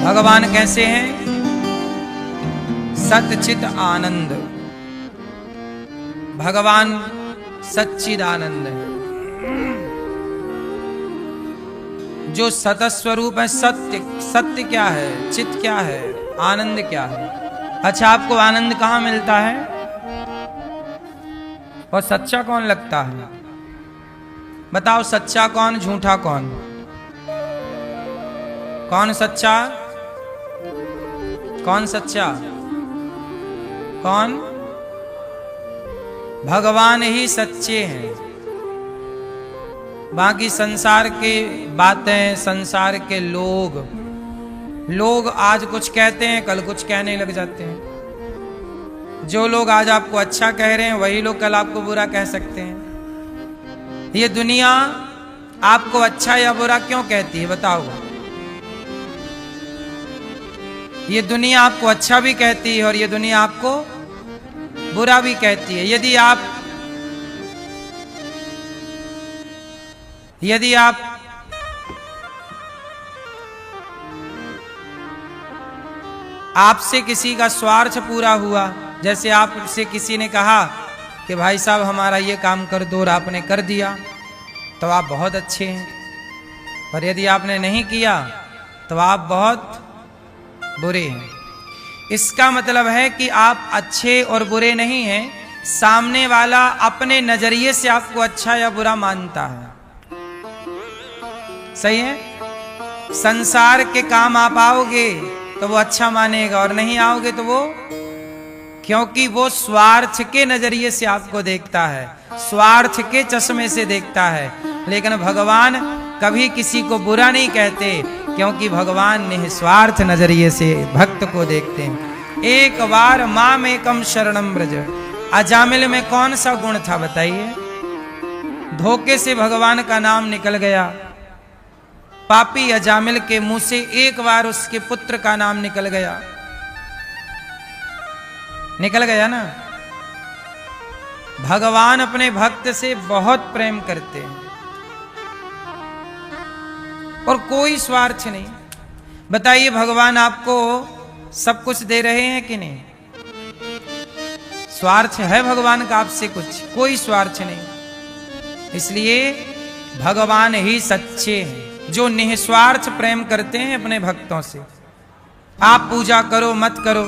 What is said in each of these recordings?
भगवान कैसे हैं? सच्चित आनंद। भगवान सच्चिदानंद है। जो सतस्वरूप है, सत्य। सत्य क्या है? चित क्या है? आनंद क्या है? अच्छा, आपको आनंद कहाँ मिलता है? और सच्चा कौन लगता है? बताओ, सच्चा कौन, झूठा कौन? कौन सच्चा? कौन सच्चा? कौन? भगवान ही सच्चे हैं। बाकी संसार के बातें, संसार के लोग आज कुछ कहते हैं, कल कुछ कहने लग जाते हैं। जो लोग आज आपको अच्छा कह रहे हैं, वही लोग कल आपको बुरा कह सकते हैं। ये दुनिया आपको अच्छा या बुरा क्यों कहती है? बताओ। ये दुनिया आपको अच्छा भी कहती है और ये दुनिया आपको बुरा भी कहती है। यदि आप आपसे किसी का स्वार्थ पूरा हुआ, जैसे आपसे किसी ने कहा कि भाई साहब हमारा ये काम कर दो और आपने कर दिया, तो आप बहुत अच्छे हैं। और यदि आपने नहीं किया तो आप बहुत बुरे हैं। इसका मतलब है कि आप अच्छे और बुरे नहीं हैं, सामने वाला अपने नजरिए से आपको अच्छा या बुरा मानता है। सही है? संसार के काम आप आओगे तो वो अच्छा मानेगा और नहीं आओगे तो वो, क्योंकि वो स्वार्थ के नजरिए से आपको देखता है, स्वार्थ के चश्मे से देखता है। लेकिन भगवान कभी किसी को बुरा नहीं कहते, क्योंकि भगवान निस्वार्थ नजरिए से भक्त को देखते हैं। एक बार माम एकम शरणम ब्रज। अजामिल में कौन सा गुण था बताइए? धोखे से भगवान का नाम निकल गया। पापी अजामिल के मुंह से एक बार उसके पुत्र का नाम निकल गया। निकल गया ना। भगवान अपने भक्त से बहुत प्रेम करते हैं और कोई स्वार्थ नहीं। बताइए, भगवान आपको सब कुछ दे रहे हैं कि नहीं? स्वार्थ है भगवान का आपसे? कुछ, कोई स्वार्थ नहीं। इसलिए भगवान ही सच्चे हैं, जो निस्वार्थ प्रेम करते हैं अपने भक्तों से। आप पूजा करो मत करो,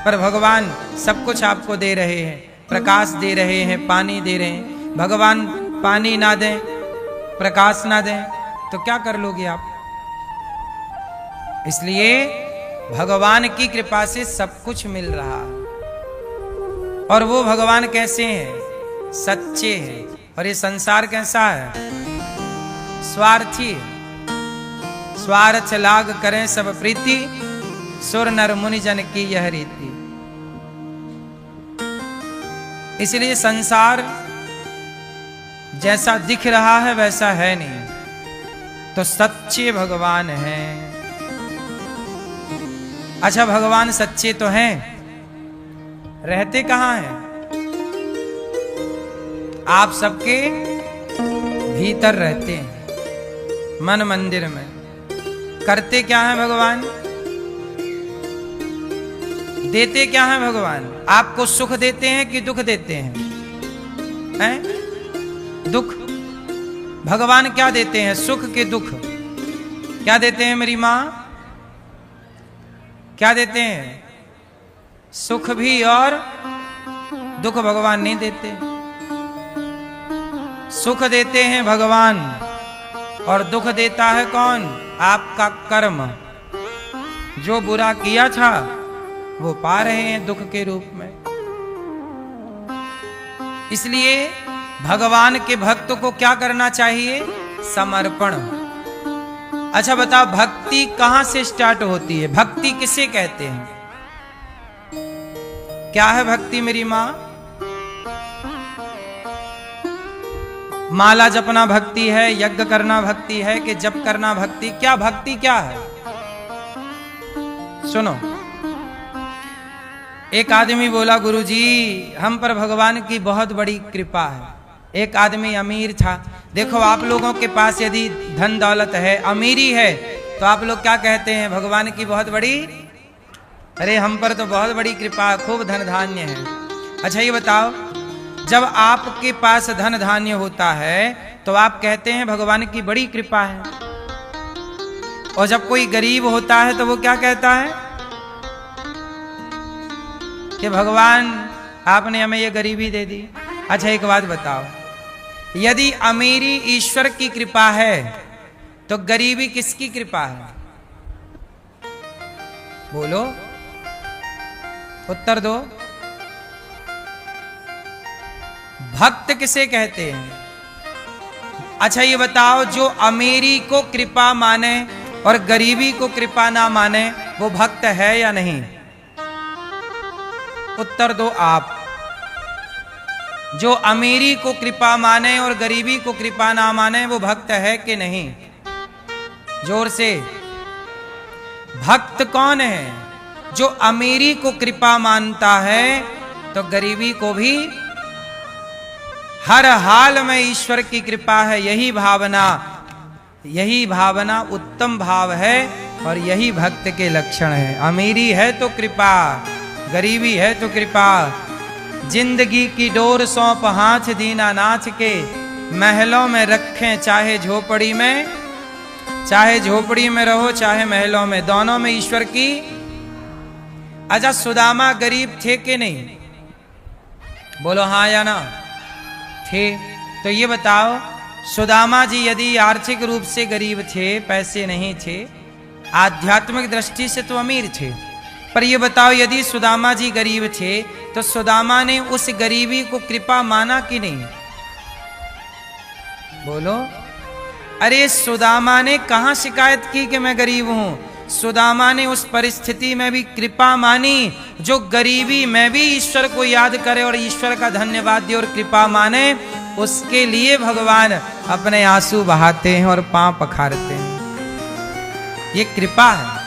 पर भगवान सब कुछ आपको दे रहे हैं। प्रकाश दे रहे हैं, पानी दे रहे हैं। भगवान पानी ना दें, प्रकाश ना दें तो क्या कर लोगे आप? इसलिए भगवान की कृपा से सब कुछ मिल रहा है। और वो भगवान कैसे हैं? सच्चे हैं। और ये संसार कैसा है? स्वार्थी है। स्वार्थ लाग करें सब प्रीति, सुर नर मुनि जन की यह रीति। इसलिए संसार जैसा दिख रहा है वैसा है नहीं, तो सच्चे भगवान हैं। अच्छा, भगवान सच्चे तो हैं, रहते कहां हैं? आप सबके भीतर रहते हैं, मन मंदिर में। करते क्या है भगवान? देते क्या है भगवान? आपको सुख देते हैं कि दुख देते हैं? दुख। भगवान क्या देते हैं? सुख के दुख। क्या देते हैं मेरी माँ? क्या देते हैं? सुख भी और दुख भगवान नहीं देते। सुख देते हैं भगवान और दुख देता है कौन? आपका कर्म। जो बुरा किया था वो पा रहे हैं दुख के रूप में। इसलिए भगवान के भक्त को क्या करना चाहिए? समर्पण। अच्छा बताओ, भक्ति कहां से स्टार्ट होती है? भक्ति किसे कहते हैं? क्या है भक्ति मेरी मां? माला जपना भक्ति है, यज्ञ करना भक्ति है कि जप करना भक्ति? क्या भक्ति क्या है? सुनो, एक आदमी बोला, गुरुजी हम पर भगवान की बहुत बड़ी कृपा है। एक आदमी अमीर था। देखो, आप लोगों के पास यदि धन दौलत है, अमीरी है, तो आप लोग क्या कहते हैं? भगवान की बहुत बड़ी, अरे हम पर तो बहुत बड़ी कृपा, खूब धन धान्य है। अच्छा ये बताओ, जब आपके पास धन धान्य होता है तो आप कहते हैं भगवान की बड़ी कृपा है, और जब कोई गरीब होता है तो वो क्या कहता है कि भगवान आपने हमें ये गरीबी दे दी। अच्छा एक बात बताओ, यदि अमीरी ईश्वर की कृपा है तो गरीबी किसकी कृपा है? बोलो, उत्तर दो। भक्त किसे कहते हैं? अच्छा ये बताओ, जो अमीरी को कृपा माने और गरीबी को कृपा ना माने वो भक्त है या नहीं? उत्तर दो आप। जो अमीरी को कृपा माने और गरीबी को कृपा ना माने वो भक्त है कि नहीं? जोर से। भक्त कौन है? जो अमीरी को कृपा मानता है तो गरीबी को भी हर हाल में ईश्वर की कृपा है, यही भावना उत्तम भाव है और यही भक्त के लक्षण है। अमीरी है तो कृपा, गरीबी है तो कृपा। जिंदगी की डोर सौंप हाथ दीनानाथ के, महलों में रखें चाहे झोपड़ी में, चाहे झोपड़ी में रहो चाहे महलों में, दोनों में ईश्वर की। अच्छा सुदामा गरीब थे कि नहीं? बोलो हाँ या ना? थे। तो ये बताओ, सुदामा जी यदि आर्थिक रूप से गरीब थे, पैसे नहीं थे, आध्यात्मिक दृष्टि से तो अमीर थे, पर ये बताओ यदि सुदामा जी गरीब थे तो सुदामा ने उस गरीबी को कृपा माना कि नहीं? बोलो। अरे सुदामा ने कहां शिकायत की कि मैं गरीब हूं? सुदामा ने उस परिस्थिति में भी कृपा मानी। जो गरीबी में भी ईश्वर को याद करे और ईश्वर का धन्यवाद दे और कृपा माने, उसके लिए भगवान अपने आंसू बहाते हैं और पांव पखारते हैं। ये कृपा है,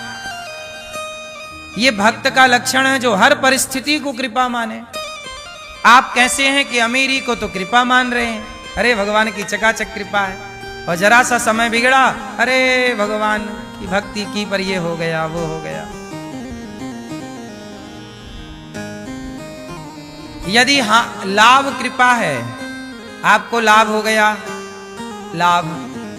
ये भक्त का लक्षण है जो हर परिस्थिति को कृपा माने। आप कैसे हैं कि अमीरी को तो कृपा मान रहे हैं, अरे भगवान की चकाचक कृपा है, और जरा सा समय बिगड़ा, अरे भगवान की भक्ति की पर ये हो गया वो हो गया। यदि हाँ लाभ कृपा है, आपको लाभ हो गया, लाभ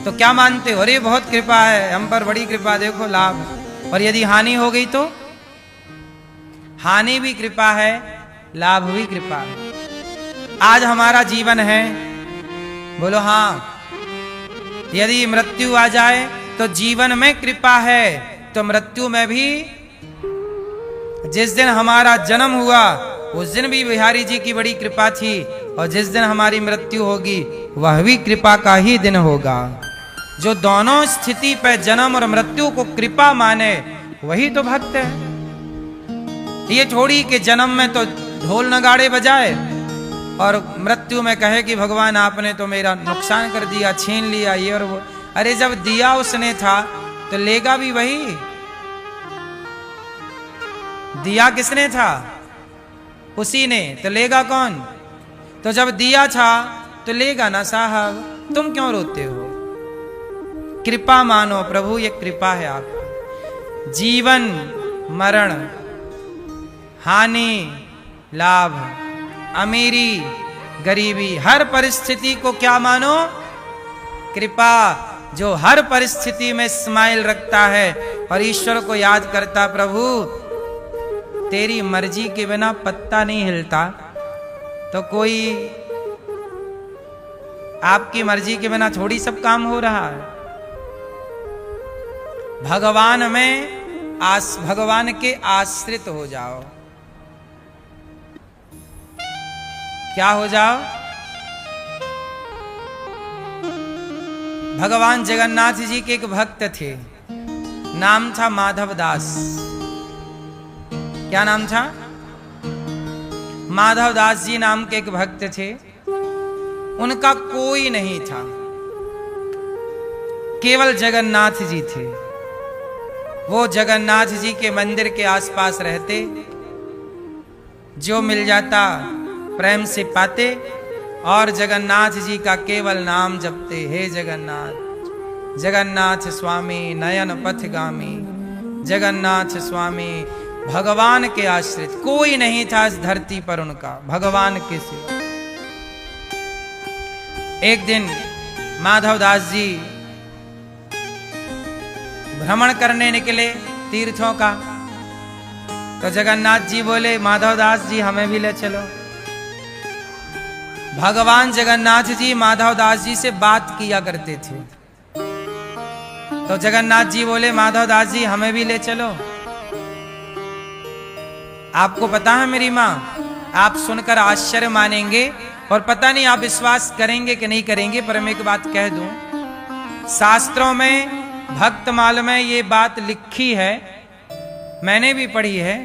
तो क्या मानते हो? अरे बहुत कृपा है, हम पर बड़ी कृपा, देखो लाभ। और यदि हानि हो गई तो? हानि भी कृपा है, लाभ भी कृपा है। आज हमारा जीवन है, बोलो हाँ। यदि मृत्यु आ जाए तो जीवन में कृपा है, तो मृत्यु में भी, जिस दिन हमारा जन्म हुआ उस दिन भी बिहारी जी की बड़ी कृपा थी, और जिस दिन हमारी मृत्यु होगी वह भी कृपा का ही दिन होगा। जो दोनों स्थिति पर जन्म और मृत्यु को कृपा माने वही तो भक्त है। ये थोड़ी कि जन्म में तो ढोल नगाड़े बजाए और मृत्यु में कहे कि भगवान आपने तो मेरा नुकसान कर दिया, छीन लिया ये और वो। अरे जब दिया उसने था तो लेगा भी वही। दिया किसने था? उसी ने, तो लेगा कौन? तो जब दिया था तो लेगा ना साहब, तुम क्यों रोते हो? कृपा मानो प्रभु, ये कृपा है आपकी। जीवन मरण, हानि लाभ, अमीरी गरीबी, हर परिस्थिति को क्या मानो? कृपा। जो हर परिस्थिति में स्माइल रखता है और ईश्वर को याद करता, प्रभु तेरी मर्जी के बिना पत्ता नहीं हिलता, तो कोई आपकी मर्जी के बिना थोड़ी सब काम हो रहा है। भगवान में भगवान के आश्रित हो जाओ। क्या हो जाओ? भगवान जगन्नाथ जी के एक भक्त थे, नाम था माधव दास। क्या नाम था? माधव दास जी नाम के एक भक्त थे। उनका कोई नहीं था, केवल जगन्नाथ जी थे। वो जगन्नाथ जी के मंदिर के आसपास रहते, जो मिल जाता प्रेम से पाते और जगन्नाथ जी का केवल नाम जपते, हे जगन्नाथ जगन्नाथ स्वामी नयन पथगामी, जगन्नाथ स्वामी भगवान के आश्रित, कोई नहीं था इस धरती पर उनका भगवान के सिवा। एक दिन माधवदास जी भ्रमण करने निकले तीर्थों का, तो जगन्नाथ जी बोले माधवदास जी हमें भी ले चलो। भगवान जगन्नाथ जी माधवदास जी से बात किया करते थे, तो जगन्नाथ जी बोले माधवदास जी हमें भी ले चलो। आपको पता है मेरी माँ, आप सुनकर आश्चर्य मानेंगे और पता नहीं आप विश्वास करेंगे कि नहीं करेंगे, पर मैं एक बात कह दूं, शास्त्रों में भक्तमाल में ये बात लिखी है, मैंने भी पढ़ी है,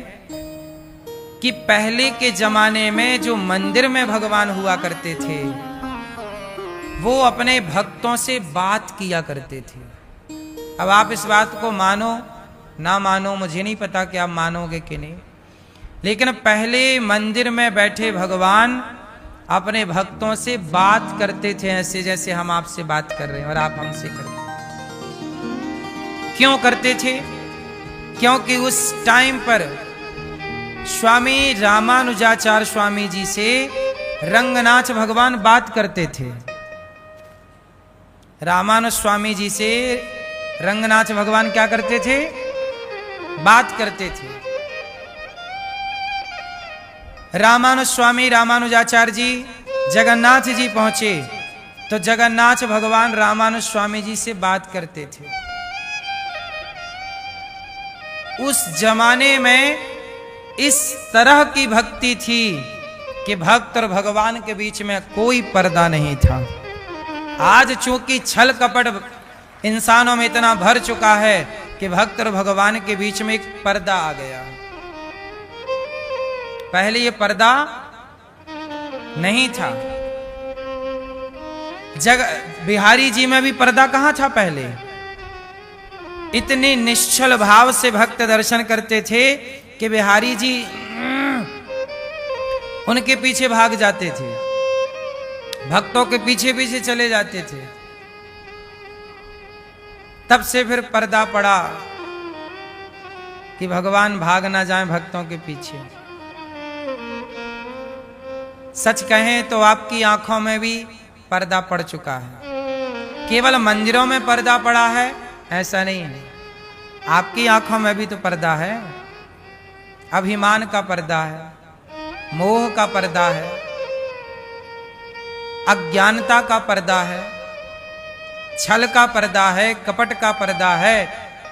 कि पहले के जमाने में जो मंदिर में भगवान हुआ करते थे वो अपने भक्तों से बात किया करते थे। अब आप इस बात को मानो ना मानो मुझे नहीं पता कि आप मानोगे कि नहीं, लेकिन पहले मंदिर में बैठे भगवान अपने भक्तों से बात करते थे, ऐसे जैसे हम आपसे बात कर रहे हैं और आप हमसे कर रहे हैं। क्यों करते थे? क्योंकि उस टाइम पर स्वामी रामानुजाचार्य स्वामी जी से रंगनाथ भगवान बात करते थे। रामानुज स्वामी जी से रंगनाथ भगवान क्या करते थे? बात करते थे। रामानुज स्वामी रामानुजाचार्य जी जगन्नाथ जी पहुंचे तो जगन्नाथ भगवान रामानुज स्वामी जी से बात करते थे। उस जमाने में इस तरह की भक्ति थी कि भक्त और भगवान के बीच में कोई पर्दा नहीं था। आज चूंकि छल कपट इंसानों में इतना भर चुका है कि भक्त और भगवान के बीच में एक पर्दा आ गया। पहले ये पर्दा नहीं था। बिहारी जी में भी पर्दा कहां था पहले? इतने निश्चल भाव से भक्त दर्शन करते थे कि बिहारी जी उनके पीछे भाग जाते थे, भक्तों के पीछे पीछे चले जाते थे। तब से फिर पर्दा पड़ा कि भगवान भाग ना जाएं भक्तों के पीछे। सच कहें तो आपकी आंखों में भी पर्दा पड़ चुका है। केवल मंदिरों में पर्दा पड़ा है ऐसा नहीं है, आपकी आंखों में भी तो पर्दा है। अभिमान का पर्दा है, मोह का पर्दा है, अज्ञानता का पर्दा है, छल का पर्दा है, कपट का पर्दा है,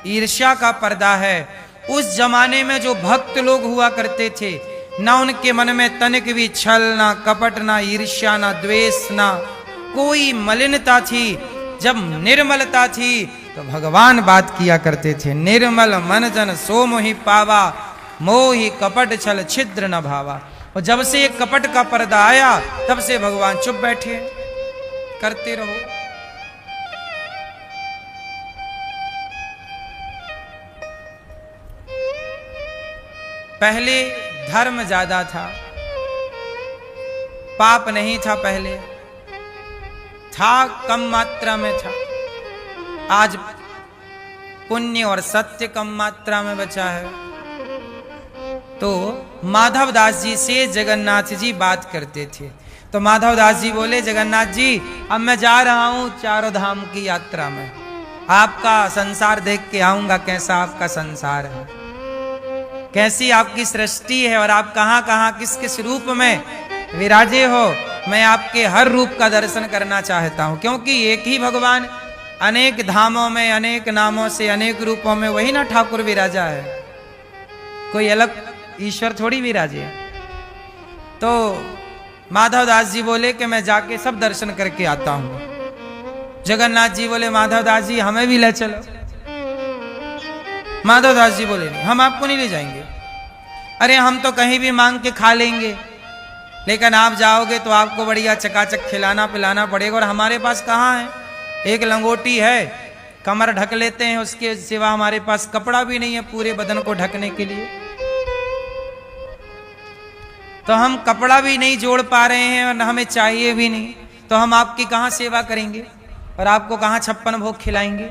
ईर्ष्या का पर्दा है। उस जमाने में जो भक्त लोग हुआ करते थे, ना उनके मन में तनिक भी छल, ना कपट, ना ईर्ष्या, ना द्वेष, ना कोई मलिनता थी। जब निर्मलता थी तो भगवान बात किया करते थे। निर्मल मन जन सो मोहि पावा, मोहि कपट छल छिद्र न भावा। और जब से एक कपट का पर्दा आया तब से भगवान चुप बैठे, करते रहो। पहले धर्म ज्यादा था, पाप नहीं था, पहले था कम मात्रा में था। आज पुण्य और सत्य कम मात्रा में बचा है। तो माधवदास जी से जगन्नाथ जी बात करते थे। तो माधवदास जी बोले जगन्नाथ जी अब मैं जा रहा हूं चारों धाम की यात्रा में, आपका संसार देख के आऊंगा, कैसा आपका संसार है, कैसी आपकी सृष्टि है और आप कहां कहां किस किस रूप में विराजे हो। मैं आपके हर रूप का दर्शन करना चाहता हूं, क्योंकि एक ही भगवान अनेक धामों में, अनेक नामों से, अनेक रूपों में वही ना ठाकुर विराजा है, कोई अलग ईश्वर थोड़ी विराजे। तो माधवदास जी बोले कि मैं जाके सब दर्शन करके आता हूं। जगन्नाथ जी बोले माधवदास जी हमें भी ले चलो। माधवदास जी बोले नहीं, हम आपको नहीं ले जाएंगे। अरे हम तो कहीं भी मांग के खा लेंगे, लेकिन आप जाओगे तो आपको बढ़िया चकाचक खिलाना पिलाना पड़ेगा, और हमारे पास कहाँ है, एक लंगोटी है, कमर ढक लेते हैं, उसके सिवा हमारे पास कपड़ा भी नहीं है पूरे बदन को ढकने के लिए। तो हम कपड़ा भी नहीं जोड़ पा रहे हैं और हमें चाहिए भी नहीं, तो हम आपकी कहाँ सेवा करेंगे। और आपको कहाँ 56 भोग खिलाएंगे,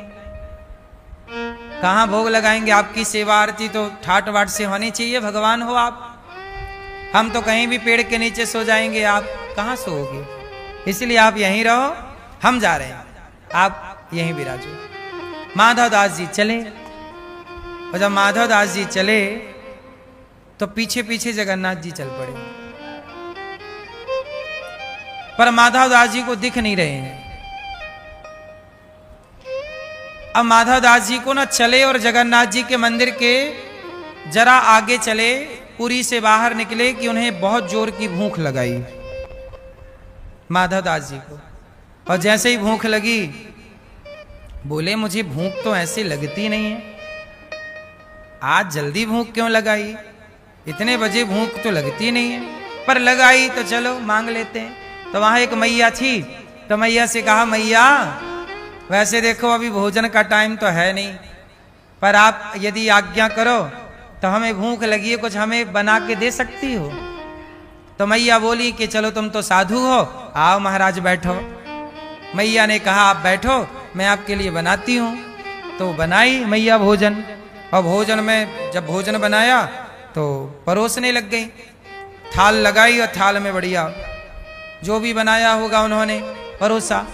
कहाँ भोग लगाएंगे। आपकी सेवा आरती तो ठाट बाट से होनी चाहिए। भगवान हो आप, हम तो कहीं भी पेड़ के नीचे सो जाएंगे, आप कहाँ सोओगे। इसलिए आप यहीं रहो, हम जा रहे हैं, आप यहीं विराजो। माधव दास जी चले, और जब माधव दास जी चले तो पीछे पीछे जगन्नाथ जी चल पड़े, पर माधव दास जी को दिख नहीं रहे हैं। अब माधव दास जी को ना चले और जगन्नाथ जी के मंदिर के जरा आगे चले, पुरी से बाहर निकले कि उन्हें बहुत जोर की भूख लगाई माधव दास जी को। और जैसे ही भूख लगी, बोले मुझे भूख तो ऐसे लगती नहीं है, आज जल्दी भूख क्यों लगाई, इतने बजे भूख तो लगती नहीं है, पर लगाई तो चलो मांग लेते हैं। तो वहां एक मैया थी, तो मैया से कहा, मैया वैसे देखो अभी भोजन का टाइम तो है नहीं, पर आप यदि आज्ञा करो तो हमें भूख लगी है, कुछ हमें बना के दे सकती हो। तो मैया बोली कि चलो तुम तो साधु हो, आओ महाराज बैठो। मैया ने कहा आप बैठो, मैं आपके लिए बनाती हूँ। तो बनाई मैया भोजन, और भोजन में जब भोजन बनाया तो परोसने लग गई, थाल लगाई और थाल में बढ़िया जो भी बनाया होगा उन्होंने परोसा,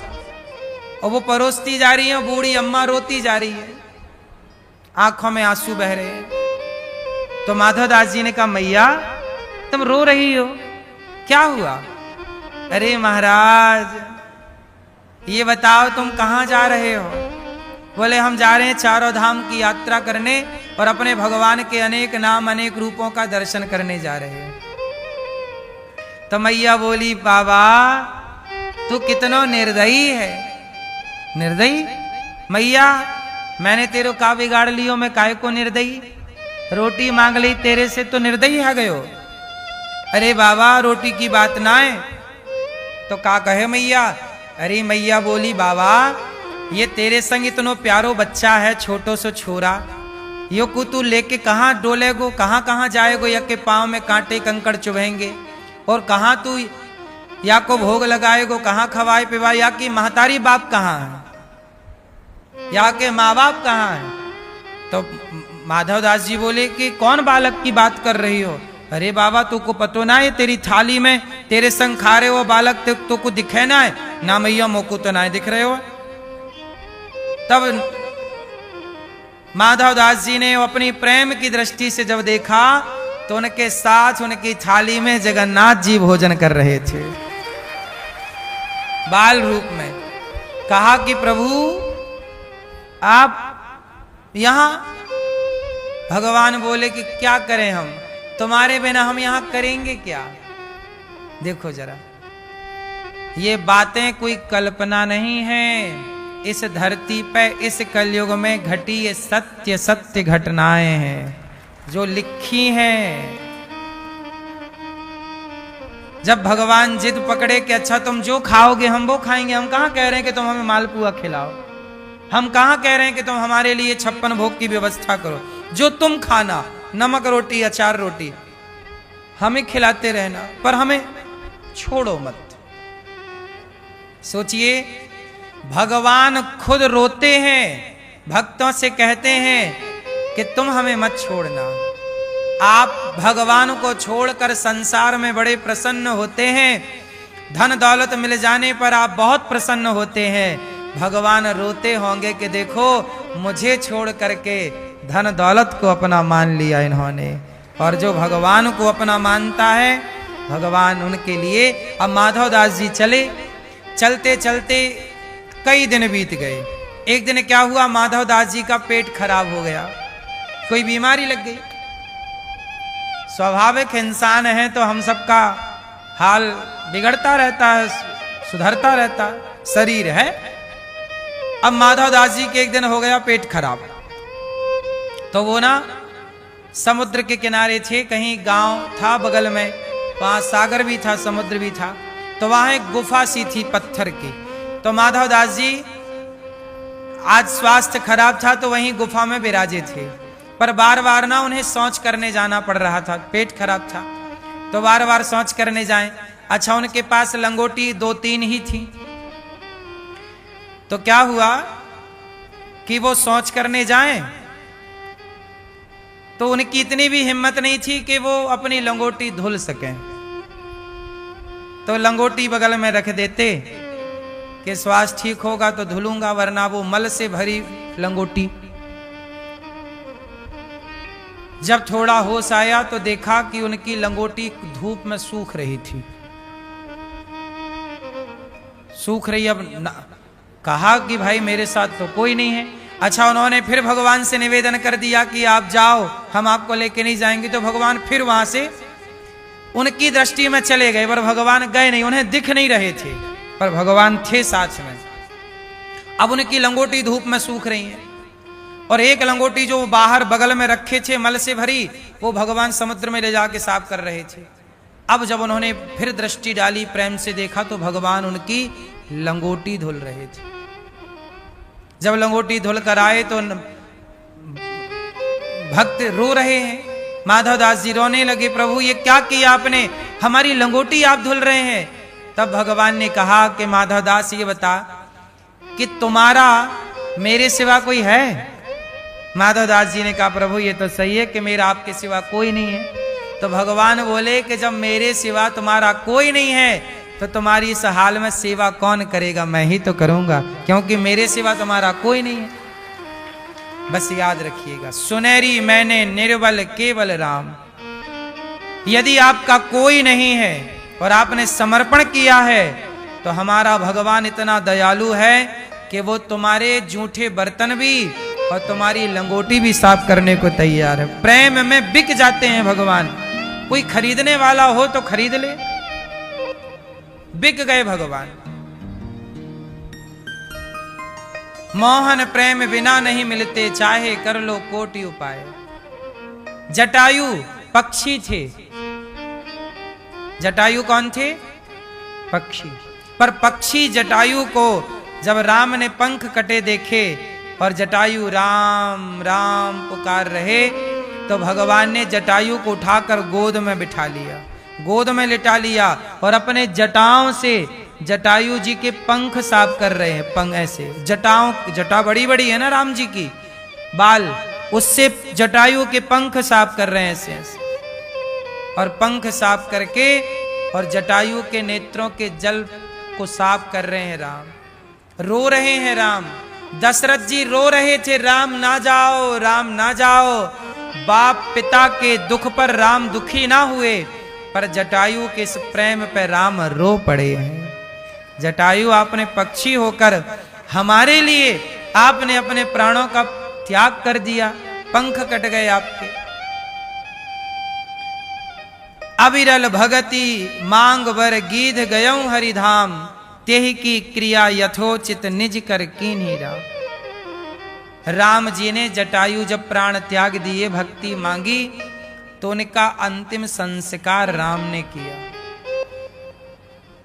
और वो परोसती जा रही है। बूढ़ी अम्मा रोती जा रही है, आंखों में आंसू बह रहे हैं। तो माधव दास जी ने कहा, मैया तुम रो रही हो, क्या हुआ। अरे महाराज ये बताओ तुम कहाँ जा रहे हो। बोले हम जा रहे हैं चारों धाम की यात्रा करने और अपने भगवान के अनेक नाम अनेक रूपों का दर्शन करने जा रहे हैं। तो मैया बोली, बाबा तू कितनो निर्दयी है। निर्दयी मैया, मैंने तेरे का बिगाड़ लियो, मैं काय को निर्दयी, रोटी मांग ली तेरे से तो निर्दयी है गयो। अरे बाबा रोटी की बात ना है। तो का कहे मैया। अरे मैया बोली, बाबा ये तेरे संग इतनो प्यारो बच्चा है, छोटो सो छोरा, यो को तू लेके कहाँ डोलेगो, कहाँ कहाँ जाएगो, या के पाँव में कांटे कंकड़ चुभेंगे, और कहाँ तू या को भोग लगाएगो, कहाँ खवाए पिवाए, या की महतारी बाप कहाँ है, या के माँ बाप कहाँ है। तो माधव दास जी बोले कि कौन बालक की बात कर रही हो। अरे बाबा तू को पतो ना है, तेरी थाली में तेरे संग खा रहे हो बालक तो को दिखे ना है। ना मैया मोको तो ना दिख रहे हो। तब माधव दास जी ने अपनी प्रेम की दृष्टि से जब देखा तो उनके साथ उनकी थाली में जगन्नाथ जी भोजन कर रहे थे बाल रूप में। कहा कि प्रभु आप यहां। भगवान बोले कि क्या करें हम, तुम्हारे बिना हम यहां करेंगे क्या। देखो जरा, ये बातें कोई कल्पना नहीं है, इस धरती पे इस कलयुग में घटी ये सत्य सत्य घटनाएं हैं जो लिखी हैं। जब भगवान जिद पकड़े कि अच्छा तुम जो खाओगे हम वो खाएंगे, हम कहां कह रहे हैं कि तुम हमें मालपुआ खिलाओ, हम कहां कह रहे हैं कि तुम हमारे लिए 56 भोग की व्यवस्था करो। जो तुम खाना, नमक रोटी अचार रोटी हमें खिलाते रहना, पर हमें छोड़ो मत। सोचिए, भगवान खुद रोते हैं, भक्तों से कहते हैं कि तुम हमें मत छोड़ना। आप भगवान को छोड़कर संसार में बड़े प्रसन्न होते हैं, धन दौलत मिल जाने पर आप बहुत प्रसन्न होते हैं। भगवान रोते होंगे कि देखो मुझे छोड़ करके धन दौलत को अपना मान लिया इन्होंने। और जो भगवान को अपना मानता है, भगवान उनके लिए। अब माधव दास जी चले, चलते चलते कई दिन बीत गए। एक दिन क्या हुआ, माधव दास जी का पेट खराब हो गया, कोई बीमारी लग गई। स्वाभाविक इंसान है तो हम सबका हाल बिगड़ता रहता है, सुधरता रहता है, शरीर है। अब माधव दास जी के एक दिन हो गया पेट खराब, तो वो ना समुद्र के किनारे थे, कहीं गांव था बगल में, वहां सागर भी था समुद्र भी था। तो वहां एक गुफा सी थी पत्थर की। तो माधव दास जी आज स्वास्थ्य खराब था तो वहीं गुफा में विराजे थे, पर बार बार ना उन्हें शौच करने जाना पड़ रहा था, पेट खराब था तो बार बार शौच करने जाएं। अच्छा उनके पास लंगोटी 2-3 ही थी। तो क्या हुआ कि वो शौच करने जाएं तो उनकी इतनी भी हिम्मत नहीं थी कि वो अपनी लंगोटी धुल सकें। तो लंगोटी बगल में रख देते कि श्वास ठीक होगा तो धुलूंगा, वरना वो मल से भरी लंगोटी। जब थोड़ा होश आया तो देखा कि उनकी लंगोटी धूप में सूख रही थी, सूख रही। अब कहा कि भाई मेरे साथ तो कोई नहीं है। अच्छा, उन्होंने फिर भगवान से निवेदन कर दिया कि आप जाओ, हम आपको लेके नहीं जाएंगे। तो भगवान फिर वहां से उनकी दृष्टि में चले गए, पर भगवान गए नहीं, उन्हें दिख नहीं रहे थे, पर भगवान थे साथ में। अब उनकी लंगोटी धूप में सूख रही है, और एक लंगोटी जो बाहर बगल में रखे थे मल से भरी, वो भगवान समुद्र में ले जाके साफ कर रहे थे। अब जब उन्होंने फिर दृष्टि डाली, प्रेम से देखा, तो भगवान उनकी लंगोटी धुल रहे थे। जब लंगोटी धुल कर आए तो भक्त रो रहे हैं। माधव दास जी रोने लगे, प्रभु ये क्या किया आपने, हमारी लंगोटी आप धुल रहे हैं। तब भगवान ने कहा कि माधव दास ये बता कि तुम्हारा मेरे सिवा कोई है। माधव दास जी ने कहा, प्रभु ये तो सही है कि मेरा आपके सिवा कोई नहीं है। तो भगवान बोले कि जब मेरे सिवा तुम्हारा कोई नहीं है तो तुम्हारी इस हाल में सेवा कौन करेगा, मैं ही तो करूंगा, क्योंकि मेरे सिवा तुम्हारा कोई नहीं है। बस याद रखिएगा, सुनहरी मैंने निर्बल केवल राम। यदि आपका कोई नहीं है और आपने समर्पण किया है तो हमारा भगवान इतना दयालु है कि वो तुम्हारे जूठे बर्तन भी और तुम्हारी लंगोटी भी साफ करने को तैयार है। प्रेम में बिक जाते हैं भगवान। कोई खरीदने वाला हो तो खरीद ले, बिक गए भगवान। मोहन प्रेम बिना नहीं मिलते, चाहे कर लो कोटि उपाय। जटायु पक्षी थे। जटायु कौन थे? पक्षी। पर पक्षी जटायु को जब राम ने पंख कटे देखे और जटायु राम राम पुकार रहे, तो भगवान ने जटायु को उठाकर गोद में बिठा लिया, गोद में लिटा लिया, और अपने जटाओं से जटायु जी के पंख साफ कर रहे हैं। पंख ऐसे जटाओं, जटा बड़ी बड़ी है ना राम जी की, बाल, उससे जटायु के पंख साफ कर रहे हैं ऐसे ऐसे। और पंख साफ करके और जटायु के नेत्रों के जल को साफ कर रहे हैं राम। रो रहे हैं राम। दशरथ जी रो रहे थे, राम ना जाओ, राम ना जाओ। बाप पिता के दुख पर राम दुखी ना हुए, पर जटायु के इस प्रेम पर राम रो पड़े हैं। जटायु आपने पक्षी होकर हमारे लिए आपने अपने प्राणों का त्याग कर दिया, पंख कट गए आपके। अविरल भगति मांग बर गीध गयऊं हरिधाम, तेहि की क्रिया यथोचित निज कर कीन्ही राम। राम जी ने जटायु जब प्राण त्याग दिए, भक्ति मांगी, तो उनका अंतिम संस्कार राम ने किया,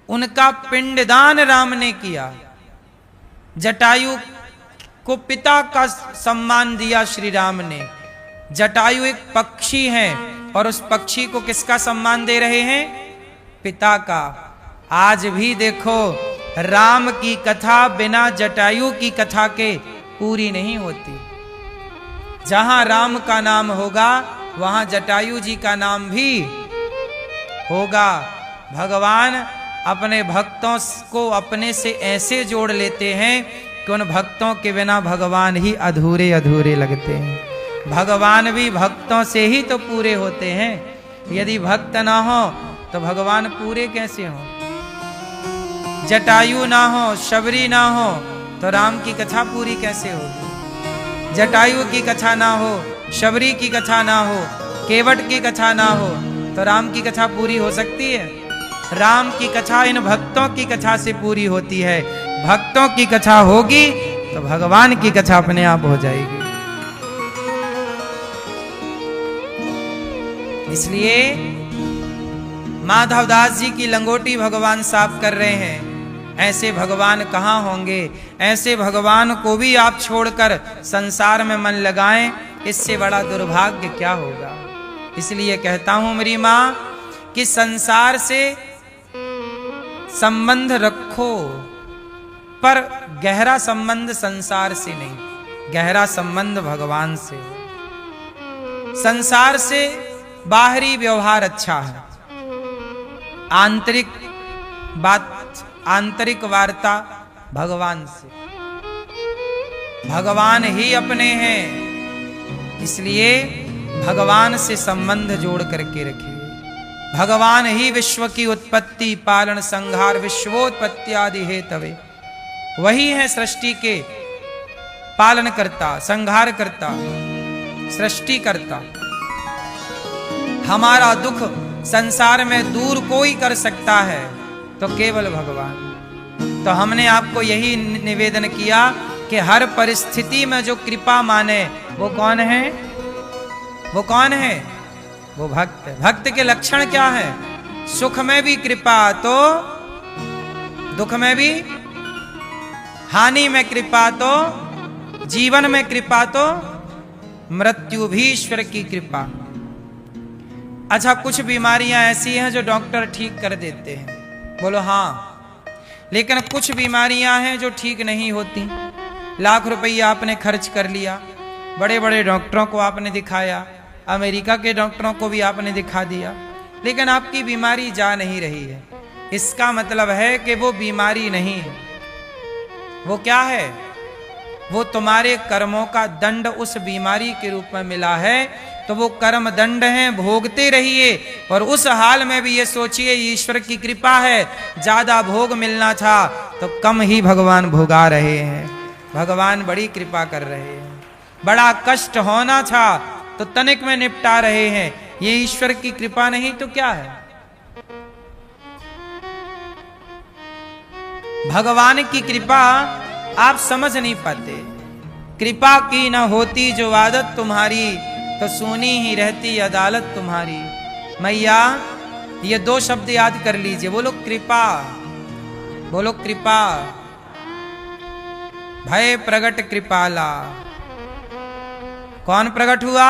उनका पिंडदान राम ने किया। जटायु को पिता का सम्मान दिया श्री राम ने। जटायु एक पक्षी है और उस पक्षी को किसका सम्मान दे रहे हैं? पिता का। आज भी देखो, राम की कथा बिना जटायु की कथा के पूरी नहीं होती। जहां राम का नाम होगा वहां जटायु जी का नाम भी होगा। भगवान अपने भक्तों को अपने से ऐसे जोड़ लेते हैं कि उन भक्तों के बिना भगवान ही अधूरे अधूरे लगते हैं। भगवान भी भक्तों से ही तो पूरे होते हैं। यदि भक्त ना हो तो भगवान पूरे कैसे हो? जटायु ना हो, शबरी ना हो तो राम की कथा पूरी कैसे होगी? जटायु की कथा ना हो, शबरी की कथा ना हो, केवट की कथा ना हो तो राम की कथा पूरी हो सकती है? राम की कथा इन भक्तों की कथा से पूरी होती है। भक्तों की कथा होगी तो भगवान की कथा अपने आप हो जाएगी। इसलिए माधवदास जी की लंगोटी भगवान साफ कर रहे हैं। ऐसे भगवान कहाँ होंगे? ऐसे भगवान को भी आप छोड़कर संसार में मन लगाएं, इससे बड़ा दुर्भाग्य क्या होगा? इसलिए कहता हूं मेरी मां कि संसार से संबंध रखो, पर गहरा संबंध संसार से नहीं, गहरा संबंध भगवान से। संसार से बाहरी व्यवहार अच्छा है, आंतरिक बात, आंतरिक वार्ता भगवान से। भगवान ही अपने हैं, इसलिए भगवान से संबंध जोड़ करके रखिए। भगवान ही विश्व की उत्पत्ति, पालन, संहार, विश्वोत्पत्ति आदि हेतवे। वही है सृष्टि के पालन करता, संहार करता, सृष्टि करता। हमारा दुख संसार में दूर कोई कर सकता है तो केवल भगवान। तो हमने आपको यही निवेदन किया कि हर परिस्थिति में जो कृपा माने वो कौन है? वो कौन है? वो भक्त है। भक्त के लक्षण क्या है? सुख में भी कृपा तो दुख में भी, हानि में कृपा तो, जीवन में कृपा तो, मृत्यु भी ईश्वर की कृपा। अच्छा, कुछ बीमारियां ऐसी हैं जो डॉक्टर ठीक कर देते हैं, बोलो हाँ। लेकिन कुछ बीमारियां हैं जो ठीक नहीं होती। लाख रुपया आपने खर्च कर लिया, बड़े बड़े डॉक्टरों को आपने दिखाया, अमेरिका के डॉक्टरों को भी आपने दिखा दिया, लेकिन आपकी बीमारी जा नहीं रही है। इसका मतलब है कि वो बीमारी नहीं है। वो क्या है? वो तुम्हारे कर्मों का दंड उस बीमारी के रूप में मिला है। तो वो कर्म दंड हैं, भोगते रहिए। और उस हाल में भी ये सोचिए ईश्वर की कृपा है। ज्यादा भोग मिलना था तो कम ही भगवान भोगा रहे हैं। भगवान बड़ी कृपा कर रहे हैं। बड़ा कष्ट होना था तो तनिक में निपटा रहे हैं। ये ईश्वर की कृपा नहीं तो क्या है? भगवान की कृपा आप समझ नहीं पाते। कृपा की न होती जो आदत तुम्हारी, तो सुनी ही रहती अदालत तुम्हारी। मैया, ये दो शब्द याद कर लीजिए। बोलो कृपा, बोलो कृपा। भय प्रगट कृपाला। कौन प्रकट हुआ?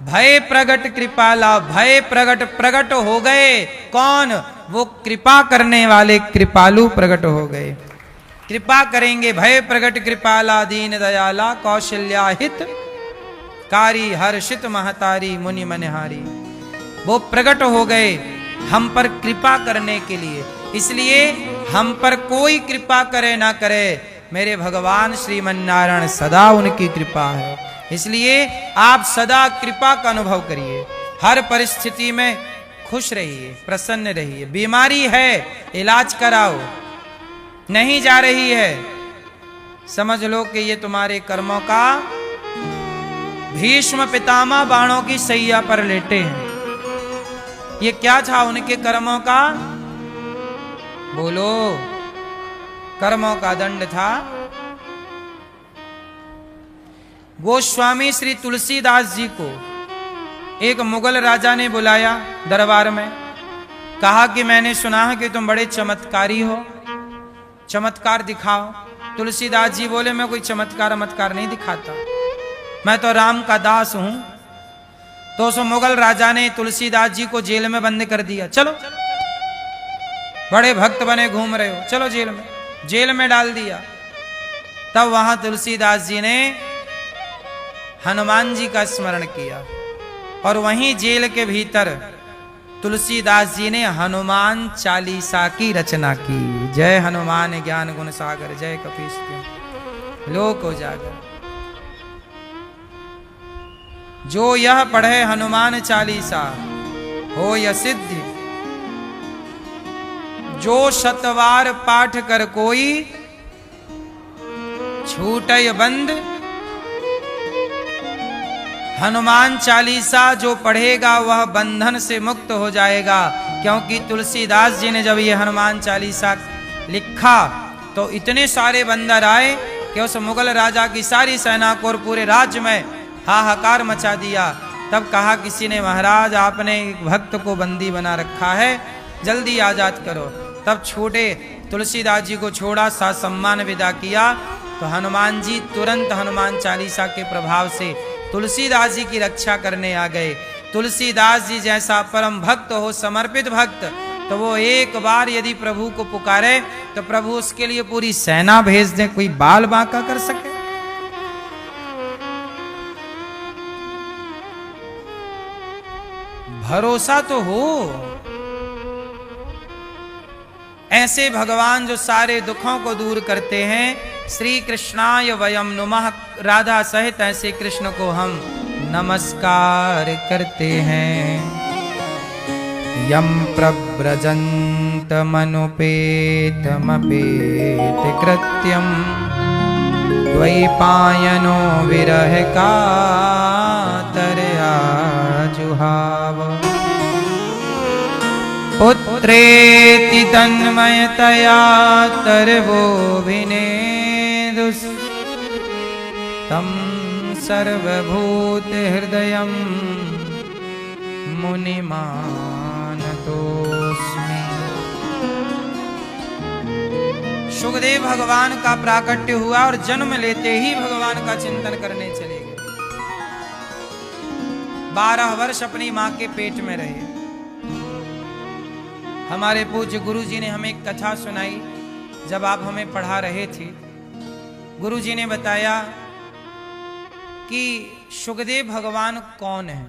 भय प्रगट कृपाला। भय प्रगट, प्रगट हो गए कौन? वो कृपा करने वाले कृपालु प्रकट हो गए। कृपा करेंगे। भय प्रगट कृपाला, दीन दयाला, कौशल्या हित कारी, हर्षित महतारी, मुनि मनहारी। वो प्रकट हो गए हम पर कृपा करने के लिए। इसलिए हम पर कोई कृपा करे ना करे, मेरे भगवान श्रीमन्नारायण सदा उनकी कृपा है। इसलिए आप सदा कृपा का अनुभव करिए। हर परिस्थिति में खुश रहिए, प्रसन्न रहिए। बीमारी है, इलाज कराओ। नहीं जा रही है, समझ लो कि ये तुम्हारे कर्मों का, भीष्म पितामह बाणों की सैया पर लेटे हैं। ये क्या था उनके कर्मों का? बोलो, कर्मों का दंड था। गोस्वामी श्री तुलसीदास जी को एक मुगल राजा ने बुलाया दरबार में। कहा कि मैंने सुना है कि तुम बड़े चमत्कारी हो, चमत्कार दिखाओ। तुलसीदास जी बोले मैं कोई चमत्कार नहीं दिखाता, मैं तो राम का दास हूं। तो उस मुगल राजा ने तुलसीदास जी को जेल में बंद कर दिया। चलो, बड़े भक्त बने घूम रहे हो, चलो जेल में। जेल में डाल दिया। तब वहां तुलसीदास जी ने हनुमान जी का स्मरण किया और वहीं जेल के भीतर तुलसीदास जी ने हनुमान चालीसा की रचना की। जय हनुमान ज्ञान गुण सागर, जय कपीस तिहुँ लोक उजागर। जो यह पढ़े हनुमान चालीसा हो यह सिद्धि, जो शतवार पाठ कर कोई छूटय बंद। हनुमान चालीसा जो पढ़ेगा वह बंधन से मुक्त हो जाएगा। क्योंकि तुलसीदास जी ने जब ये हनुमान चालीसा लिखा तो इतने सारे बंदर आए कि उस मुगल राजा की सारी सेना को और पूरे राज्य में हाहाकार मचा दिया। तब कहा किसी ने, महाराज आपने एक भक्त को बंदी बना रखा है, जल्दी आजाद करो। तब छोटे तुलसीदास जी को छोड़ा, सा सम्मान विदा किया। तो हनुमान जी तुरंत हनुमान चालीसा के प्रभाव से तुलसीदास जी की रक्षा करने आ गए। तुलसीदास जी जैसा परम भक्त हो, समर्पित भक्त, तो वो एक बार यदि प्रभु को पुकारे तो प्रभु उसके लिए पूरी सेना भेज दे, कोई बाल बांका कर सके। भरोसा तो हो। ऐसे भगवान जो सारे दुखों को दूर करते हैं, श्री कृष्णाय वयम नुमः, राधा सहित ऐसे कृष्ण को हम नमस्कार करते हैं। यम प्रव्रजन्त मनुपेतमपेत कृत्यम द्वैपायनो विरह कातरया जुहाव। पुत्रेति तन्मयतया तर्वोऽभिनेदुस् तं सर्वभूत हृदयं मुनिमानतोऽस्मि। सुखदेव भगवान का प्राकट्य हुआ और जन्म लेते ही भगवान का चिंतन करने चले गए। 12 वर्ष अपनी मां के पेट में रहे। हमारे पूज्य गुरु जी ने हमें एक कथा सुनाई जब आप हमें पढ़ा रहे थे। गुरु जी ने बताया कि सुखदेव भगवान कौन है।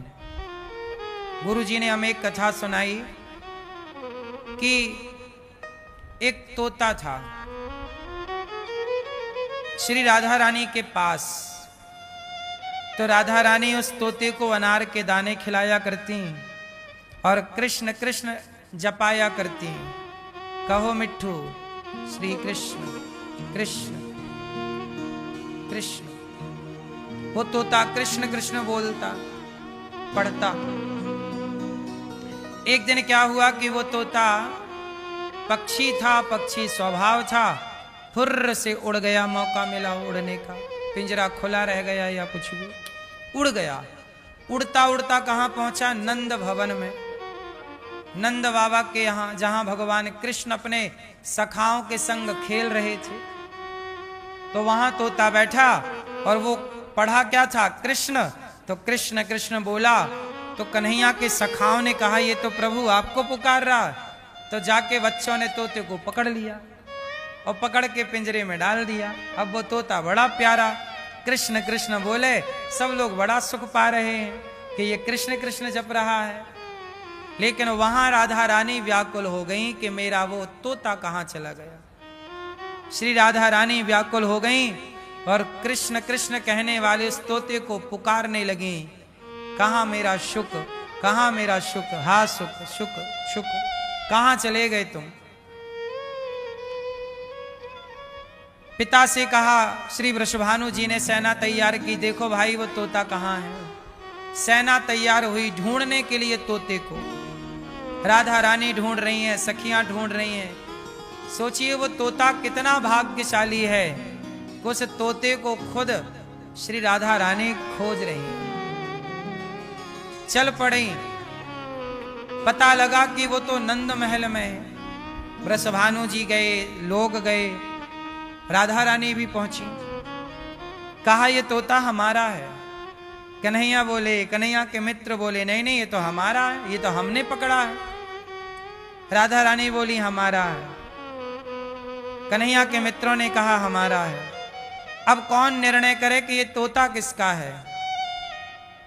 गुरु जी ने हमें एक कथा सुनाई कि एक तोता था श्री राधा रानी के पास। तो राधा रानी उस तोते को अनार के दाने खिलाया करती और कृष्ण कृष्ण जपाया करती। कहो मिट्ठू श्री कृष्ण कृष्ण कृष्ण। वो तोता कृष्ण कृष्ण बोलता पढ़ता। एक दिन क्या हुआ कि वो तोता पक्षी था, पक्षी स्वभाव था, फुर्र से उड़ गया। मौका मिला उड़ने का, पिंजरा खुला रह गया या कुछ भी, उड़ गया। उड़ता उड़ता कहाँ पहुंचा? नंद भवन में, नंद बाबा के यहाँ, जहां भगवान कृष्ण अपने सखाओं के संग खेल रहे थे। तो वहां तोता बैठा और वो पढ़ा क्या था? कृष्ण। तो कृष्ण कृष्ण बोला तो कन्हैया के सखाओं ने कहा ये तो प्रभु आपको पुकार रहा। तो जाके बच्चों ने तोते को पकड़ लिया और पकड़ के पिंजरे में डाल दिया। अब वो तोता बड़ा प्यारा कृष्ण कृष्ण बोले, सब लोग बड़ा सुख पा रहे हैं कि ये कृष्ण कृष्ण जप रहा है। लेकिन वहां राधा रानी व्याकुल हो गई कि मेरा वो तोता कहां चला गया। श्री राधा रानी व्याकुल हो गई और कृष्ण कृष्ण कहने वाले उस तोते को पुकारने लगी, कहां मेरा शुक, कहां मेरा शुक, हा सुख शुक शुक, कहां चले गए तुम? पिता से कहा, श्री वृषभानु जी ने सेना तैयार की, देखो भाई वो तोता कहां है। सेना तैयार हुई ढूंढने के लिए तोते को। राधा रानी ढूंढ रही हैं, सखियां ढूंढ रही हैं। सोचिए वो तोता कितना भाग्यशाली है, उस तोते को खुद श्री राधा रानी खोज रही हैं। चल पड़ी, पता लगा कि वो तो नंद महल में है। वृषभानु जी गए, लोग गए, राधा रानी भी पहुंची। कहा ये तोता हमारा है। कन्हैया बोले, कन्हैया के मित्र बोले नहीं नहीं ये तो हमारा है, ये तो हमने पकड़ा है। राधा रानी बोली हमारा है। कन्हैया के मित्रों ने कहा हमारा है। अब कौन निर्णय करे कि ये तोता किसका है?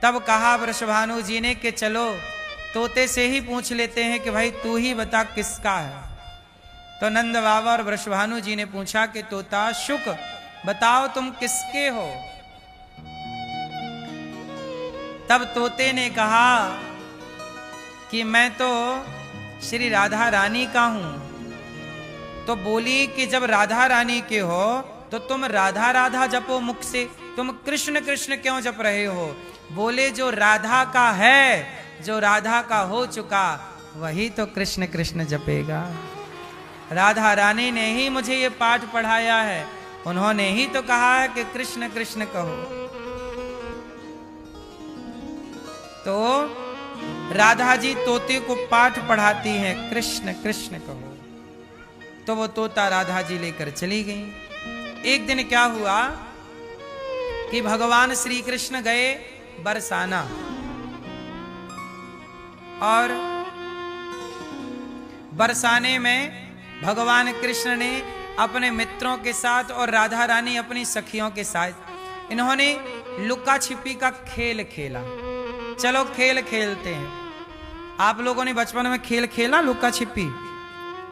तब कहा वृषभानु जी ने कि चलो तोते से ही पूछ लेते हैं कि भाई तू ही बता किसका है। तो नंद बाबा और वृषभानु जी ने पूछा कि तोता शुक बताओ तुम किसके हो? तब तोते ने कहा कि मैं तो श्री राधा रानी का हूं। तो बोली कि जब राधा रानी के हो तो तुम राधा राधा जपो मुख से, तुम कृष्ण कृष्ण क्यों जप रहे हो? बोले जो राधा का है, जो राधा का हो चुका वही तो कृष्ण कृष्ण जपेगा। राधा रानी ने ही मुझे ये पाठ पढ़ाया है, उन्होंने ही तो कहा है कि कृष्ण कृष्ण कहो। तो राधा जी तोते को पाठ पढ़ाती हैं, कृष्ण कृष्ण कहो। तो वो तोता राधा जी लेकर चली गई। एक दिन क्या हुआ कि भगवान श्री कृष्ण गए बरसाना और बरसाने में भगवान कृष्ण ने अपने मित्रों के साथ और राधा रानी अपनी सखियों के साथ इन्होंने लुका छिपी का खेल खेला। चलो खेल खेलते हैं। आप लोगों ने बचपन में खेल खेला लुका छिपी?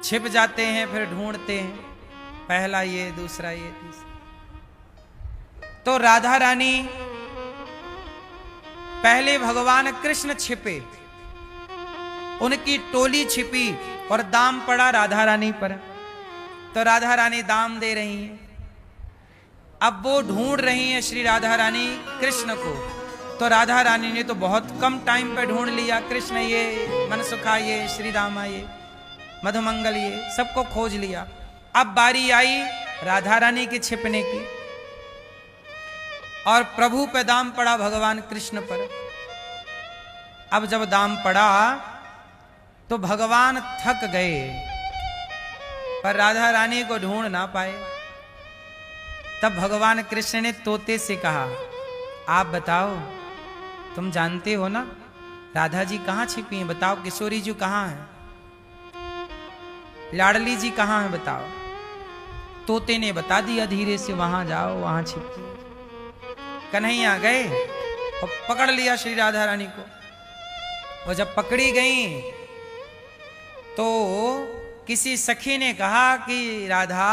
छिप जाते हैं फिर ढूंढते हैं, पहला ये दूसरा ये तीसरा। तो राधा रानी पहले भगवान कृष्ण छिपे, उनकी टोली छिपी और दाम पड़ा राधा रानी पर। तो राधा रानी दाम दे रही हैं। अब वो ढूंढ रही हैं श्री राधा रानी कृष्ण को। तो राधा रानी ने तो बहुत कम टाइम पे ढूंढ लिया। कृष्ण ये, मनसुखा ये, श्री रामा ये, मधुमंगल ये, सबको खोज लिया। अब बारी आई राधा रानी के छिपने की और प्रभु पे दाम पड़ा भगवान कृष्ण पर। अब जब दाम पड़ा तो भगवान थक गए पर राधा रानी को ढूंढ ना पाए। तब भगवान कृष्ण ने तोते से कहा, आप बताओ, तुम जानते हो ना राधा जी कहाँ छिपी हैं? बताओ किशोरी जी कहाँ हैं, लाडली जी कहाँ हैं, बताओ। तोते ने बता दिया धीरे से, वहां जाओ वहां छिपी। कन्हैया गए और पकड़ लिया श्री राधा रानी को। वो जब पकड़ी गई तो किसी सखी ने कहा कि राधा,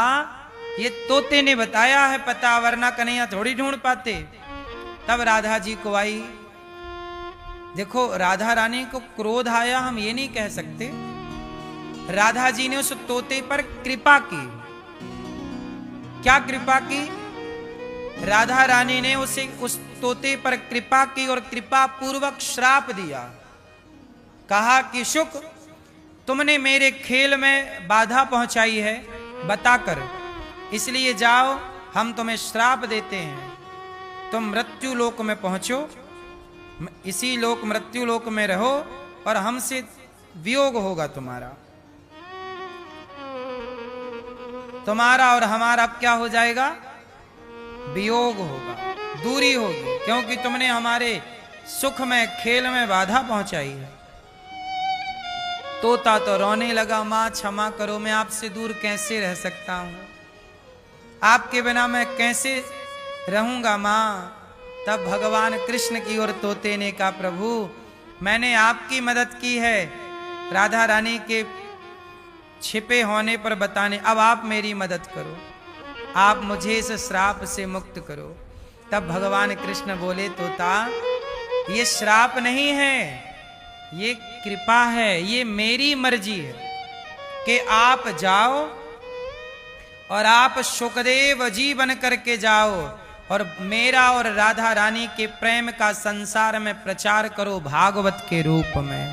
ये तोते ने बताया है पता, वरना कन्हैया थोड़ी ढूंढ पाते। तब राधा जी को आई। देखो राधा रानी को क्रोध आया हम ये नहीं कह सकते, राधा जी ने उस तोते पर कृपा की। क्या कृपा की? राधा रानी ने उस तोते पर कृपा की और कृपा पूर्वक श्राप दिया। कहा कि शुक, तुमने मेरे खेल में बाधा पहुंचाई है बताकर, इसलिए जाओ हम तुम्हें श्राप देते हैं, तुम मृत्यु लोक में पहुंचो, इसी लोक मृत्यु लोक में रहो और हमसे वियोग होगा तुम्हारा और हमारा क्या हो जाएगा? वियोग होगा, दूरी होगी, क्योंकि तुमने हमारे सुख में खेल में बाधा पहुंचाई है। तोता तो रोने लगा, मां क्षमा करो, मैं आपसे दूर कैसे रह सकता हूं, आपके बिना मैं कैसे रहूंगा मां। तब भगवान कृष्ण की ओर तोते ने कहा, प्रभु मैंने आपकी मदद की है राधा रानी के छिपे होने पर बताने, अब आप मेरी मदद करो, आप मुझे इस श्राप से मुक्त करो। तब भगवान कृष्ण बोले, तोता ये श्राप नहीं है, ये कृपा है, ये मेरी मर्जी है कि आप जाओ और आप सुखदेव जी बन करके जाओ और मेरा और राधा रानी के प्रेम का संसार में प्रचार करो भागवत के रूप में,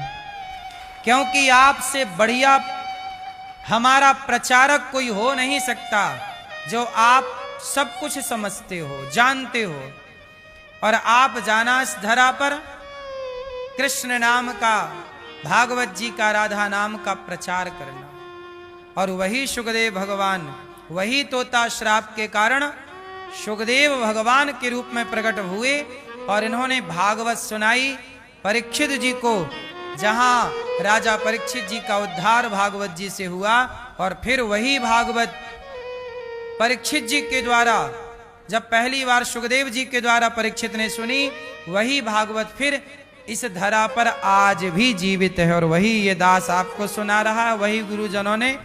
क्योंकि आपसे बढ़िया हमारा प्रचारक कोई हो नहीं सकता, जो आप सब कुछ समझते हो, जानते हो, और आप जाना इस धरा पर कृष्ण नाम का, भागवत जी का, राधा नाम का प्रचार करना। और वही सुखदेव भगवान, वही तोता श्राप के कारण सुखदेव भगवान के रूप में प्रकट हुए और इन्होंने भागवत सुनाई परीक्षित जी को, जहां राजा परीक्षित जी का उद्धार भागवत जी से हुआ। और फिर वही भागवत परीक्षित जी के द्वारा, जब पहली बार सुखदेव जी के द्वारा परीक्षित ने सुनी, वही भागवत फिर इस धरा पर आज भी जीवित है। और वही ये दास आपको सुना रहा है, वही गुरुजनों ने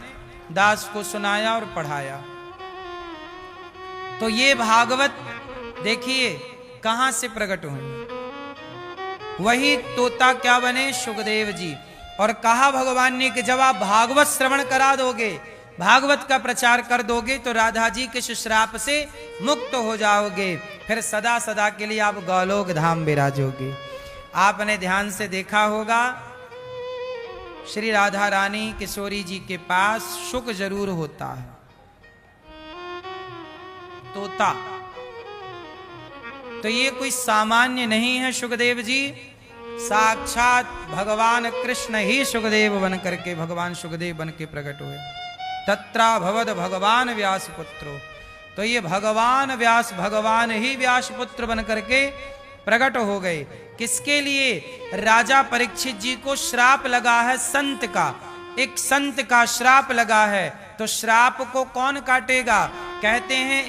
दास को सुनाया और पढ़ाया। तो ये भागवत देखिए कहां से प्रकट हुई, वही तोता क्या बने? सुखदेव जी। और कहा भगवान ने कि जब आप भागवत श्रवण करा दोगे, भागवत का प्रचार कर दोगे, तो राधा जी के श्राप से मुक्त हो जाओगे, फिर सदा सदा के लिए आप गौलोक धाम विराजोगे। आपने ध्यान से देखा होगा श्री राधा रानी किशोरी जी के पास शुक जरूर होता है, तोता। तो ये कोई सामान्य नहीं है सुखदेव जी, साक्षात भगवान कृष्ण ही सुखदेव बन करके, भगवान सुखदेव बन के प्रकट हुए। तत्रा भवद भगवान व्यास पुत्रो, तो ये भगवान व्यास, भगवान ही व्यास पुत्र बन करके प्रकट हो गए। किसके लिए? राजा परीक्षित जी को श्राप लगा है संत का एक संत का श्राप लगा है, तो श्राप को कौन काटेगा? कहते हैं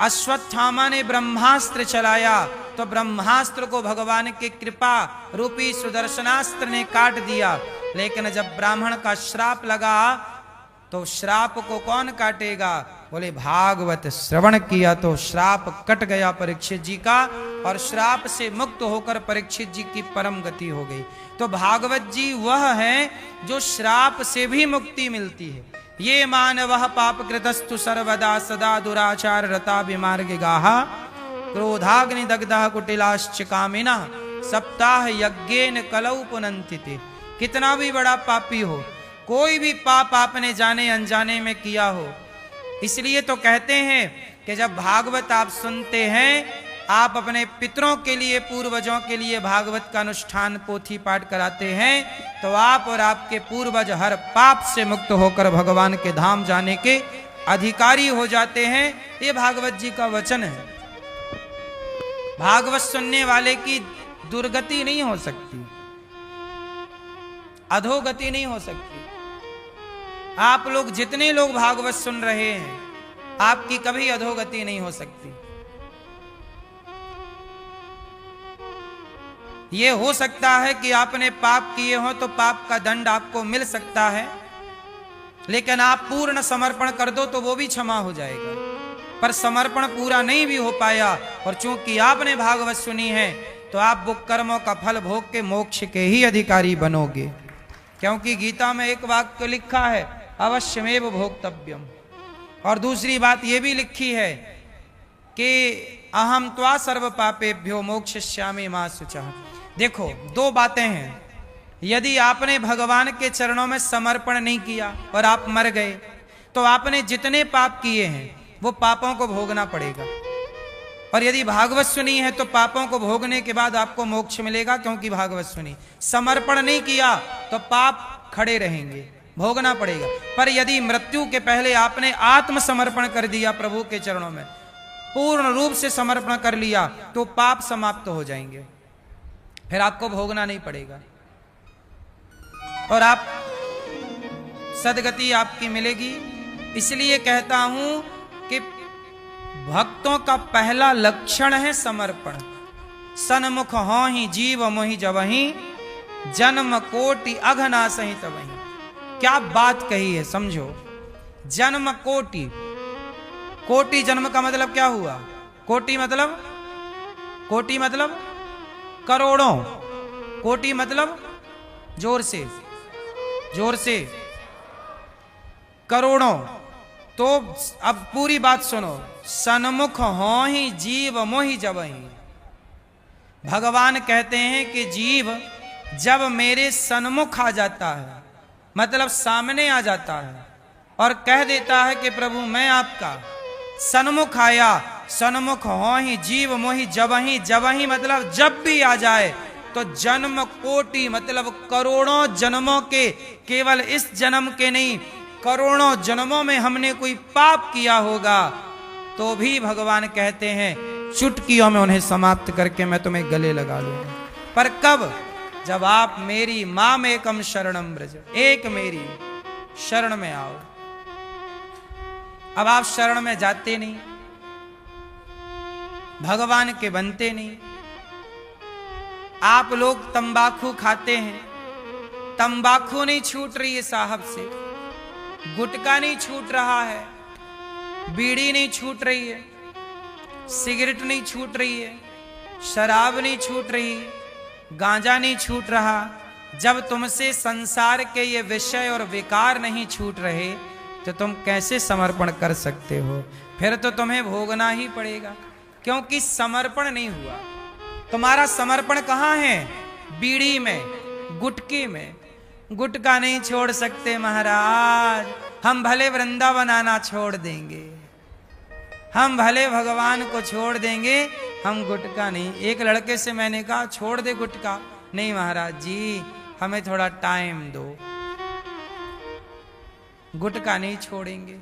अश्वत्थामा ने ब्रह्मास्त्र चलाया, तो ब्रह्मास्त्र को भगवान की कृपा रूपी सुदर्शनास्त्र ने काट दिया। लेकिन जब ब्राह्मण का श्राप लगा तो श्राप को कौन काटेगा? बोले भागवत श्रवण किया तो श्राप कट गया परीक्षित जी का, और श्राप से मुक्त होकर परीक्षित जी की परम गति हो गई। तो भागवत जी वह है जो श्राप से भी मुक्ति मिलती है। ये मानवः पापकृतस्तु सर्वदा सदा दुराचार रता विमार्ग गाहा क्रोधाग्नि दग्धः कुटिलाश्च कामिनः सप्ताह यज्ञेन कलौ पुनन्ति ते। कितना भी बड़ा पापी हो, कोई भी पाप आपने जाने अनजाने में किया हो, इसलिए तो कहते हैं कि जब भागवत आप सुनते हैं, आप अपने पितरों के लिए, पूर्वजों के लिए भागवत का अनुष्ठान पोथी पाठ कराते हैं, तो आप और आपके पूर्वज हर पाप से मुक्त होकर भगवान के धाम जाने के अधिकारी हो जाते हैं। ये भागवत जी का वचन है। भागवत सुनने वाले की दुर्गति नहीं हो सकती, अधोगति नहीं हो सकती। आप लोग जितने लोग भागवत सुन रहे हैं, आपकी कभी अधोगति नहीं हो सकती। ये हो सकता है कि आपने पाप किए हो तो पाप का दंड आपको मिल सकता है, लेकिन आप पूर्ण समर्पण कर दो तो वो भी क्षमा हो जाएगा। पर समर्पण पूरा नहीं भी हो पाया, और चूंकि आपने भागवत सुनी है, तो आप वो कर्मों का फल भोग के मोक्ष के ही अधिकारी बनोगे। क्योंकि गीता में एक वाक्य लिखा है, अवश्यमेव भोक्तव्यम। और दूसरी बात ये भी लिखी है कि अहम त्वा सर्व पापेभ्यो मोक्षयिष्यामि मा शुचः। देखो, दो बातें हैं। यदि आपने भगवान के चरणों में समर्पण नहीं किया और आप मर गए, तो आपने जितने पाप किए हैं वो पापों को भोगना पड़ेगा। और यदि भागवत सुनी है तो पापों को भोगने के बाद आपको मोक्ष मिलेगा, क्योंकि भागवत सुनी। समर्पण नहीं किया तो पाप खड़े रहेंगे, भोगना पड़ेगा। पर यदि मृत्यु के पहले आपने आत्मसमर्पण कर दिया प्रभु के चरणों में, पूर्ण रूप से समर्पण कर लिया, तो पाप समाप्त हो जाएंगे, फिर आपको भोगना नहीं पड़ेगा और आप सदगति आपकी मिलेगी। इसलिए कहता हूं कि भक्तों का पहला लक्षण है समर्पण। सन्मुख हो ही जीव मोहि जबहि जन्म कोटि अघना सहित वही। क्या बात कही है, समझो। जन्म कोटि, कोटि जन्म का मतलब क्या हुआ? कोटि मतलब, कोटि मतलब करोड़ों, कोटि मतलब जोर से, जोर से करोड़ों। तो अब पूरी बात सुनो। सन्मुख हो ही जीव मोहि जबहि। भगवान कहते हैं कि जीव जब मेरे सन्मुख आ जाता है, मतलब सामने आ जाता है और कह देता है कि प्रभु मैं आपका, सन्मुख आया, सन्मुख हो ही जीव मोहि जबहि। जबहि मतलब जब भी आ जाए, तो जन्म कोटि मतलब करोड़ों जन्मों के, केवल इस जन्म के नहीं, करोड़ों जन्मों में हमने कोई पाप किया होगा, तो भी भगवान कहते हैं चुटकियों में उन्हें समाप्त करके मैं तुम्हें गले लगा लूंगा। पर कब? जब आप मेरी माम एकम शरणम ब्रज, एक मेरी शरण में आओ। अब आप शरण में जाते नहीं, भगवान के बनते नहीं। आप लोग तंबाकू खाते हैं, तंबाकू नहीं छूट रही है साहब से, गुटखा नहीं छूट रहा है, बीड़ी नहीं छूट रही है, सिगरेट नहीं छूट रही है, शराब नहीं छूट रही, गांजा नहीं छूट रहा। जब तुमसे संसार के ये विषय और विकार नहीं छूट रहे, तो तुम कैसे समर्पण कर सकते हो? फिर तो तुम्हें भोगना ही पड़ेगा, क्योंकि समर्पण नहीं हुआ। तुम्हारा समर्पण कहाँ है? बीड़ी में, गुटके में। गुटका नहीं छोड़ सकते महाराज, हम भले वृंदावन आना छोड़ देंगे, हम भले भगवान को छोड़ देंगे, हम गुटका नहीं। एक लड़के से मैंने कहा छोड़ दे गुटका, नहीं महाराज जी हमें थोड़ा टाइम दो, गुटका नहीं छोड़ेंगे।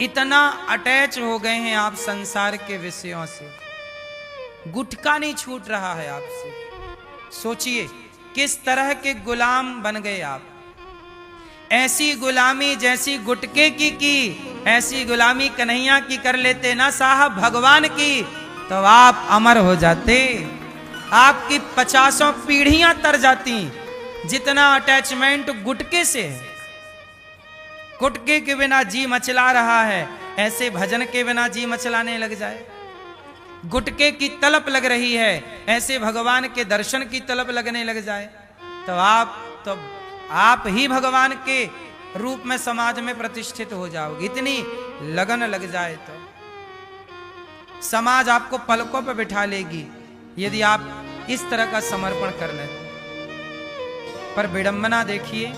इतना अटैच हो गए हैं आप संसार के विषयों से, गुटका नहीं छूट रहा है आपसे। सोचिए किस तरह के गुलाम बन गए आप। ऐसी गुलामी जैसी गुटके की ऐसी गुलामी कन्हैया की कर लेते ना साहब भगवान की, तो आप अमर हो जाते। आपकी 50 पीढ़ियां तर जाती। जितना अटैचमेंट गुटके से है, गुटके के बिना जी मचला रहा है, ऐसे भजन के बिना जी मचलाने लग जाए। गुटके की तलब लग रही है, ऐसे भगवान के दर्शन की तलब लगने लग जाए, तो आप ही भगवान के रूप में समाज में प्रतिष्ठित हो जाओगे। इतनी लगन लग जाए तो समाज आपको पलकों पर बिठा लेगी, यदि आप इस तरह का समर्पण कर लें। पर विडंबना देखिए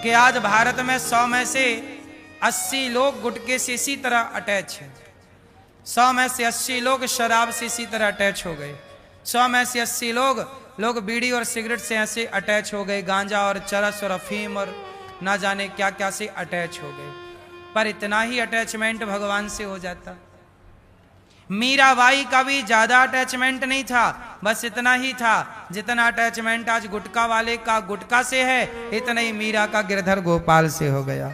कि आज भारत में 100 में से 80 लोग गुटके से इसी तरह अटैच हैं। 100 में से 80 लोग शराब से इसी तरह अटैच हो गए। 100 में से 80 लोग बीड़ी और सिगरेट से ऐसे अटैच हो गए, गांजा और चरस और अफीम और ना जाने क्या क्या से अटैच हो गए। पर इतना ही अटैचमेंट भगवान से हो जाता। मीराबाई का भी ज्यादा अटैचमेंट नहीं था, बस इतना ही था जितना अटैचमेंट आज गुटखा वाले का गुटखा से है, इतना ही मीरा का गिरधर गोपाल से हो गया।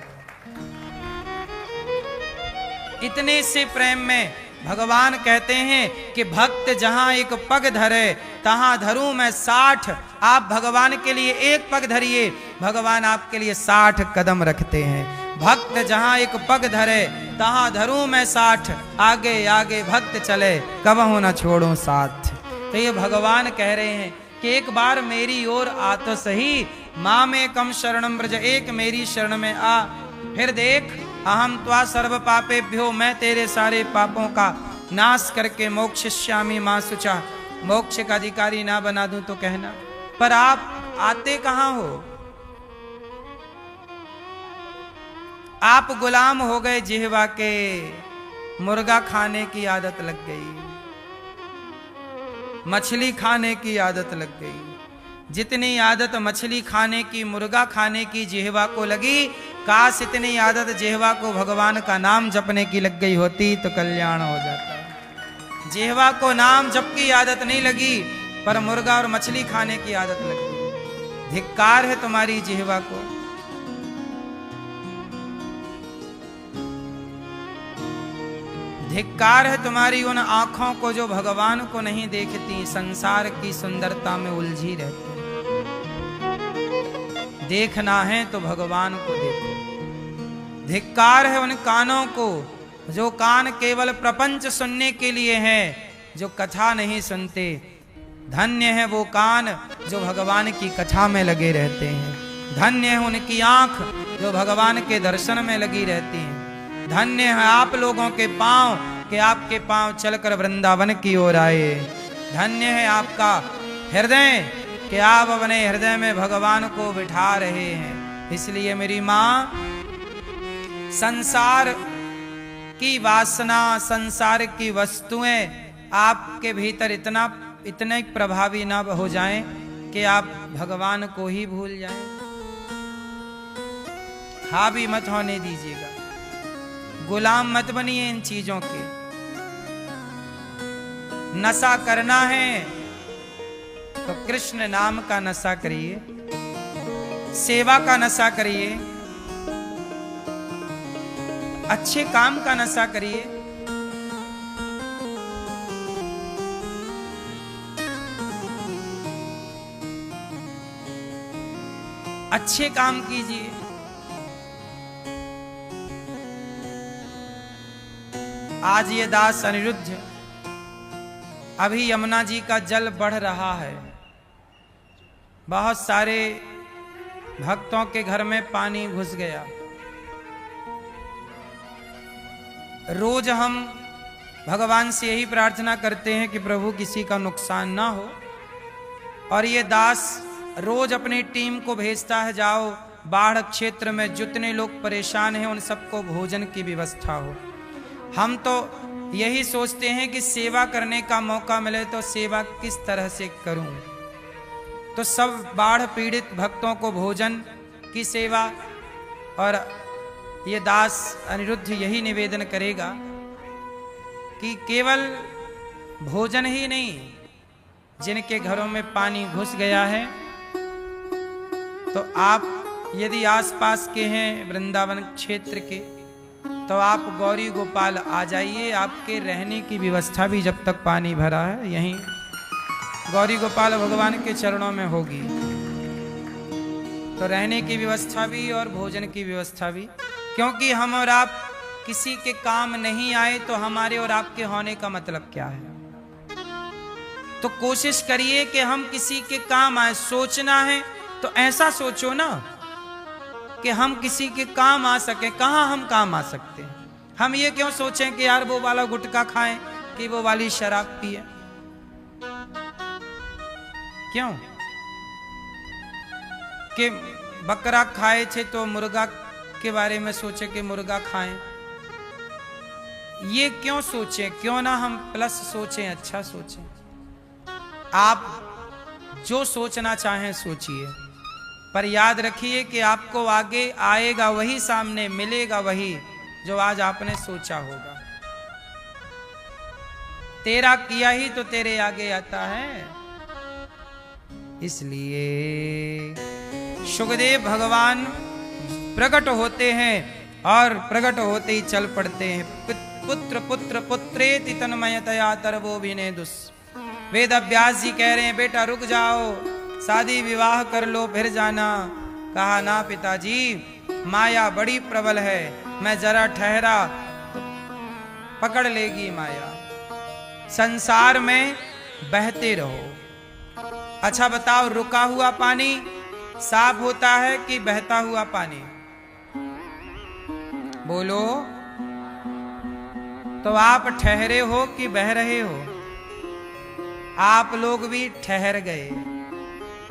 इतने से प्रेम में भगवान कहते हैं कि भक्त जहां एक पग धरे तहां धरूं मैं 60। आप भगवान के लिए एक पग धरिए, भगवान आपके लिए 60 कदम रखते हैं। भक्त जहां एक पग धरे तहां धरूं मैं 60, आगे आगे भक्त चले कबहू न छोड़ूं साथ। तो ये भगवान कह रहे हैं कि एक बार मेरी ओर आ तो सही, मां में कम शरणम ब्रज, एक मेरी शरण में आ, फिर देख अहम त्वा सर्व पापेभ्यो, मैं तेरे सारे पापों का नाश करके मोक्षयिष्यामि मां शुचा, मोक्ष का अधिकारी ना बना दूं तो कहना। पर आप आते कहां हो? आप गुलाम हो गए जिह्वा के, मुर्गा खाने की आदत लग गई, मछली खाने की आदत लग गई। जितनी आदत मछली खाने की, मुर्गा खाने की जिह्वा को लगी, काश इतनी आदत जिह्वा को भगवान का नाम जपने की लग गई होती तो कल्याण हो जाता। जिह्वा को नाम जप की आदत नहीं लगी, पर मुर्गा और मछली खाने की आदत लग गई। धिक्कार है तुम्हारी जिह्वा को। धिक्कार है तुम्हारी उन आंखों को जो भगवान को नहीं देखती, संसार की सुंदरता में उलझी रहती। देखना है तो भगवान को देखो। धिक्कार है उन कानों को जो कान केवल प्रपंच सुनने के लिए है, जो कथा नहीं सुनते। धन्य है वो कान जो भगवान की कथा में लगे रहते हैं। धन्य है उनकी आंख जो भगवान के दर्शन में लगी रहती है। धन्य है आप लोगों के पांव कि आपके पांव चलकर वृंदावन की ओर आए। धन्य है आपका हृदय कि आप अपने हृदय में भगवान को बिठा रहे हैं। इसलिए मेरी मां, संसार की वासना, संसार की वस्तुएं आपके भीतर इतने प्रभावी ना हो जाएं कि आप भगवान को ही भूल जाएं। हावी मत होने दीजिएगा, गुलाम मत बनिए इन चीजों के। नशा करना है तो कृष्ण नाम का नशा करिए, सेवा का नशा करिए, अच्छे काम का नशा करिए। अच्छे काम कीजिए। आज ये दास अनिरुद्ध, अभी यमुना जी का जल बढ़ रहा है, बहुत सारे भक्तों के घर में पानी घुस गया। रोज हम भगवान से यही प्रार्थना करते हैं कि प्रभु किसी का नुकसान ना हो, और ये दास रोज अपनी टीम को भेजता है, जाओ बाढ़ क्षेत्र में जितने लोग परेशान हैं उन सबको भोजन की व्यवस्था हो। हम तो यही सोचते हैं कि सेवा करने का मौका मिले तो सेवा किस तरह से करूं, तो सब बाढ़ पीड़ित भक्तों को भोजन की सेवा। और ये दास अनिरुद्ध यही निवेदन करेगा कि केवल भोजन ही नहीं, जिनके घरों में पानी घुस गया है तो आप यदि आसपास के हैं वृंदावन क्षेत्र के, तो आप गौरी गोपाल आ जाइए। आपके रहने की व्यवस्था भी जब तक पानी भरा है यहीं गौरी गोपाल भगवान के चरणों में होगी, तो रहने की व्यवस्था भी और भोजन की व्यवस्था भी। क्योंकि हम और आप किसी के काम नहीं आए तो हमारे और आपके होने का मतलब क्या है। तो कोशिश करिए कि हम किसी के काम आए। सोचना है तो ऐसा सोचो ना कि हम किसी के काम आ सके। कहां हम काम आ सकते हैं? हम ये क्यों सोचें कि यार वो वाला गुटखा खाएं कि वो वाली शराब पिए? क्यों? कि बकरा खाए थे तो मुर्गा के बारे में सोचे कि मुर्गा खाएं। ये क्यों सोचें? क्यों ना हम प्लस सोचें, अच्छा सोचें। आप जो सोचना चाहें सोचिए, पर याद रखिए कि आपको आगे आएगा वही, सामने मिलेगा वही जो आज आपने सोचा होगा। तेरा किया ही तो तेरे आगे आता है। इसलिए सुखदेव भगवान प्रकट होते हैं और प्रकट होते ही चल पड़ते हैं। पुत्र पुत्र पुत्रेति तन्मयतया तरवो विनेदुस। वेद व्यास जी कह रहे हैं बेटा रुक जाओ, शादी विवाह कर लो फिर जाना। कहा ना पिताजी, माया बड़ी प्रबल है, मैं जरा ठहरा तो पकड़ लेगी माया। संसार में बहते रहो। अच्छा बताओ, रुका हुआ पानी साफ होता है कि बहता हुआ पानी? बोलो। तो आप ठहरे हो कि बह रहे हो? आप लोग भी ठहर गए,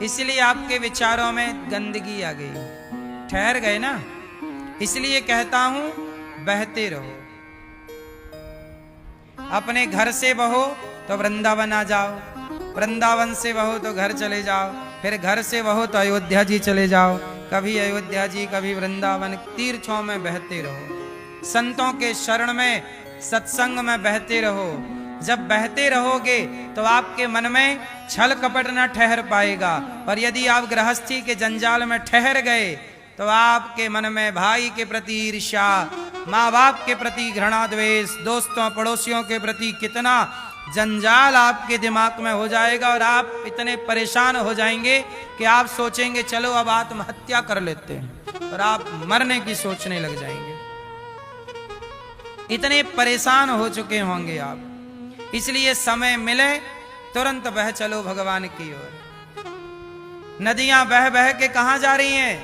इसलिए आपके विचारों में गंदगी आ गई। ठहर गए ना, इसलिए कहता हूं बहते रहो। अपने घर से बहो तो वृंदावन आ जाओ, वृंदावन से बहो तो घर चले जाओ, फिर घर से बहो तो अयोध्या जी चले जाओ। कभी अयोध्या जी कभी वृंदावन, तीर्थों में बहते रहो। संतों के शरण में, सत्संग में बहते रहो। जब बहते रहोगे तो आपके मन में छल कपट न ठहर पाएगा। और यदि आप गृहस्थी के जंजाल में ठहर गए तो आपके मन में भाई के प्रति ईर्ष्या, माँ बाप के प्रति घृणा द्वेष, दोस्तों पड़ोसियों के प्रति कितना जंजाल आपके दिमाग में हो जाएगा। और आप इतने परेशान हो जाएंगे कि आप सोचेंगे चलो अब आत्महत्या कर लेते हैं, और आप मरने की सोचने लग जाएंगे। इतने परेशान हो चुके होंगे आप। इसलिए समय मिले तुरंत बह चलो भगवान की ओर। नदियां बह बह के कहां जा रही हैं?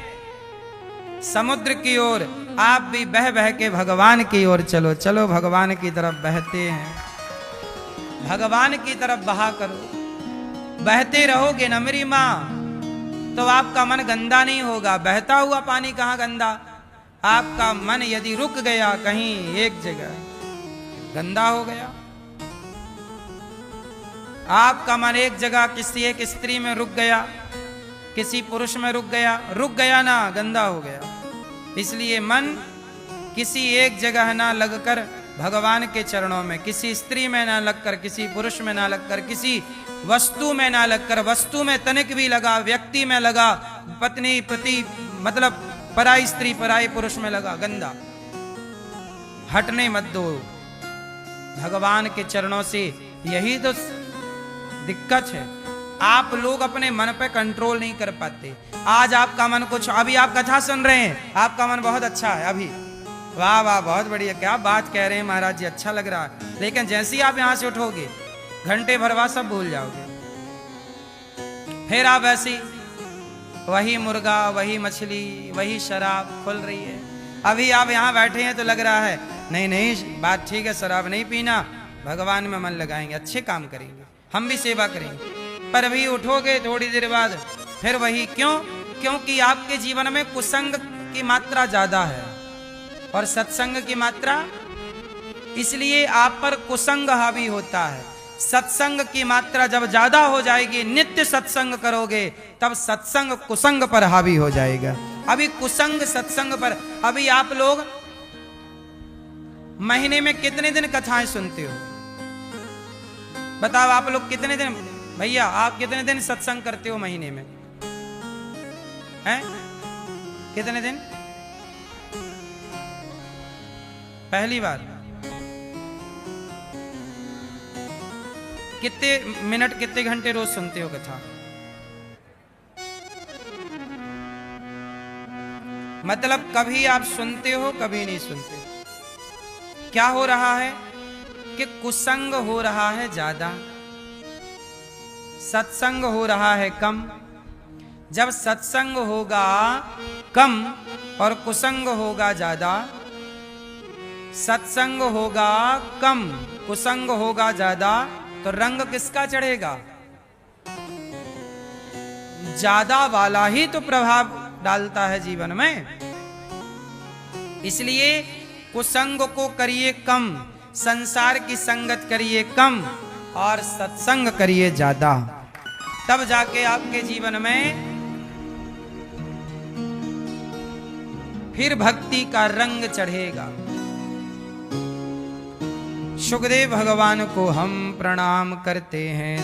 समुद्र की ओर। आप भी बह बह के भगवान की ओर चलो। चलो भगवान की तरफ बहते हैं, भगवान की तरफ बहा करो। बहते रहोगे न मेरी मां तो आपका मन गंदा नहीं होगा। बहता हुआ पानी कहां गंदा? आपका मन यदि रुक गया कहीं एक जगह, गंदा हो गया। आपका मन एक जगह किसी एक स्त्री में रुक गया, किसी पुरुष में रुक गया ना, गंदा हो गया। इसलिए मन किसी एक जगह ना लगकर भगवान के चरणों में, किसी स्त्री में ना लगकर, किसी पुरुष में ना लगकर, किसी वस्तु में ना लगकर, वस्तु में तनिक भी लगा, व्यक्ति में लगा, पत्नी पति मतलब पराई स्त्री पराई पुरुष में लगा, गंदा। हटने मत दो भगवान के चरणों से। यही तो दिक्कत है, आप लोग अपने मन पे कंट्रोल नहीं कर पाते। आज आपका मन कुछ, अभी आप कथा सुन रहे हैं, आपका मन बहुत अच्छा है अभी, वाह वाह बहुत बढ़िया, क्या बात कह रहे हैं महाराज जी, अच्छा लग रहा है। लेकिन जैसे ही आप यहां से उठोगे घंटे भरवा सब भूल जाओगे। फिर आप ऐसी वही मुर्गा, वही मछली, वही शराब खुल रही है। अभी आप यहाँ बैठे हैं तो लग रहा है नहीं नहीं बात ठीक है, शराब नहीं पीना, भगवान में मन लगाएंगे, अच्छे काम करेंगे, हम भी सेवा करेंगे। पर अभी उठोगे थोड़ी देर बाद फिर वही। क्यों? क्योंकि आपके जीवन में कुसंग की मात्रा ज्यादा है और सत्संग की मात्रा, इसलिए आप पर कुसंग हावी होता है। सत्संग की मात्रा जब ज्यादा हो जाएगी, नित्य सत्संग करोगे, तब सत्संग कुसंग पर हावी हो जाएगा। अभी कुसंग सत्संग पर। अभी आप लोग महीने में कितने दिन कथाएं सुनते हो? बताओ आप लोग कितने दिन, भैया आप कितने दिन सत्संग करते हो महीने में? हैं? कितने दिन? पहली बार? कितने मिनट कितने घंटे रोज सुनते हो कथा? मतलब कभी आप सुनते हो, कभी नहीं सुनते। क्या हो रहा है कि कुसंग हो रहा है ज्यादा, सत्संग हो रहा है कम। जब सत्संग होगा कम और कुसंग होगा ज्यादा, सत्संग होगा कम, कुसंग होगा ज्यादा, तो रंग किसका चढ़ेगा? ज्यादा वाला ही तो प्रभाव डालता है जीवन में। इसलिए कुसंग को करिए कम, संसार की संगत करिए कम और सत्संग करिए ज्यादा, तब जाके आपके जीवन में फिर भक्ति का रंग चढ़ेगा। सुखदेव भगवान को हम प्रणाम करते हैं।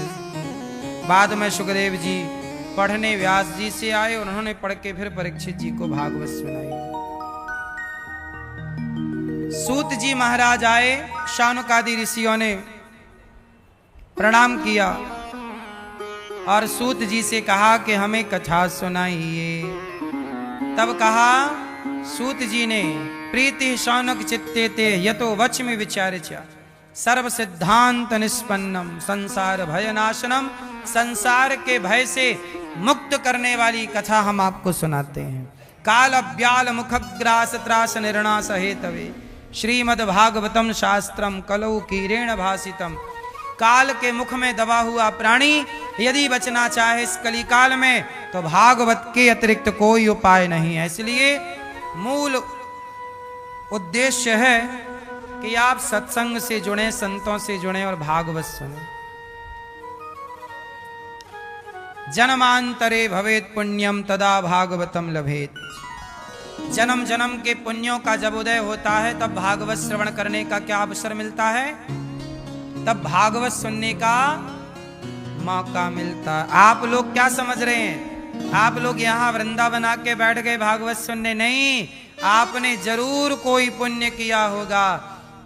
बाद में सुखदेव जी पढ़ने व्यास जी से आए और उन्होंने पढ़ के फिर परीक्षित जी को भागवत सुनाई। सूत जी महाराज आए, शानुकादि ऋषियों ने प्रणाम किया और सूत जी से कहा कि हमें कथा सुनाइए। तब कहा सूत जी ने, प्रीति शौनक चित्ते ते यतो वच्मि विचार्य सर्व सिद्धांत निष्पन्नम संसार भय नाशनम, संसार के भय से मुक्त करने वाली कथा हम आपको सुनाते हैं। काल व्याल मुखग्रास त्रास निर्णास हेतवे श्रीमद् भागवतम शास्त्रम कलौ कीरेण भासितम। काल के मुख में दबा हुआ प्राणी यदि बचना चाहे इस कलिकाल में, तो भागवत के अतिरिक्त कोई उपाय नहीं है। इसलिए मूल उद्देश्य है कि आप सत्संग से जुड़े, संतों से जुड़े और भागवत सुने। जन्मांतरे भवेत पुण्यम तदा भागवतम लभेत। जन्म जन्म के पुण्यों का जब उदय होता है तब भागवत श्रवण करने का क्या अवसर मिलता है? तब भागवत सुनने का मौका मिलता है। आप लोग क्या समझ रहे हैं? आप लोग यहाँ वृंदावन आके बैठ गए भागवत सुनने? नहीं, आपने जरूर कोई पुण्य किया होगा।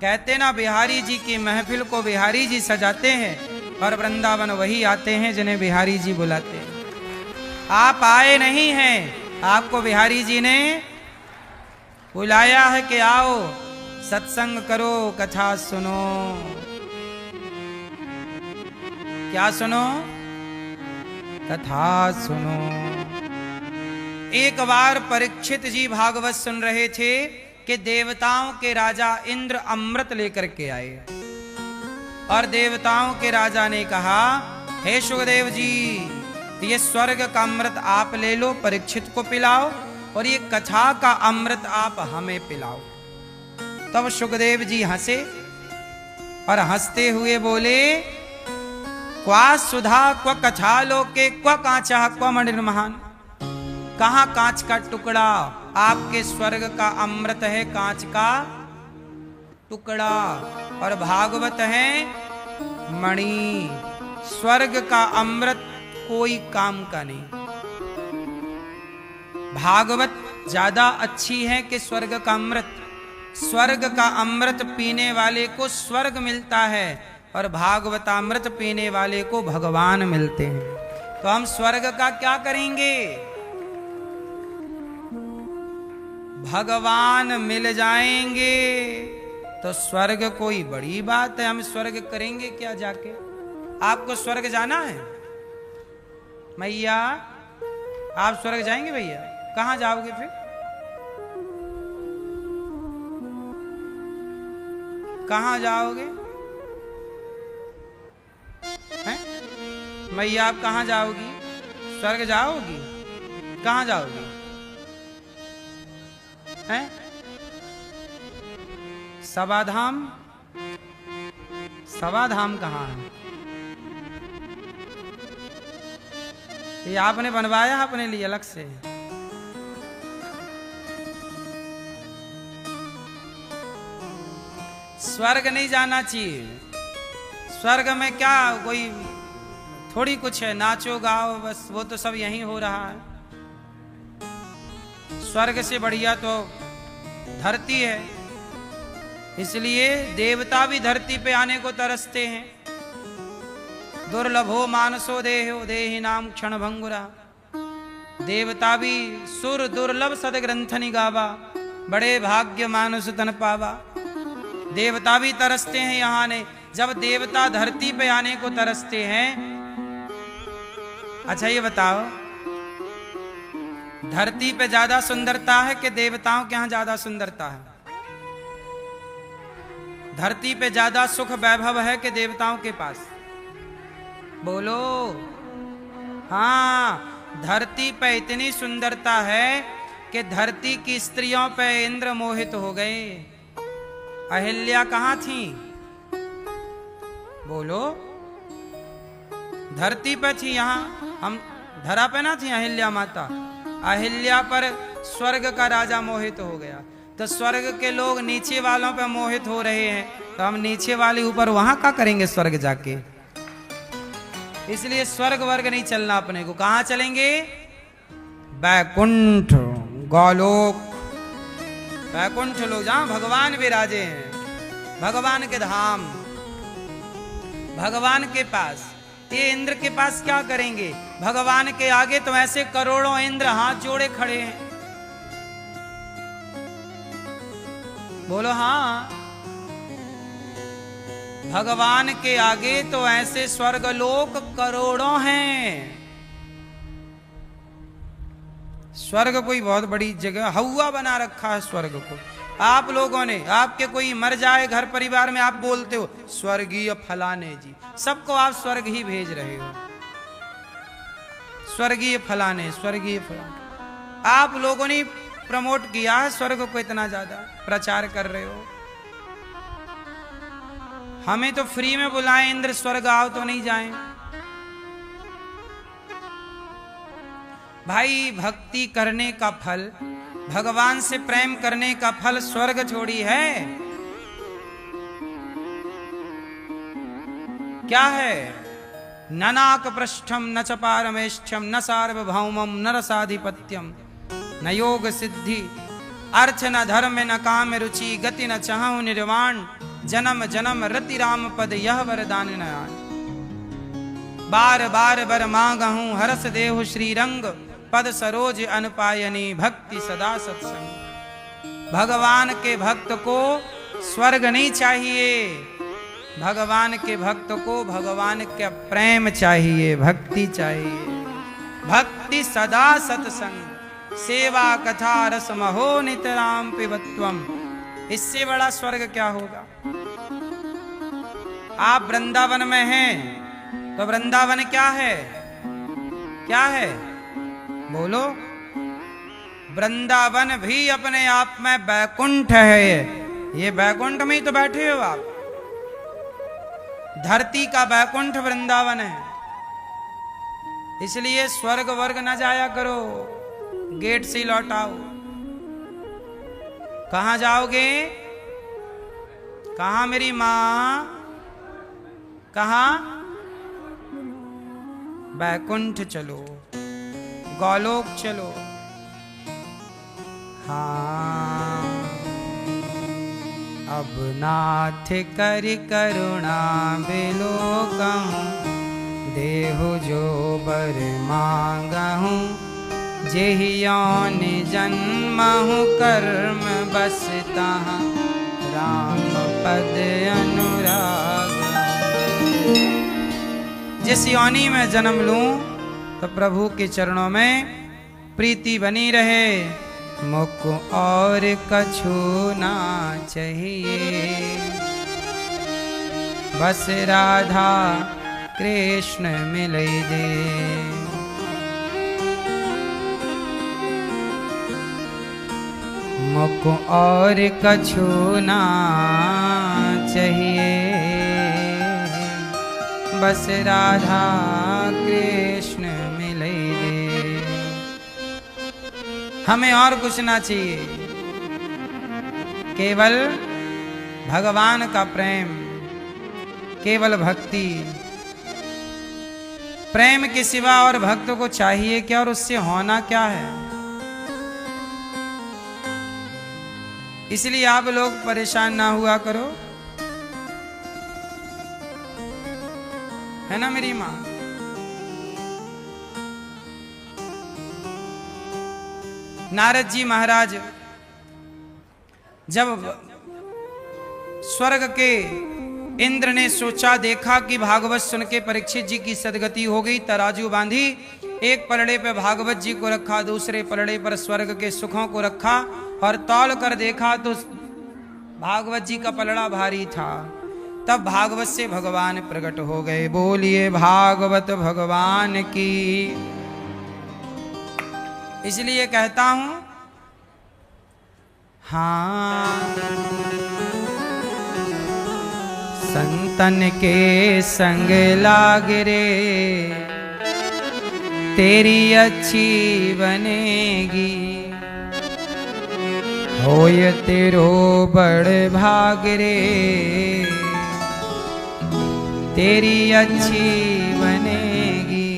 कहते ना, बिहारी जी की महफिल को बिहारी जी सजाते हैं और वृंदावन वही आते हैं जिन्हें बिहारी जी बुलाते हैं। आप आए नहीं हैं, आपको बिहारी जी ने बुलाया है कि आओ सत्संग करो, कथा सुनो। क्या सुनो? कथा सुनो। एक बार परीक्षित जी भागवत सुन रहे थे कि देवताओं के राजा इंद्र अमृत लेकर के आए और देवताओं के राजा ने कहा, हे सुखदेव जी, ये स्वर्ग का अमृत आप ले लो, परीक्षित को पिलाओ, और ये कथा का अमृत आप हमें पिलाओ। तब सुखदेव जी हंसे और हंसते हुए बोले, क्वा सुधा क्व कथा लोके क्व कांचा क्व मणिर्महान। कहाँ कांच का टुकड़ा? आपके स्वर्ग का अमृत है कांच का टुकड़ा और भागवत है मणि। स्वर्ग का अमृत कोई काम का नहीं। भागवत ज्यादा अच्छी है कि स्वर्ग का अमृत? स्वर्ग का अमृत पीने वाले को स्वर्ग मिलता है और भागवतामृत पीने वाले को भगवान मिलते हैं। तो हम स्वर्ग का क्या करेंगे? भगवान मिल जाएंगे तो स्वर्ग कोई बड़ी बात है। हम स्वर्ग करेंगे क्या जाके? आपको स्वर्ग जाना है? मैया आप स्वर्ग जाएंगे? भैया कहाँ जाओगे फिर? कहाँ जाओगे? हैं? मैया आप कहाँ जाओगी? स्वर्ग जाओगी? कहाँ जाओगी? हैं? सभाधाम? सभाधाम कहाँ है? ये आपने बनवाया अपने लिए अलग से? स्वर्ग नहीं जाना चाहिए। स्वर्ग में क्या कोई थोड़ी कुछ है, नाचो गाओ बस, वो तो सब यहीं हो रहा है। स्वर्ग से बढ़िया तो धरती है, इसलिए देवता भी धरती पे आने को तरसते हैं। दुर्लभो मानसो देहो देहि नाम क्षण भंगुरा। देवता भी सुर दुर्लभ सदग्रंथ निगावा, बड़े भाग्य मानुष तन पावा। देवता भी तरसते हैं यहाँ ने। जब देवता धरती पे आने को तरसते हैं, अच्छा ये बताओ, धरती पे ज्यादा सुंदरता है कि देवताओं के यहां ज्यादा सुंदरता है? धरती पे ज्यादा सुख वैभव है कि देवताओं के पास? बोलो। हाँ, धरती पे इतनी सुंदरता है कि धरती की स्त्रियों पे इंद्र मोहित हो गए। अहिल्या कहां थी? बोलो। धरती पे थी, यहां हम धरा पे ना थी अहिल्या माता। अहिल्या पर स्वर्ग का राजा मोहित हो गया, तो स्वर्ग के लोग नीचे वालों पे मोहित हो रहे हैं, तो हम नीचे वाले ऊपर वहां क्या करेंगे स्वर्ग जाके? इसलिए स्वर्ग वर्ग नहीं चलना अपने को। कहां चलेंगे? बैकुंठ, गोलोक। बैकुंठ लोग जहां भगवान विराजे हैं, भगवान के धाम, भगवान के पास। ये इंद्र के पास क्या करेंगे? भगवान के आगे तो ऐसे करोड़ों इंद्र हाथ जोड़े खड़े हैं। बोलो हाँ। भगवान के आगे तो ऐसे स्वर्गलोक करोड़ों हैं। स्वर्ग कोई बहुत बड़ी जगह, हवा बना रखा है स्वर्ग को आप लोगों ने। आपके कोई मर जाए घर परिवार में, आप बोलते हो स्वर्गीय फलाने जी, सबको आप स्वर्ग ही भेज रहे हो। स्वर्गीय फलाने, स्वर्गीय फलाने, आप लोगों ने प्रमोट किया है स्वर्ग को, इतना ज्यादा प्रचार कर रहे हो। हमें तो फ्री में बुलाएं, इंद्र स्वर्ग आओ तो नहीं जाएं। भाई भक्ति करने का फल, भगवान से प्रेम करने का फल स्वर्ग छोड़ी है, क्या है? ननाक पृष्ठम न च पारमेष्ठ्यम न सार्वभौमम न रसाधिपत्यम न योग सिद्धि अर्थ न धर्म न काम रुचि गति न चाहु निर्वाण जन्म जन्म रति राम पद यह वरदान नयान। बार बार बर मांगहूं हरस देहु श्रीरंग पद सरोज अनपायनी भक्ति सदा सत्संग। भगवान के भक्त को स्वर्ग नहीं चाहिए, भगवान के भक्त को भगवान का प्रेम चाहिए, भक्ति चाहिए। भक्ति सदा सत्संग सेवा कथा रस महो नितराम पिबत्वम। इससे बड़ा स्वर्ग क्या होगा? आप वृंदावन में हैं तो वृंदावन क्या है? क्या है? बोलो। वृंदावन भी अपने आप में बैकुंठ है। ये बैकुंठ में ही तो बैठे हो आप। धरती का बैकुंठ वृंदावन है। इसलिए स्वर्ग वर्ग न जाया करो, गेट से लौट आओ। कहां जाओगे? कहां मेरी मां? कहां? बैकुंठ चलो, गोलोक चलो। हाँ, अब नाथ कर करुणा बिलो कहूँ, देहु जो बर मांगहूँ, जेहि यौन जन्महु कर्म बसता राम पद अनुराग। जिस योनि में जन्म लूं तो प्रभु के चरणों में प्रीति बनी रहे, मुख और कछु ना चाहिए। बस राधा कृष्ण मिलै दे। मुख और कछु ना चाहिए, बस राधा कृष्ण मिलै दे। हमें और कुछ ना चाहिए, केवल भगवान का प्रेम, केवल भक्ति। प्रेम के सिवा और भक्त को चाहिए क्या और उससे होना क्या है? इसलिए आप लोग परेशान ना हुआ करो, है ना मेरी माँ। नारद जी महाराज जब स्वर्ग के इंद्र ने सोचा, देखा कि भागवत सुन के परीक्षित जी की सदगति हो गई, तराजू बांधी, एक पलड़े पे भागवत जी को रखा, दूसरे पलड़े पर स्वर्ग के सुखों को रखा, और तौल कर देखा तो भागवत जी का पलड़ा भारी था। तब भागवत से भगवान प्रकट हो गए। बोलिए भागवत भगवान की। इसलिए कहता हूं, हाँ संतन के संग लाग रे, तेरी अच्छी बनेगी, होय तेरो बड़ भाग रे, तेरी अच्छी बनेगी,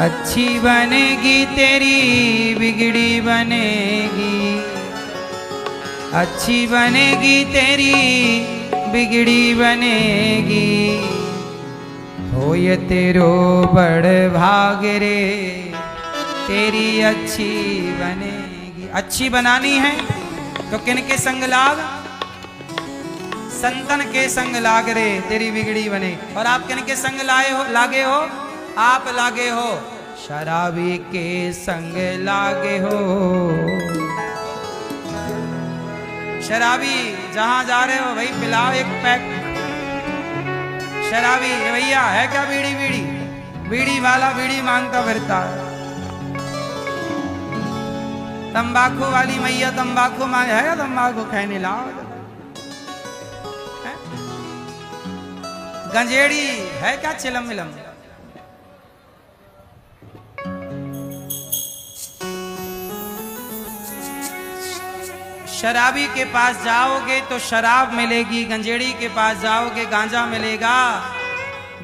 अच्छी बनेगी तेरी बिगड़ी बनेगी, अच्छी बनेगी तेरी बिगड़ी बनेगी, होय तेरो बड़ भाग रे, तेरी अच्छी बनेगी। अच्छी बनानी है तो किनके संग लाग? संतन के संग लाग रे, तेरी बिगड़ी बने। और आप किनके संग लागे हो? आप लागे हो शराबी के संग लागे हो। शराबी जहां जा रहे हो भाई पिलाओ एक पैक। शराबी भैया है क्या बीड़ी? बीड़ी बीड़ी वाला बीड़ी मांगता फिरता है। तंबाकू वाली मैया तंबाकू मांग है, तंबाकू खाने लाओ। गंजेड़ी है क्या? चिलम मिलम। शराबी के पास जाओगे तो शराब मिलेगी, गंजेड़ी के पास जाओगे गांजा मिलेगा,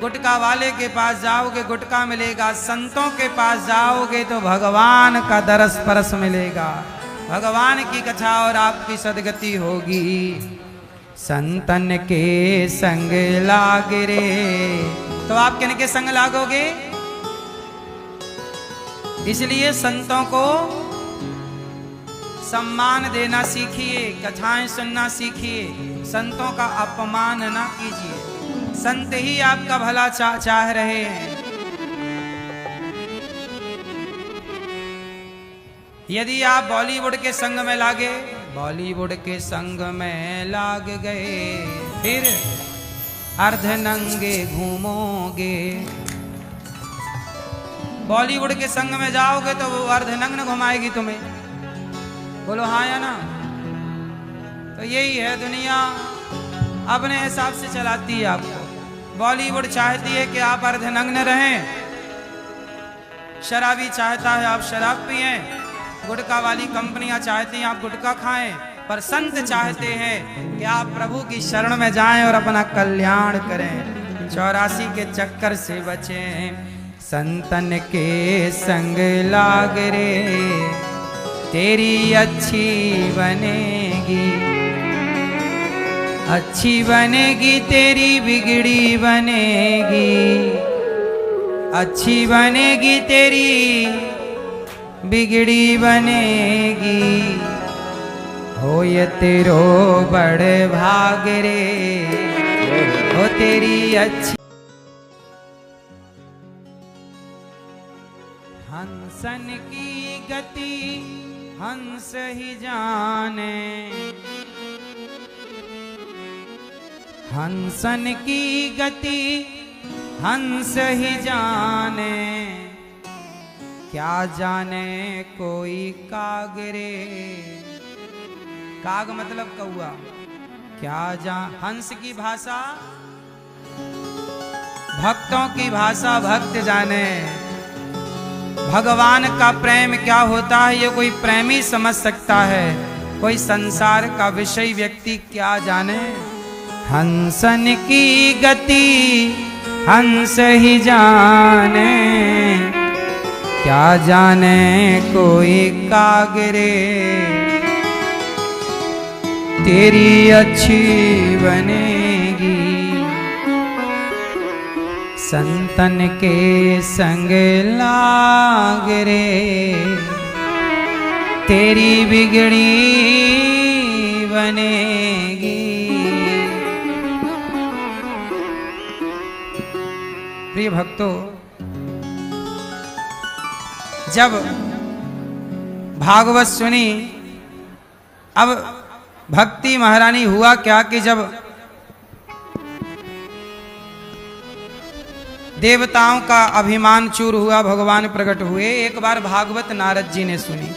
गुटखा वाले के पास जाओगे गुटखा मिलेगा, संतों के पास जाओगे तो भगवान का दरस परस मिलेगा, भगवान की कथा और आपकी सदगति होगी। संतन के संग लाग रे, तो आप किनके संग लागोगे? इसलिए संतों को सम्मान देना सीखिए, कथाएं सुनना सीखिए, संतों का अपमान ना कीजिए। संत ही आपका भला चाह रहे हैं। यदि आप बॉलीवुड के संग में लागे, बॉलीवुड के संग में लाग गए, फिर अर्धनंगे घूमोगे। बॉलीवुड के संग में जाओगे तो वो अर्धनग्न घुमाएगी तुम्हें। बोलो हाँ या ना? तो यही है, दुनिया अपने हिसाब से चलाती है आपको। बॉलीवुड चाहती है कि आप अर्धनग्न रहें, शराबी चाहता है आप शराब पिएं, गुटखा वाली कंपनियां चाहती हैं आप गुटखा खाएं, पर संत चाहते हैं कि आप प्रभु की शरण में जाएं और अपना कल्याण करें, 84 के चक्कर से बचें। संतन के संग लाग रे, तेरी अच्छी बनेगी, अच्छी बनेगी तेरी बिगड़ी बनेगी, अच्छी बनेगी तेरी बिगड़ी बनेगी, होय तेरो बड़ भाग रे, हो तेरी अच्छी। हंसन की गति हंस ही जाने, हंसन की गति हंस ही जाने, क्या जाने कोई काग रे। काग मतलब कौआ। क्या हंस की भाषा भक्तों की भाषा भक्त जाने। भगवान का प्रेम क्या होता है ये कोई प्रेमी समझ सकता है, कोई संसार का विषय व्यक्ति क्या जाने। हंसन की गति हंस ही जाने, क्या जाने कोई काग रे, तेरी अच्छी बनेगी। संतन के संग लाग रे तेरी बिगड़ी बनेगी। प्रिय भक्तों, जब भागवत सुनी, अब भक्ति महारानी हुआ क्या कि जब देवताओं का अभिमान चूर हुआ, भगवान प्रकट हुए। एक बार भागवत नारद जी ने सुनी,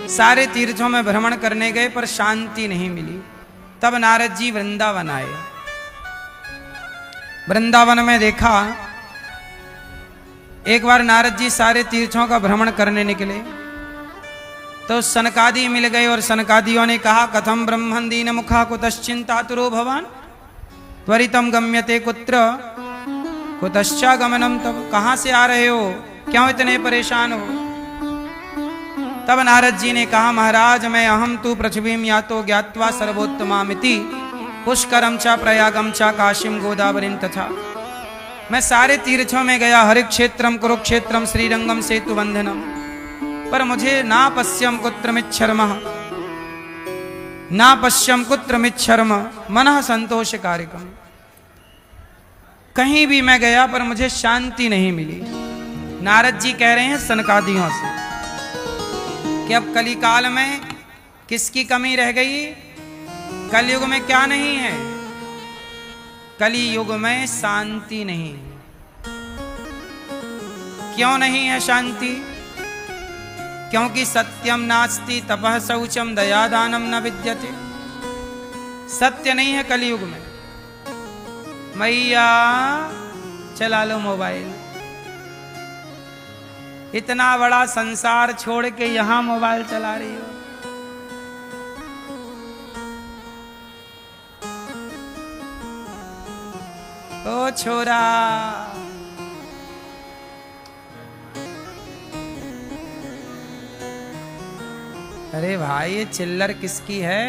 सारे तीर्थों में भ्रमण करने गए पर शांति नहीं मिली। तब नारद जी वृंदावन आए। वृंदावन में देखा, एक बार नारद जी सारे तीर्थों का भ्रमण करने निकले तो सनकादि मिल गए और सनकादियों ने कहा, कथम ब्रह्मण दीन मुखा कुतश्चिंतातुरो भवान त्वरितम गम्यते कुत्र कुतश्चा गमनम। तब कहां से आ रहे हो, क्यों इतने परेशान हो? तब नारद जी ने कहा, महाराज मैं अहम तु पृथ्वीम यातो ज्ञात्वा सर्वोत्तमामिति पुष्करम च प्रयागम च काशीम गोदावरीम तथा। मैं सारे तीर्थों में गया, हरि क्षेत्रम कुरुक्षेत्रम श्रीरंगम सेतु बंधनम, पर मुझे ना पश्यम कुत्रमिच्छर्मः ना पश्यम कुत्रमिच्छर्म मनः संतोष कार्यकम। कहीं भी मैं गया पर मुझे शांति नहीं मिली। नारद जी कह रहे हैं सनकादियों से कि अब कली काल में किसकी कमी रह गई? कलयुग में क्या नहीं है? कली युग में शांति नहीं। क्यों नहीं है शांति? क्योंकि सत्यम नास्ति तपः शौचम दया दानम न विद्यते। सत्य नहीं है कलयुग में। मैया चला लो मोबाइल, इतना बड़ा संसार छोड़ के यहां मोबाइल चला रही हो। ओ छोरा, अरे भाई ये चिल्लर किसकी है?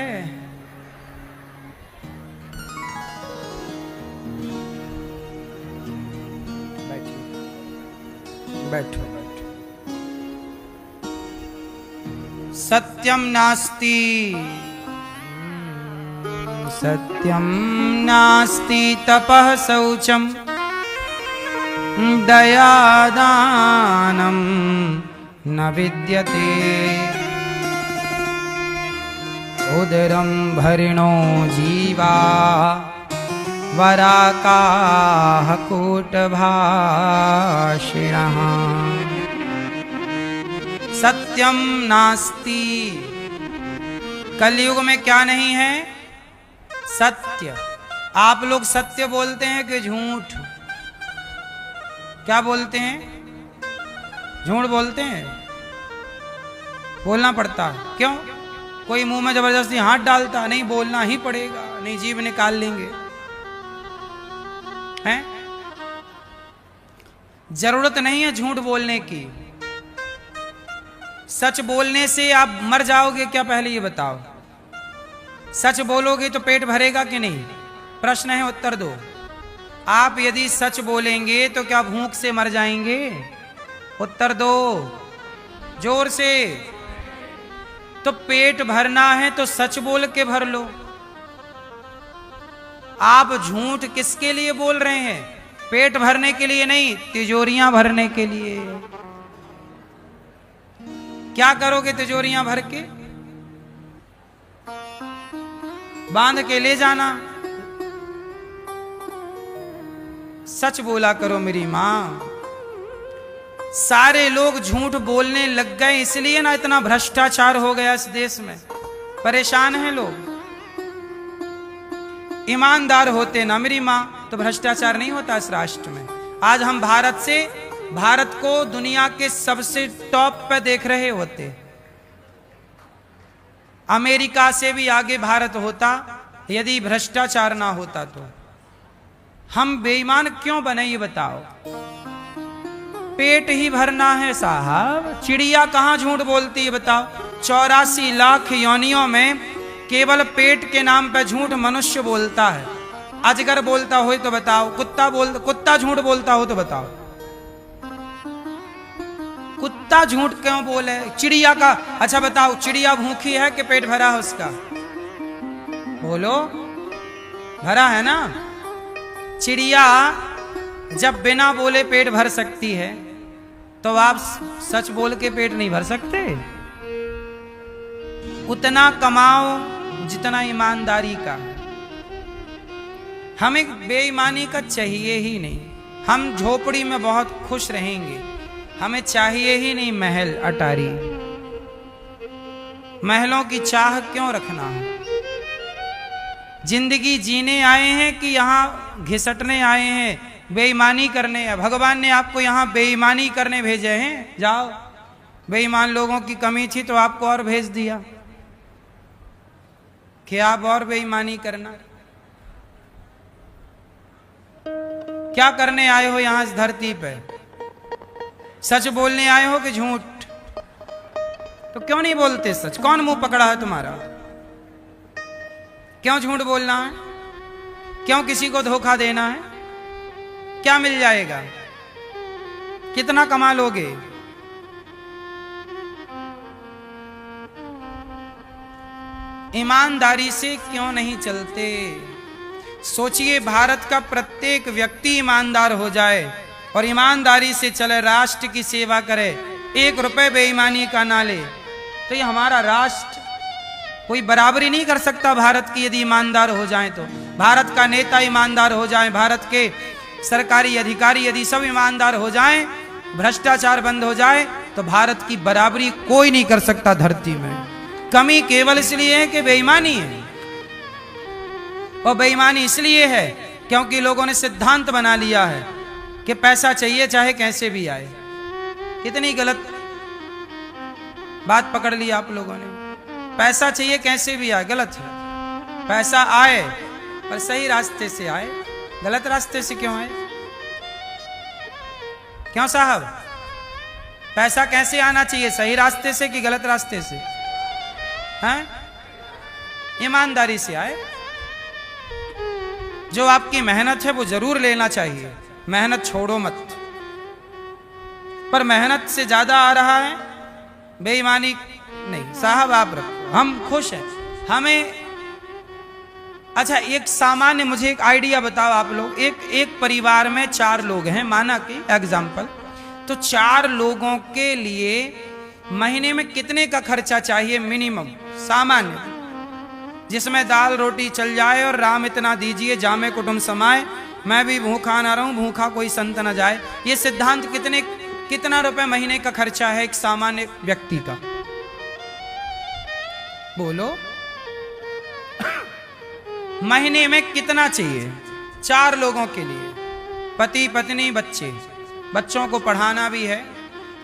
बैठो बैठो। सत्यम नास्ति सत्यम नास्ति तपः शौचम दया दानम न विद्यते। उदरम भरिणो जीवा वराकाः कूटभाषिणः। सत्यम नास्ति, कलयुग में क्या नहीं है? सत्य। आप लोग सत्य बोलते हैं कि झूठ? क्या बोलते हैं? झूठ बोलते हैं। बोलना पड़ता, क्यों? कोई मुंह में जबरदस्ती हाथ डालता नहीं, बोलना ही पड़ेगा, नहीं जीभ निकाल लेंगे। हैं? जरूरत नहीं है झूठ बोलने की। सच बोलने से आप मर जाओगे क्या, पहले ये बताओ? सच बोलोगे तो पेट भरेगा कि नहीं? प्रश्न है, उत्तर दो। आप यदि सच बोलेंगे तो क्या भूख से मर जाएंगे? उत्तर दो जोर से। तो पेट भरना है तो सच बोल के भर लो। आप झूठ किसके लिए बोल रहे हैं? पेट भरने के लिए नहीं, तिजोरियां भरने के लिए। क्या करोगे तिजोरियां भर के? बांध के ले जाना। सच बोला करो मेरी मां। सारे लोग झूठ बोलने लग गए, इसलिए ना इतना भ्रष्टाचार हो गया इस देश में। परेशान हैं लोग। ईमानदार होते ना मेरी मां तो भ्रष्टाचार नहीं होता इस राष्ट्र में। आज हम भारत को दुनिया के सबसे टॉप पे देख रहे होते। अमेरिका से भी आगे भारत होता यदि भ्रष्टाचार ना होता तो। हम बेईमान क्यों बने ये बताओ? पेट ही भरना है साहब। चिड़िया कहां झूठ बोलती है बताओ? 84 लाख योनियों में केवल पेट के नाम पर झूठ मनुष्य बोलता है। अजगर बोलता हो तो बताओ, कुत्ता झूठ बोलता हो तो बताओ। कुत्ता झूठ क्यों बोले? चिड़िया का, अच्छा बताओ, चिड़िया भूखी है कि पेट भरा है उसका? बोलो, भरा है ना। चिड़िया जब बिना बोले पेट भर सकती है, तो आप सच बोल के पेट नहीं भर सकते। उतना कमाओ जितना ईमानदारी का। हमें बेईमानी का चाहिए ही नहीं। हम झोपड़ी में बहुत खुश रहेंगे, हमें चाहिए ही नहीं महल अटारी। महलों की चाह क्यों रखना है? जिंदगी जीने आए हैं कि यहां घिसटने आए हैं, बेईमानी करने? भगवान ने आपको यहां बेईमानी करने भेजे हैं। जाओ, बेईमान लोगों की कमी थी तो आपको और भेज दिया कि आप और बेईमानी करना। क्या करने आए हो यहां इस धरती पे? सच बोलने आए हो कि झूठ? तो क्यों नहीं बोलते सच? कौन मुंह पकड़ा है तुम्हारा? क्यों झूठ बोलना है? क्यों किसी को धोखा देना है? क्या मिल जाएगा? कितना कमा लोगे? ईमानदारी से क्यों नहीं चलते? सोचिए, भारत का प्रत्येक व्यक्ति ईमानदार हो जाए और ईमानदारी से चले, राष्ट्र की सेवा करे, 1 रुपए बेईमानी का ना ले, तो ये हमारा राष्ट्र कोई बराबरी नहीं कर सकता भारत की। यदि ईमानदार हो जाए तो भारत का नेता ईमानदार हो जाए, भारत के सरकारी अधिकारी यदि सब ईमानदार हो जाएं, भ्रष्टाचार बंद हो जाए, तो भारत की बराबरी कोई नहीं कर सकता धरती में। कमी केवल इसलिए है कि बेईमानी है, और बेईमानी इसलिए है क्योंकि लोगों ने सिद्धांत बना लिया है कि पैसा चाहिए चाहे कैसे भी आए। कितनी गलत बात पकड़ ली आप लोगों ने। पैसा चाहिए कैसे भी आए, गलत है। पैसा आए पर सही रास्ते से आए, गलत रास्ते से क्यों आए? क्यों साहब? पैसा कैसे आना चाहिए, सही रास्ते से कि गलत रास्ते से? हैं? ईमानदारी से आए। जो आपकी मेहनत है वो जरूर लेना चाहिए, मेहनत छोड़ो मत। पर मेहनत से ज्यादा आ रहा है, बेईमानी नहीं साहब, आप रखो, हम खुश हैं। हमें अच्छा, एक सामान्य मुझे एक आइडिया बताओ आप लोग। एक परिवार में 4 लोग हैं, माना कि एग्जाम्पल, तो 4 लोगों के लिए महीने में कितने का खर्चा चाहिए मिनिमम, सामान्य, जिसमें दाल रोटी चल जाए और राम इतना दीजिए जामे कुटुंब समाए, मैं भी भूखा ना रहूं, भूखा कोई संत न जाए। ये सिद्धांत कितना रुपए महीने का खर्चा है एक सामान्य व्यक्ति का? बोलो, महीने में कितना चाहिए 4 लोगों के लिए? पति पत्नी बच्चे, बच्चों को पढ़ाना भी है,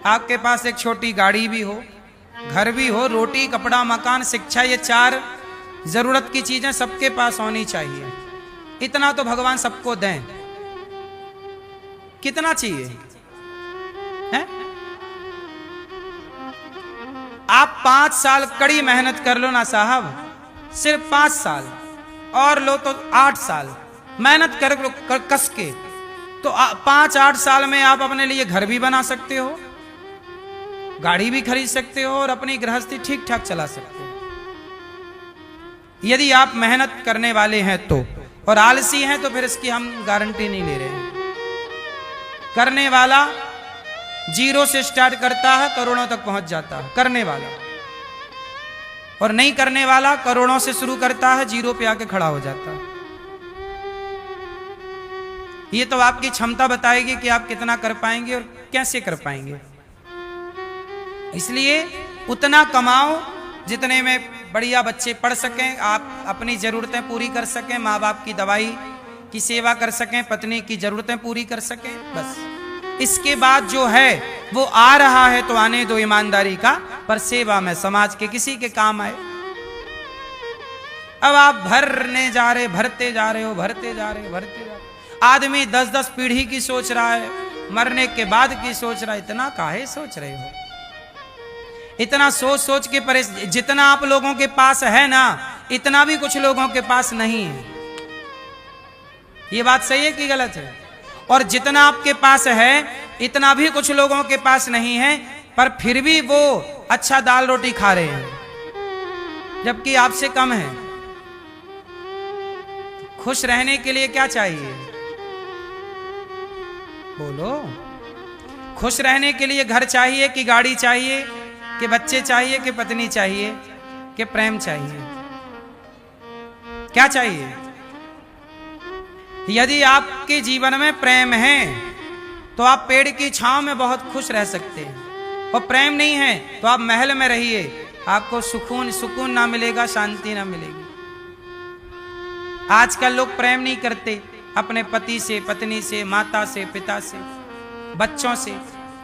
आपके पास एक छोटी गाड़ी भी हो, घर भी हो, रोटी कपड़ा मकान शिक्षा, ये 4 जरूरत की चीजें सबके पास होनी चाहिए। इतना तो भगवान सबको दें। कितना चाहिए है? आप 5 साल कड़ी मेहनत कर लो ना साहब, सिर्फ 5 साल, और लो तो 8 साल मेहनत कर कस के, तो 5-8 साल में आप अपने लिए घर भी बना सकते हो, गाड़ी भी खरीद सकते हो, और अपनी गृहस्थी ठीक ठाक चला सकते हो, यदि आप मेहनत करने वाले हैं तो। और आलसी हैं तो फिर इसकी हम गारंटी नहीं ले रहे हैं। करने वाला 0 से स्टार्ट करता है, करोड़ों तक पहुंच जाता है, करने वाला। और नहीं करने वाला करोड़ों से शुरू करता है, 0 पे आके खड़ा हो जाता है। ये तो आपकी क्षमता बताएगी कि आप कितना कर पाएंगे और कैसे कर पाएंगे। इसलिए उतना कमाओ जितने में बढ़िया बच्चे पढ़ सकें, आप अपनी जरूरतें पूरी कर सकें, माँ बाप की दवाई की सेवा कर सकें, पत्नी की जरूरतें पूरी कर सकें, बस। इसके बाद जो है वो आ रहा है तो आने दो ईमानदारी का, पर सेवा में समाज के किसी के काम आए। अब आप भरते जा रहे हो। आदमी 10-10 पीढ़ी की सोच रहा है, मरने के बाद की सोच रहा है। इतना काहे सोच रहे हो? इतना सोच के जितना आप लोगों के पास है ना, इतना भी कुछ लोगों के पास नहीं है। ये बात सही है कि गलत है? और जितना आपके पास है इतना भी कुछ लोगों के पास नहीं है, पर फिर भी वो अच्छा दाल रोटी खा रहे हैं जबकि आपसे कम है। खुश रहने के लिए क्या चाहिए? बोलो। खुश रहने के लिए घर चाहिए कि गाड़ी चाहिए कि बच्चे चाहिए कि पत्नी चाहिए कि प्रेम चाहिए? क्या चाहिए? यदि आपके जीवन में प्रेम है तो आप पेड़ की छांव में बहुत खुश रह सकते हैं, और प्रेम नहीं है तो आप महल में रहिए, आपको सुकून ना मिलेगा, शांति ना मिलेगी। आजकल लोग प्रेम नहीं करते अपने पति से, पत्नी से, माता से, पिता से, बच्चों से।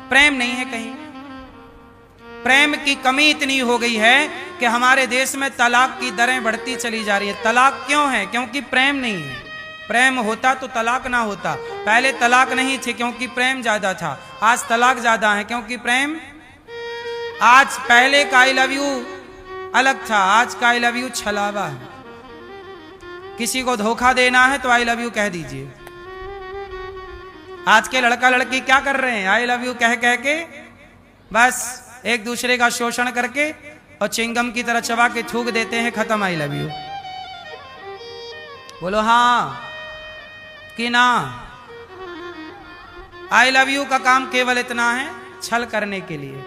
प्रेम नहीं है कहीं। प्रेम की कमी इतनी हो गई है कि हमारे देश में तलाक की दरें बढ़ती चली जा रही है। तलाक क्यों है? क्योंकि प्रेम नहीं है। प्रेम होता तो तलाक ना होता। पहले तलाक नहीं थे क्योंकि प्रेम ज्यादा था, आज तलाक ज्यादा है क्योंकि प्रेम। आज पहले का आई लव यू अलग था, आज का आई लव यू छलावा है। किसी को धोखा देना है तो आई लव यू कह दीजिए। आज के लड़का लड़की क्या कर रहे हैं? आई लव यू कह कह के बस एक दूसरे का शोषण करके और चिंगम की तरह चबा के थूक देते हैं, खत्म आई लव यू। बोलो हाँ कि ना? आई लव यू का काम केवल इतना है, छल करने के लिए।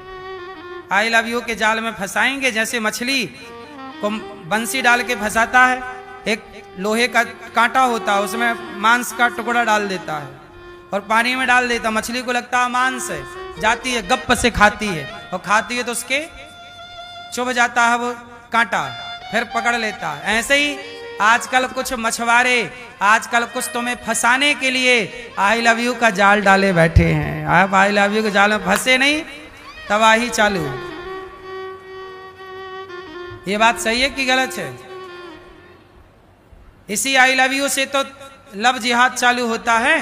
आई लव यू के जाल में फंसाएंगे, जैसे मछली को बंसी डाल के फंसाता है, एक लोहे का कांटा होता है उसमें मांस का टुकड़ा डाल देता है और पानी में डाल देता, मछली को लगता है मांस है, जाती है गप से खाती है, और खाती है तो उसके चुभ जाता है वो कांटा, फिर पकड़ लेता है। ऐसे ही आजकल कुछ मछुआरे आजकल कुछ तुम्हें फंसाने के लिए आई लव यू का जाल डाले बैठे हैं। आप आई लव यू के जाल में फंसे नहीं, तबाही चालू। ये बात सही है कि गलत है? इसी आई लव यू से तो लव जिहाद चालू होता है।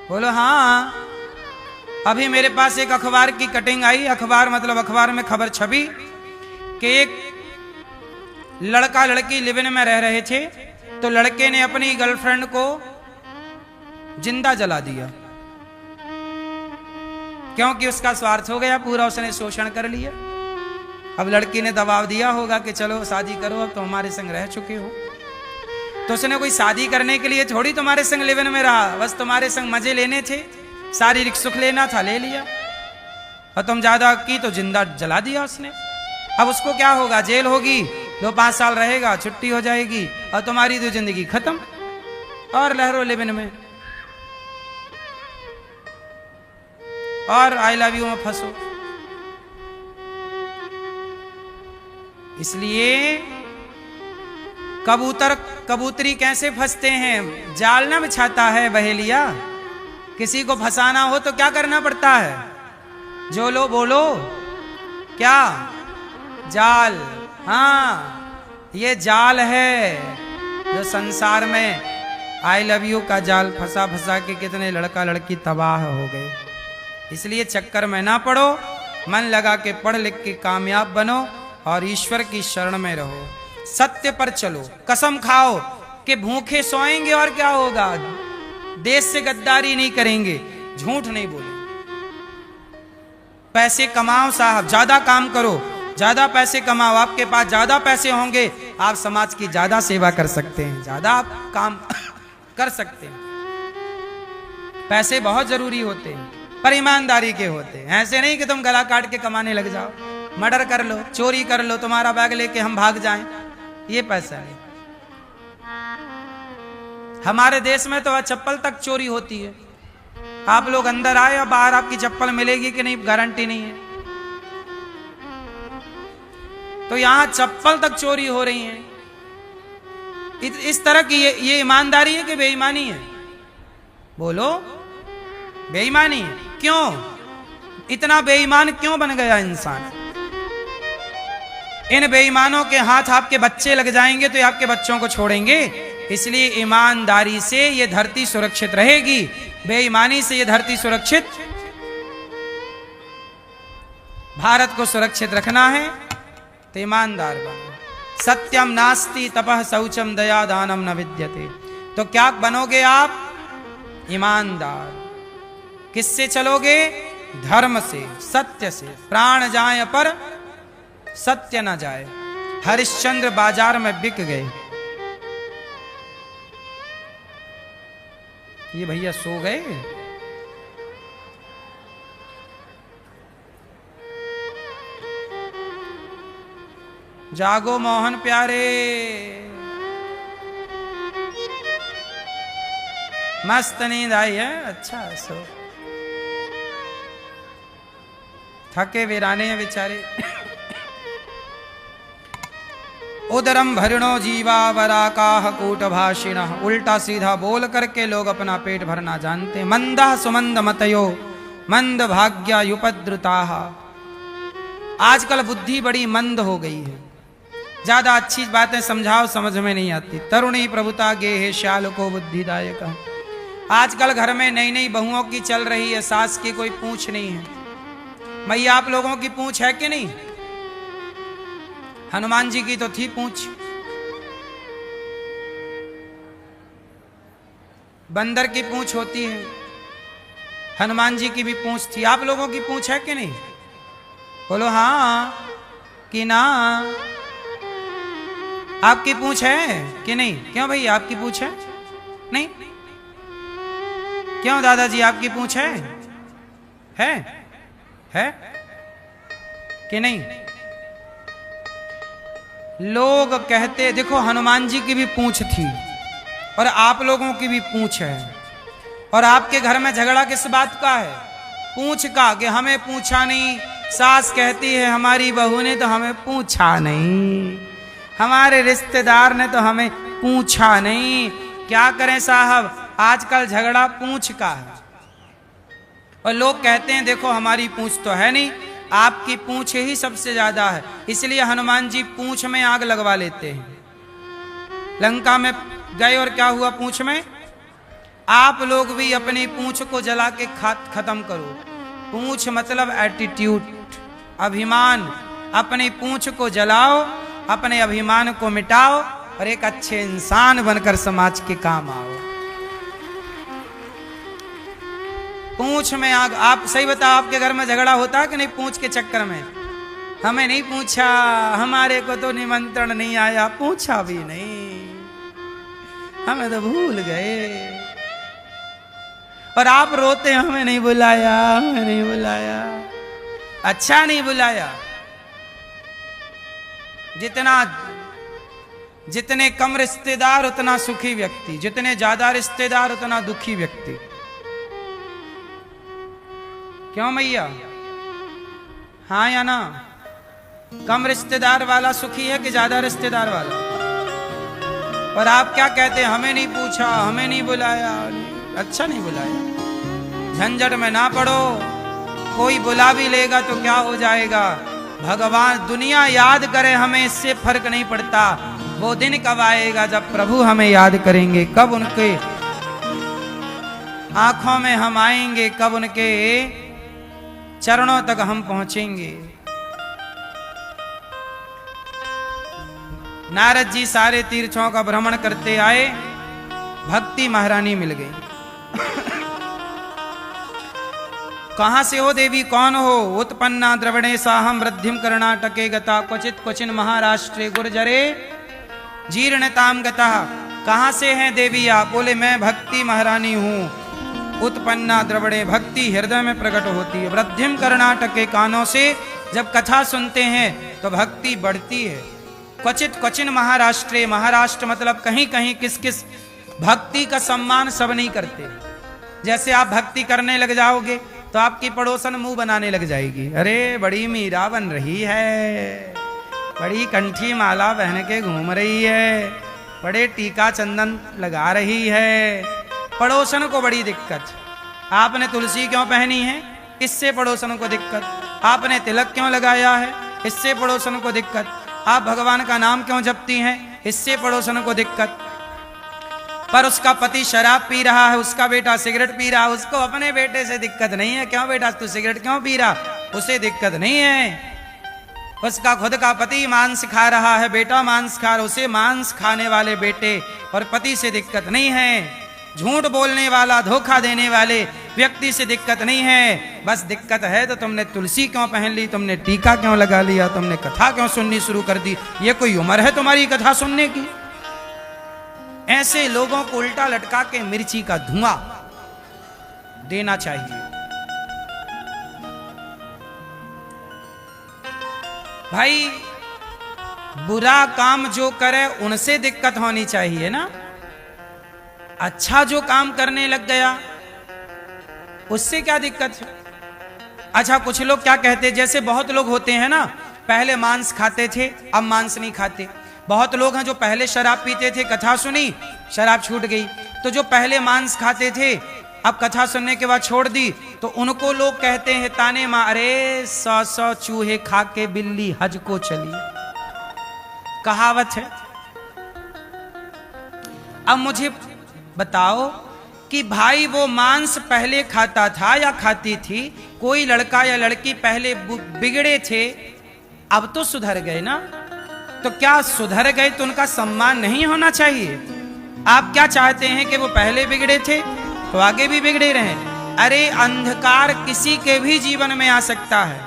बोलो हाँ। अभी मेरे पास एक अखबार की कटिंग आई, अखबार मतलब अखबार में खबर छपी कि एक लड़का लड़की लिव इन में रह रहे थे, तो लड़के ने अपनी गर्लफ्रेंड को जिंदा जला दिया क्योंकि उसका स्वार्थ हो गया पूरा, उसने शोषण कर लिया। अब लड़की ने दबाव दिया होगा कि चलो शादी करो, अब तो हमारे संग रह चुके हो। तो उसने कोई शादी करने के लिए थोड़ी तुम्हारे संग लिव इन में रहा, बस तुम्हारे संग मजे लेने थे, शारीरिक सुख लेना था, ले लिया, और तुम ज्यादा की तो जिंदा जला दिया उसने। अब उसको क्या होगा? जेल होगी, 2-5 साल रहेगा, छुट्टी हो जाएगी, और तुम्हारी तो जिंदगी खत्म और लहरो लिव इन में और आई लव यू में फंसो। इसलिए कबूतर कबूतरी कैसे फंसते हैं? जाल ना बिछाता है बहेलिया। किसी को फंसाना हो तो क्या करना पड़ता है? जो लो बोलो क्या? जाल। हाँ, ये जाल है जो संसार में आई लव यू का जाल फंसा फंसा के कितने लड़का लड़की तबाह हो गए। इसलिए चक्कर में ना पड़ो, मन लगा के पढ़ लिख के कामयाब बनो और ईश्वर की शरण में रहो। सत्य पर चलो, कसम खाओ कि भूखे सोएंगे और क्या होगा, देश से गद्दारी नहीं करेंगे, झूठ नहीं बोलेंगे। पैसे कमाओ साहब, ज्यादा काम करो, ज्यादा पैसे कमाओ, आपके पास ज्यादा पैसे होंगे, आप समाज की ज्यादा सेवा कर सकते हैं, ज्यादा आप काम कर सकते हैं। पैसे बहुत जरूरी होते हैं पर ईमानदारी के होते हैं। ऐसे नहीं कि तुम गला काट के कमाने लग जाओ, मर्डर कर लो, चोरी कर लो, तुम्हारा बैग लेके हम भाग जाएं, ये पैसा नहीं। हमारे देश में तो चप्पल तक चोरी होती है। आप लोग अंदर आए और बाहर आपकी चप्पल मिलेगी कि नहीं गारंटी नहीं है। तो यहां चप्पल तक चोरी हो रही है। इस तरह की ये ईमानदारी है कि बेईमानी है? बोलो, बेईमानी है। क्यों इतना बेईमान क्यों बन गया इंसान? इन बेईमानों के हाथ आपके बच्चे लग जाएंगे तो ये आपके बच्चों को छोड़ेंगे। इसलिए ईमानदारी से ये धरती सुरक्षित रहेगी, बेईमानी से ये धरती सुरक्षित। भारत को सुरक्षित रखना है तो ईमानदार बनो। सत्यम नास्ति तपः शौचम दया दानम न विद्यते। तो क्या बनोगे आप? ईमानदार। किससे चलोगे? धर्म से, सत्य से। प्राण जाए पर सत्य न जाए। हरिश्चंद्र बाजार में बिक गए। ये भैया सो गए? जागो मोहन प्यारे। मस्त नींद आई है? अच्छा सो। थके वीराने हैं बेचारे। उदरम भरिणो जीवा वराकाह कूट भाषिण। उल्टा सीधा बोल करके लोग अपना पेट भरना जानते। मंदा सुमंद मतयो मंद भाग्या युपद्रुता। आजकल बुद्धि बड़ी मंद हो गई है। ज्यादा अच्छी बातें समझाओ समझ में नहीं आती। तरुणी प्रभुता गे है श्याल को बुद्धिदायक। आजकल घर में नई नई बहुओं की चल रही है, सास की कोई पूछ नहीं है। मैया आप लोगों की पूछ है कि नहीं? हनुमान जी की तो थी पूछ। बंदर की पूछ होती है, हनुमान जी की भी पूछ थी। आप लोगों की पूछ है कि नहीं? बोलो हाँ कि ना। आपकी पूछ है कि नहीं? क्यों भाई आपकी पूछ है? नहीं? क्यों दादाजी आपकी पूछ है? है कि नहीं? लोग कहते, देखो हनुमान जी की भी पूछ थी और आप लोगों की भी पूछ है। और आपके घर में झगड़ा किस बात का है? पूछ का, कि हमें पूछा नहीं। सास कहती है हमारी बहू ने तो हमें पूछा नहीं, हमारे रिश्तेदार ने तो हमें पूछा नहीं। क्या करें साहब, आजकल झगड़ा पूछ का है। और लोग कहते हैं देखो हमारी पूछ तो है नहीं, आपकी पूछ ही सबसे ज्यादा है। इसलिए हनुमान जी पूछ में आग लगवा लेते हैं। लंका में गए और क्या हुआ पूछ में? आप लोग भी अपनी पूछ को जला के खत्म करो। पूछ मतलब एटीट्यूड, अभिमान। अपनी पूछ को जलाओ, अपने अभिमान को मिटाओ और एक अच्छे इंसान बनकर समाज के काम आओ। पूछ में आग। आप सही बताओ, आपके घर में झगड़ा होता है कि नहीं पूछ के चक्कर में? हमें नहीं पूछा, हमारे को तो निमंत्रण नहीं आया, पूछा भी नहीं, हमें तो भूल गए। और आप रोते हमें नहीं बुलाया, हमें नहीं बुलाया। अच्छा नहीं बुलाया। जितने कम रिश्तेदार उतना सुखी व्यक्ति, जितने ज्यादा रिश्तेदार उतना दुखी व्यक्ति। क्यों मैया? हाँ या ना? कम रिश्तेदार वाला सुखी है कि ज्यादा रिश्तेदार वाला? और आप क्या कहते हैं? हमें नहीं पूछा, हमें नहीं बुलाया। अच्छा नहीं बुलाया, झंझट में ना पड़ो। कोई बुला भी लेगा तो क्या हो जाएगा? भगवान, दुनिया याद करे हमें, इससे फर्क नहीं पड़ता। वो दिन कब आएगा जब प्रभु हमें याद करेंगे, कब उनके आंखों में हम आएंगे, कब उनके चरणों तक हम पहुंचेंगे। नारद जी सारे तीर्थों का भ्रमण करते आए, भक्ति महारानी मिल गई। कहां से हो देवी, कौन हो? उत्पन्ना द्रवणे साहम वृद्धिम कर्णाटके गता क्वचित क्वचिन महाराष्ट्रे गुर्जरे जीर्णताम गता। कहां से हैं देवी आप? बोले मैं भक्ति महारानी हूं। उत्पन्ना द्रवणे, भक्ति हृदय में प्रकट होती है। वृद्धिम कर्णाटके, कानों से जब कथा सुनते हैं तो भक्ति बढ़ती है। क्वचित क्वचिन महाराष्ट्रे, महाराष्ट्र मतलब कहीं कहीं किस किस। भक्ति का सम्मान सब नहीं करते। जैसे आप भक्ति करने लग जाओगे तो आपकी पड़ोसन मुंह बनाने लग जाएगी, अरे बड़ी मीरा बन रही है, बड़ी कंठी माला पहन के घूम रही है, बड़े टीका चंदन लगा रही है। पड़ोसन को बड़ी दिक्कत। आपने तुलसी क्यों पहनी है? इससे पड़ोसन को दिक्कत। आपने तिलक क्यों लगाया है? इससे पड़ोसन को दिक्कत। आप भगवान का नाम क्यों जपती हैं? इससे पड़ोसन को दिक्कत। पर उसका पति शराब पी रहा है, उसका बेटा सिगरेट पी रहा है, उसको अपने बेटे से दिक्कत नहीं है। क्यों बेटा तू सिगरेट क्यों पी रहा? उसे दिक्कत नहीं है। उसका खुद का पति मांस खा रहा है, बेटा मांस खा रहा, उसे मांस खाने वाले बेटे और पति से दिक्कत नहीं है। झूठ बोलने वाला, धोखा देने वाले व्यक्ति से दिक्कत नहीं है। बस दिक्कत है तो तुमने तुलसी क्यों पहन ली, तुमने टीका क्यों लगा लिया, तुमने कथा क्यों सुननी शुरू कर दी। ये कोई उम्र है तुम्हारी कथा सुनने की? ऐसे लोगों को उल्टा लटका के मिर्ची का धुआं देना चाहिए। भाई बुरा काम जो करे उनसे दिक्कत होनी चाहिए ना। अच्छा जो काम करने लग गया उससे क्या दिक्कत है? अच्छा कुछ लोग क्या कहते, जैसे बहुत लोग होते हैं ना, पहले मांस खाते थे अब मांस नहीं खाते। बहुत लोग हैं जो पहले शराब पीते थे, कथा सुनी शराब छूट गई। तो जो पहले मांस खाते थे अब कथा सुनने के बाद छोड़ दी, तो उनको लोग कहते हैं ताने मां, अरे 100 चूहे खा के बिल्ली हज को चली, कहावत है। अब मुझे बताओ कि भाई वो मांस पहले खाता था या खाती थी? कोई लड़का या लड़की पहले बिगड़े थे, अब तो सुधर गए ना। तो क्या सुधर गए तो उनका सम्मान नहीं होना चाहिए? आप क्या चाहते हैं कि वो पहले बिगड़े थे तो आगे भी बिगड़े रहें? अरे अंधकार किसी के भी जीवन में आ सकता है।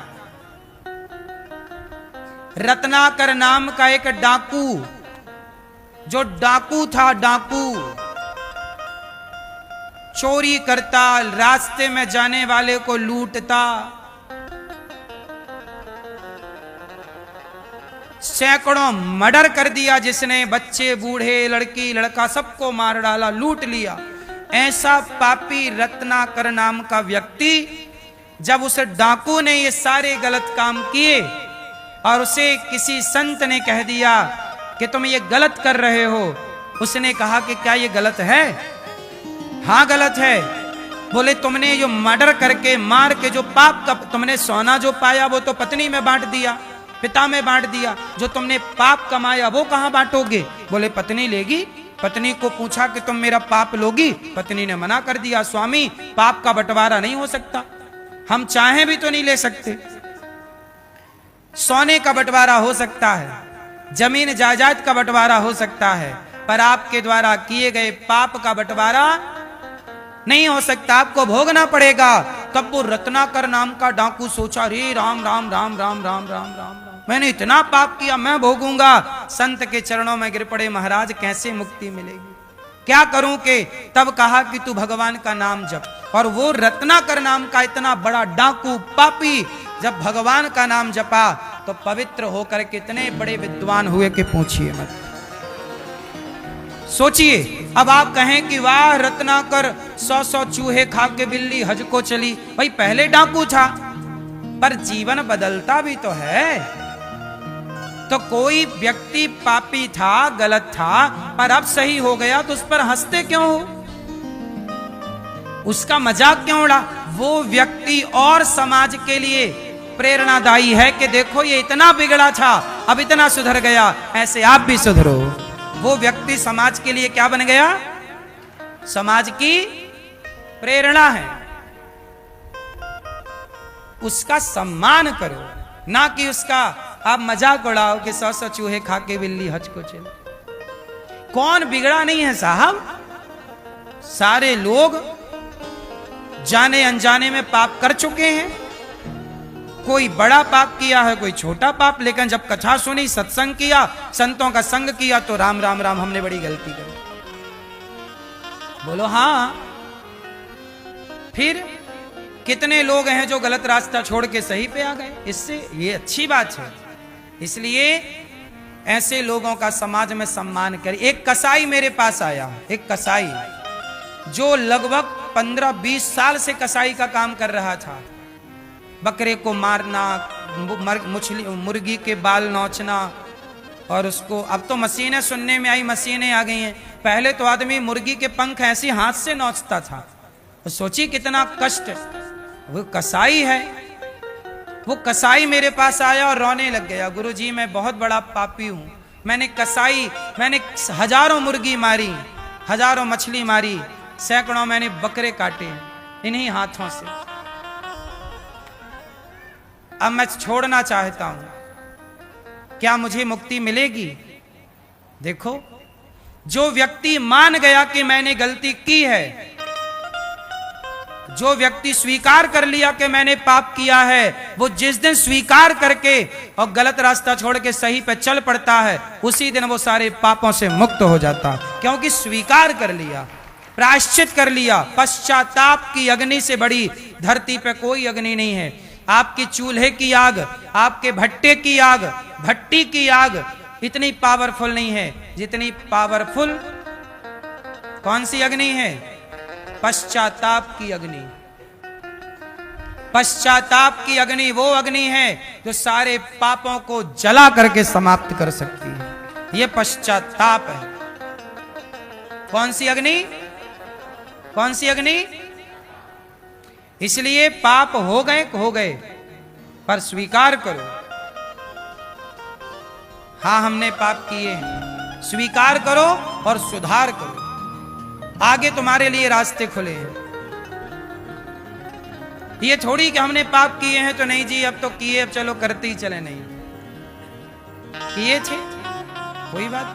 रत्नाकर नाम का एक डाकू, जो डाकू था, डाकू चोरी करता, रास्ते में जाने वाले को लूटता, सैकड़ों मर्डर कर दिया जिसने, बच्चे बूढ़े लड़की लड़का सबको मार डाला, लूट लिया। ऐसा पापी रत्नाकर नाम का व्यक्ति, जब उस डाकू ने ये सारे गलत काम किए और उसे किसी संत ने कह दिया कि तुम ये गलत कर रहे हो, उसने कहा कि क्या ये गलत है? हाँ गलत है। बोले तुमने जो मर्डर करके मार के जो पाप का, तुमने सोना जो पाया वो तो पत्नी में बांट दिया, पिता में बांट दिया, जो तुमने पाप कमाया वो कहां बांटोगे? बोले पत्नी लेगी। पत्नी को पूछा कि तुम मेरा पाप लोगी? पत्नी ने मना कर दिया, स्वामी पाप का बंटवारा नहीं हो सकता, हम चाहें भी तो नहीं ले सकते। सोने का बंटवारा हो सकता है, जमीन जायदाद का बंटवारा हो सकता है, पर आपके द्वारा किए गए पाप का बंटवारा नहीं हो सकता, आपको भोगना पड़ेगा। तब वो रत्नाकर नाम का डाकू सोचा, रे राम राम राम राम राम राम राम, मैंने इतना पाप किया, मैं भोगूंगा। संत के चरणों में गिर पड़े, महाराज कैसे मुक्ति मिलेगी, क्या करूं के? तब कहा कि तू भगवान का नाम जप। और वो रत्नाकर नाम का इतना बड़ा डाकू पापी जब भगवान का नाम जपा तो पवित्र होकर कितने बड़े विद्वान हुए कि पूछिए मत। सोचिए, अब आप कहें कि वाह रत्नाकर 100 चूहे खा के बिल्ली हज को चली। भाई पहले डाकू था, पर जीवन बदलता भी तो है। तो कोई व्यक्ति पापी था, गलत था, पर अब सही हो गया तो उस पर हंसते क्यों हो? उसका मजाक क्यों उड़ा? वो व्यक्ति और समाज के लिए प्रेरणादायी है कि देखो ये इतना बिगड़ा था अब इतना सुधर गया, ऐसे आप भी सुधरो। वो व्यक्ति समाज के लिए क्या बन गया? समाज की प्रेरणा है। उसका सम्मान करो, ना कि उसका आप मजाक उड़ाओ कि 100 चूहे खा के बिल्ली हज को चले। कौन बिगड़ा नहीं है साहब? सारे लोग जाने अनजाने में पाप कर चुके हैं। कोई बड़ा पाप किया है, कोई छोटा पाप, लेकिन जब कथा सुनी, सत्संग किया, संतों का संग किया तो राम राम राम हमने बड़ी गलती करी। बोलो हाँ। फिर कितने लोग हैं जो गलत रास्ता छोड़ के सही पे आ गए, इससे ये अच्छी बात है। इसलिए ऐसे लोगों का समाज में सम्मान करें। एक कसाई मेरे पास आया, एक कसाई जो लगभग 15-20 साल से कसाई का काम कर रहा था। बकरे को मारना, मुर्गी के बाल नोचना, और उसको अब तो मशीनें सुनने में आई, मशीनें आ गई हैं। पहले तो आदमी मुर्गी के पंख ऐसे हाथ से नोचता था। तो सोचिए कितना कष्ट। वो कसाई है। वो कसाई मेरे पास आया और रोने लग गया, गुरुजी मैं बहुत बड़ा पापी हूं, मैंने हजारों मुर्गी मारी, हजारों मछली मारी, सैकड़ों मैंने बकरे काटे इन्हीं हाथों से। अब मैं छोड़ना चाहता हूं। क्या मुझे मुक्ति मिलेगी? देखो, जो व्यक्ति मान गया कि मैंने गलती की है, जो व्यक्ति स्वीकार कर लिया कि मैंने पाप किया है, वो जिस दिन स्वीकार करके और गलत रास्ता छोड़ के सही पे चल पड़ता है, उसी दिन वो सारे पापों से मुक्त हो जाता, क्योंकि स्वीकार कर लिया, प्रायश्चित कर लिया। पश्चाताप की अग्नि से बड़ी धरती पे कोई अग्नि नहीं है। आपकी चूल्हे की आग, आपके भट्टे की आग, भट्टी की आग इतनी पावरफुल नहीं है जितनी पावरफुल कौन सी अग्नि है? पश्चाताप की अग्नि। पश्चाताप की अग्नि वो अग्नि है जो सारे पापों को जला करके समाप्त कर सकती है। ये पश्चाताप है। कौन सी अग्नि? कौन सी अग्नि? इसलिए पाप हो गए, पर स्वीकार करो, हाँ हमने पाप किए हैं, स्वीकार करो और सुधार करो, आगे तुम्हारे लिए रास्ते खुले हैं। ये थोड़ी कि हमने पाप किए हैं तो नहीं जी अब तो किए, अब चलो करते ही चले, नहीं किए थे कोई बात,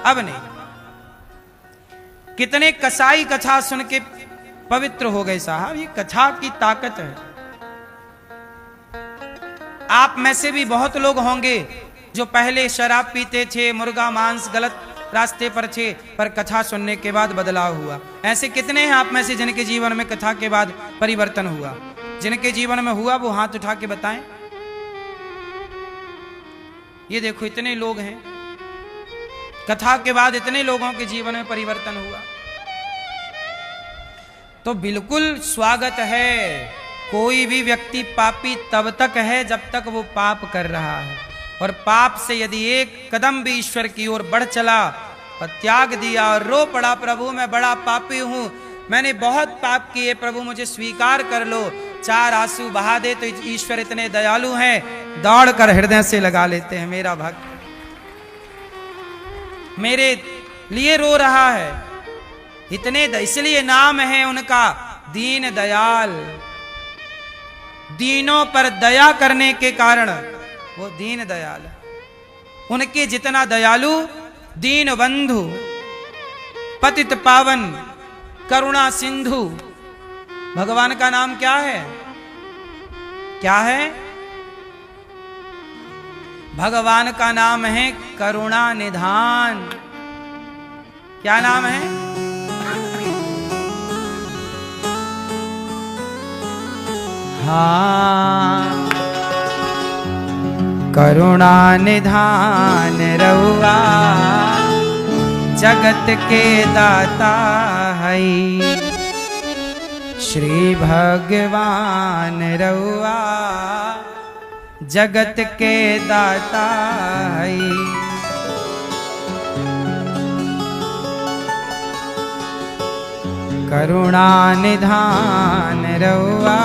अब नहीं। कितने कसाई कथा सुन के पवित्र हो गए साहब, ये कथा की ताकत है। आप में से भी बहुत लोग होंगे जो पहले शराब पीते थे, मुर्गा मांस गलत रास्ते पर थे, पर कथा सुनने के बाद बदलाव हुआ। ऐसे कितने हैं आप में से जिनके जीवन में कथा के बाद परिवर्तन हुआ? जिनके जीवन में हुआ वो हाथ उठा के बताएं। ये देखो इतने लोग हैं, कथा के बाद इतने लोगों के जीवन में परिवर्तन हुआ, तो बिल्कुल स्वागत है। कोई भी व्यक्ति पापी तब तक है जब तक वो पाप कर रहा है, और पाप से यदि एक कदम भी ईश्वर की ओर बढ़ चला और त्याग दिया और रो पड़ा, प्रभु मैं बड़ा पापी हूं, मैंने बहुत पाप किए, प्रभु मुझे स्वीकार कर लो, 4 आंसू बहा दे तो ईश्वर इतने दयालु हैं, दौड़कर हृदय से लगा लेते हैं, मेरा भक्त मेरे लिए रो रहा है। इतने इसलिए नाम है उनका दीन दयाल। दीनों पर दया करने के कारण वो दीन दयाल। उनके जितना दयालु दीन बंधु, पतित पावन, करुणा सिंधु, भगवान का नाम क्या है? क्या है? भगवान का नाम है करुणा निधान। क्या नाम है? हाँ, करुणा निधान रहुआ जगत के दाता है, श्री भगवान रहुआ जगत के दाता है। करुणा निधान रहुआ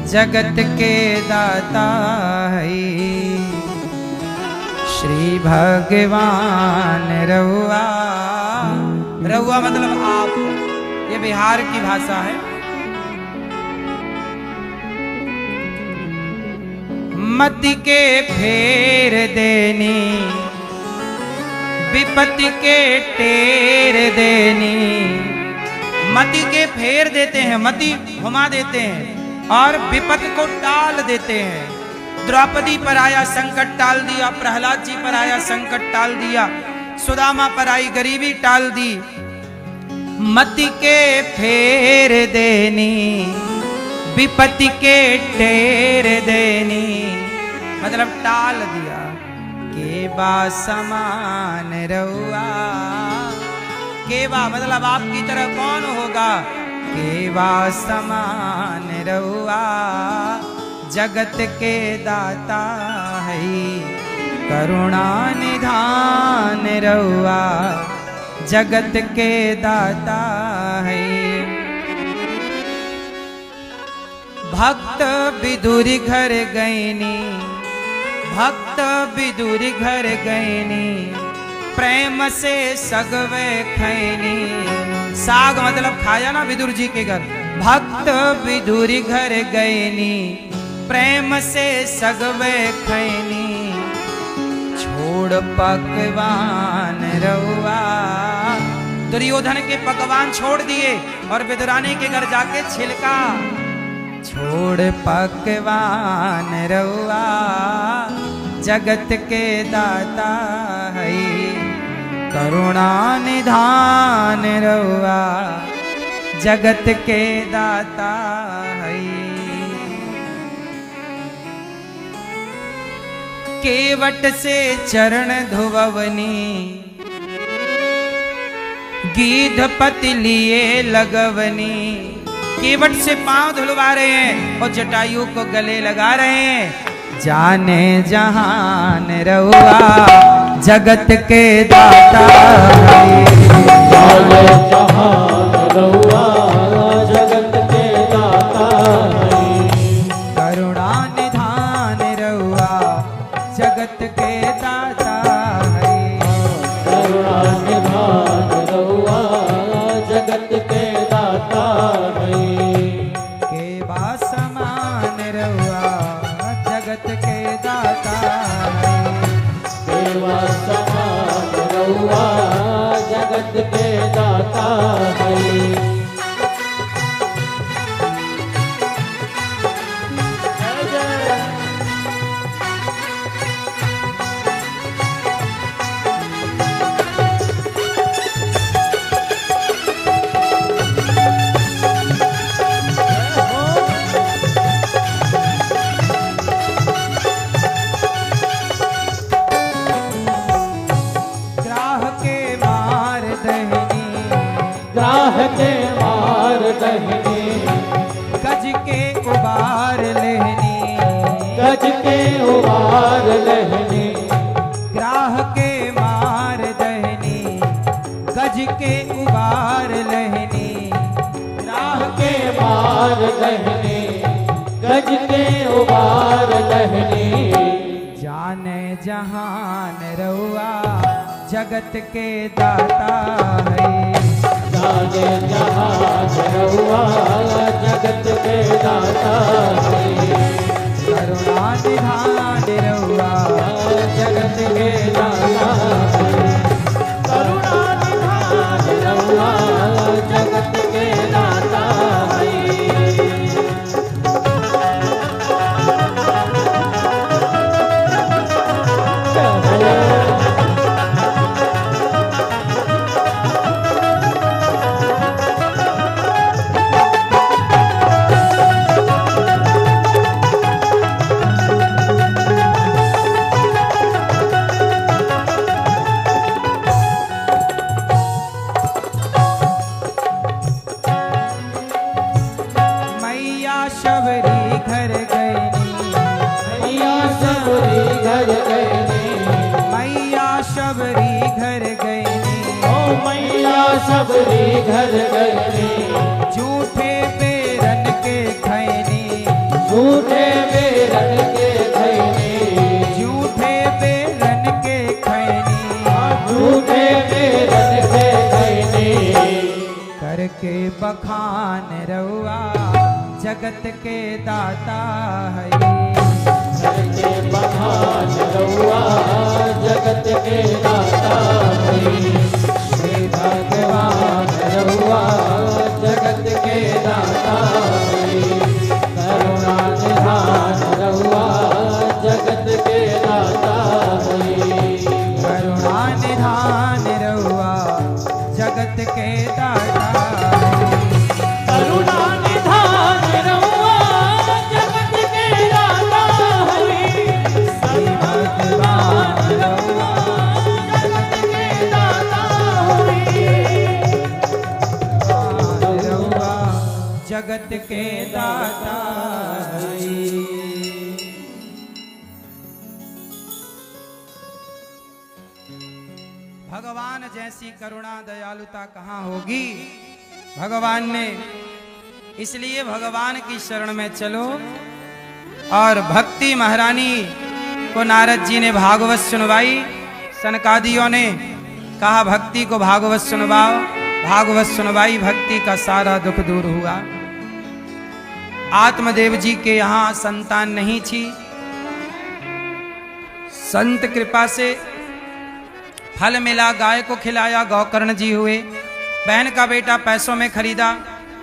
जगत के दाता है, श्री भगवान रहुआ। रहुआ मतलब आप, ये बिहार की भाषा है। मति के फेर देनी, विपत्ति के टेर देनी। मति के फेर देते हैं, मति घुमा देते हैं और विपत्ति को टाल देते हैं। द्रौपदी पर आया संकट टाल दिया, प्रहलाद जी पर आया संकट टाल दिया, सुदामा पर आई गरीबी टाल दी। मति के फेर देनी, विपत्ति के टेर देनी, मतलब टाल दिया। केवा समान रहुआ, केवा मतलब आपकी तरह कौन होगा? केवा समान रहुआ जगत के दाता है, करुणा निधान रहुआ जगत के दाता है। भक्त विदुर घर गईनी, भक्त विदुर घर गईनी, प्रेम से सगवे खैनी। साग मतलब खाया ना विदुर जी के घर। भक्त विदुर घर गईनी, प्रेम से सगवे खैनी छोड़ पकवान रउआ। दुर्योधन के पकवान छोड़ दिए और विदुरानी के घर जाके छिलका छोड़ पकवान रउआ। जगत के दाता है करुणा निधान रउआ। जगत के दाता है केवट से चरण धुववनी गीधपति लिए लगवनी। केवट से पांव धुलवा रहे हैं और जटायु को गले लगा रहे हैं। जाने जहान रउआ जगत के दाता है। जाने जहान रउआ जगत के दाता है। करुणा निधान रउआ जगत के दाता है। करुणा निधान रउआ जगत के दाता है। केवा समान रउआ जगत के दाता है। केवा समान रउआ जगत के दाता है। ग्राह के मार दहनी गज के उबार लेहनी। गज के उबार लहनी ग्राह के मार दहनी गज के उबार लेहनी। ग्राह के मार दहनी गज के उबार लहनी। जाने जहान रउआ जगत के दाता है। जाने जहान रउआ जगत के दाता है। करुणा निधान रउआ जगत के दाता है। करुणा निधान रउआ जगत के दाता है। मैया शबरी घर गईनी। मैया सबरी घर गईनी। मैया शबरी घर गईनी। ओ मैया सबरी घर गईनी। झूठे बेरन के खैनी। झूठे बेरन के खैनी। झूठे बेरन के खैनी। झूठे बेरन के खैनी। करके बखान रउआ जगत के दाता है। करके बखान रउआ जगत के दाता है। श्री भगवान रउआ जगत के दाता है। करुणा निधान रउआ जगत के दाता है। करुणा निधान रउआ जगत के दाता है। करुणा निधान रउआ जगत के दाता है। श्री भगवान रउआ जगत के दाता है। रउआ जगत के दाता है। भगवान जैसी करुणा दयालुता कहाँ होगी। भगवान ने इसलिए भगवान की शरण में चलो। और भक्ति महारानी को नारद जी ने भागवत सुनवाई। सनकादियों ने कहा भक्ति को भागवत सुनवाओ। भागवत सुनवाई, भक्ति का सारा दुख दूर हुआ। आत्मदेव जी के यहाँ संतान नहीं थी। संत कृपा से फल मिला, गाय को खिलाया, गौकर्ण जी हुए। बहन का बेटा पैसों में खरीदा,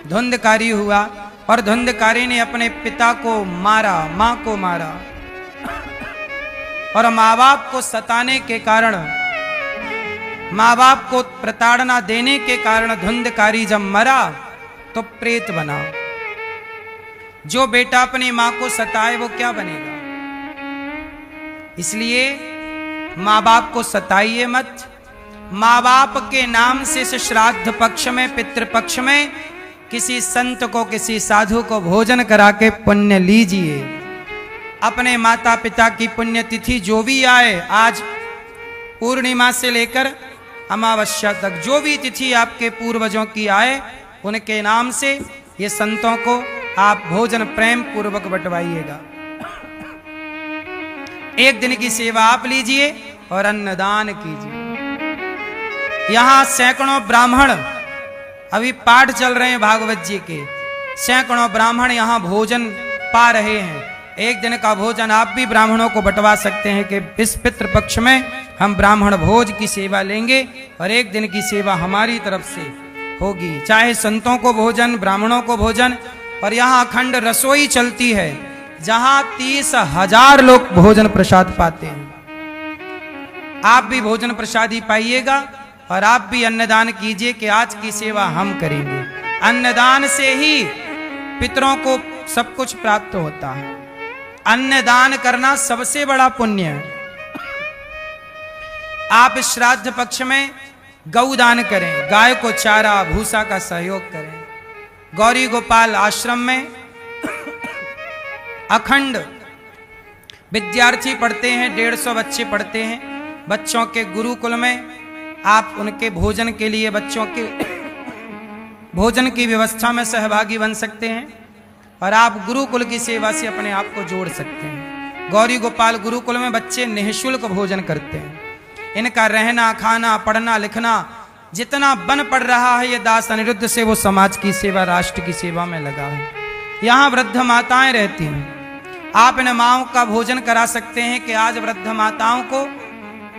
धुंधकारी हुआ और धुंधकारी ने अपने पिता को मारा, मां को मारा। और माँ बाप को सताने के कारण, माँ बाप को प्रताड़ना देने के कारण धुंधकारी जब मरा तो प्रेत बना। जो बेटा अपनी मां को सताए वो क्या बनेगा? इसलिए माँ बाप को सताइए मत। माँ बाप के नाम से इस श्राद्ध पक्ष में, पितृपक्ष में किसी संत को, किसी साधु को भोजन करा के पुण्य लीजिए। अपने माता पिता की पुण्यतिथि जो भी आए, आज पूर्णिमा से लेकर अमावस्या तक जो भी तिथि आपके पूर्वजों की आए, उनके नाम से ये संतों को आप भोजन प्रेम पूर्वक बंटवाइएगा। एक दिन की सेवा आप लीजिए और अन्नदान कीजिए। यहां सैकड़ों ब्राह्मण, अभी पाठ चल रहे हैं भागवत जी के, सैकड़ों ब्राह्मण यहां भोजन पा रहे हैं। एक दिन का भोजन आप भी ब्राह्मणों को बंटवा सकते हैं कि इस पितृपक्ष में हम ब्राह्मण भोज की सेवा लेंगे और एक दिन की सेवा हमारी तरफ से होगी। चाहे संतों को भोजन, ब्राह्मणों को भोजन। और यहाँ अखंड रसोई चलती है, जहां 30,000 लोग भोजन प्रसाद पाते हैं। आप भी भोजन प्रसाद ही पाइएगा और आप भी अन्नदान कीजिए कि आज की सेवा हम करेंगे। अन्नदान से ही पितरों को सब कुछ प्राप्त होता है। अन्नदान करना सबसे बड़ा पुण्य है। आप श्राद्ध पक्ष में गौदान करें, गाय को चारा भूसा का सहयोग करें। गौरी गोपाल आश्रम में अखंड विद्यार्थी पढ़ते हैं, 150 बच्चे पढ़ते हैं। बच्चों के गुरुकुल में आप उनके भोजन के लिए, बच्चों के भोजन की व्यवस्था में सहभागी बन सकते हैं और आप गुरुकुल की सेवा से अपने आप को जोड़ सकते हैं। गौरी गोपाल गुरुकुल में बच्चे निःशुल्क भोजन करते हैं। इनका रहना, खाना, पढ़ना, लिखना जितना बन पड़ रहा है, ये दास अनिरुद्ध से वो समाज की सेवा, राष्ट्र की सेवा में लगा है। यहाँ वृद्ध माताएं रहती हैं। आप इन माओं का भोजन करा सकते हैं कि आज वृद्ध माताओं को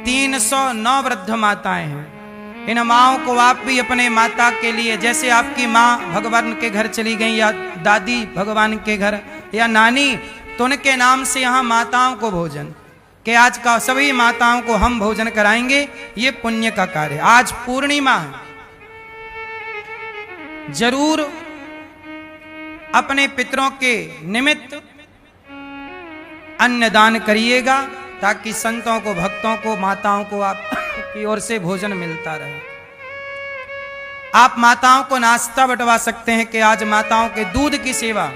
309 वृद्ध माताएं हैं। इन माओं को आप भी अपने माता के लिए, जैसे आपकी माँ भगवान के घर चली गई या दादी भगवान के घर या नानी, तो उनके नाम से यहाँ माताओं को भोजन, कि आज का सभी माताओं को हम भोजन कराएंगे। ये पुण्य का कार्य। आज पूर्णिमा है, जरूर अपने पितरों के निमित्त अन्नदान करिएगा ताकि संतों को, भक्तों को, माताओं को आपकी ओर से भोजन मिलता रहे। आप माताओं को नाश्ता बंटवा सकते हैं कि आज माताओं के दूध की सेवा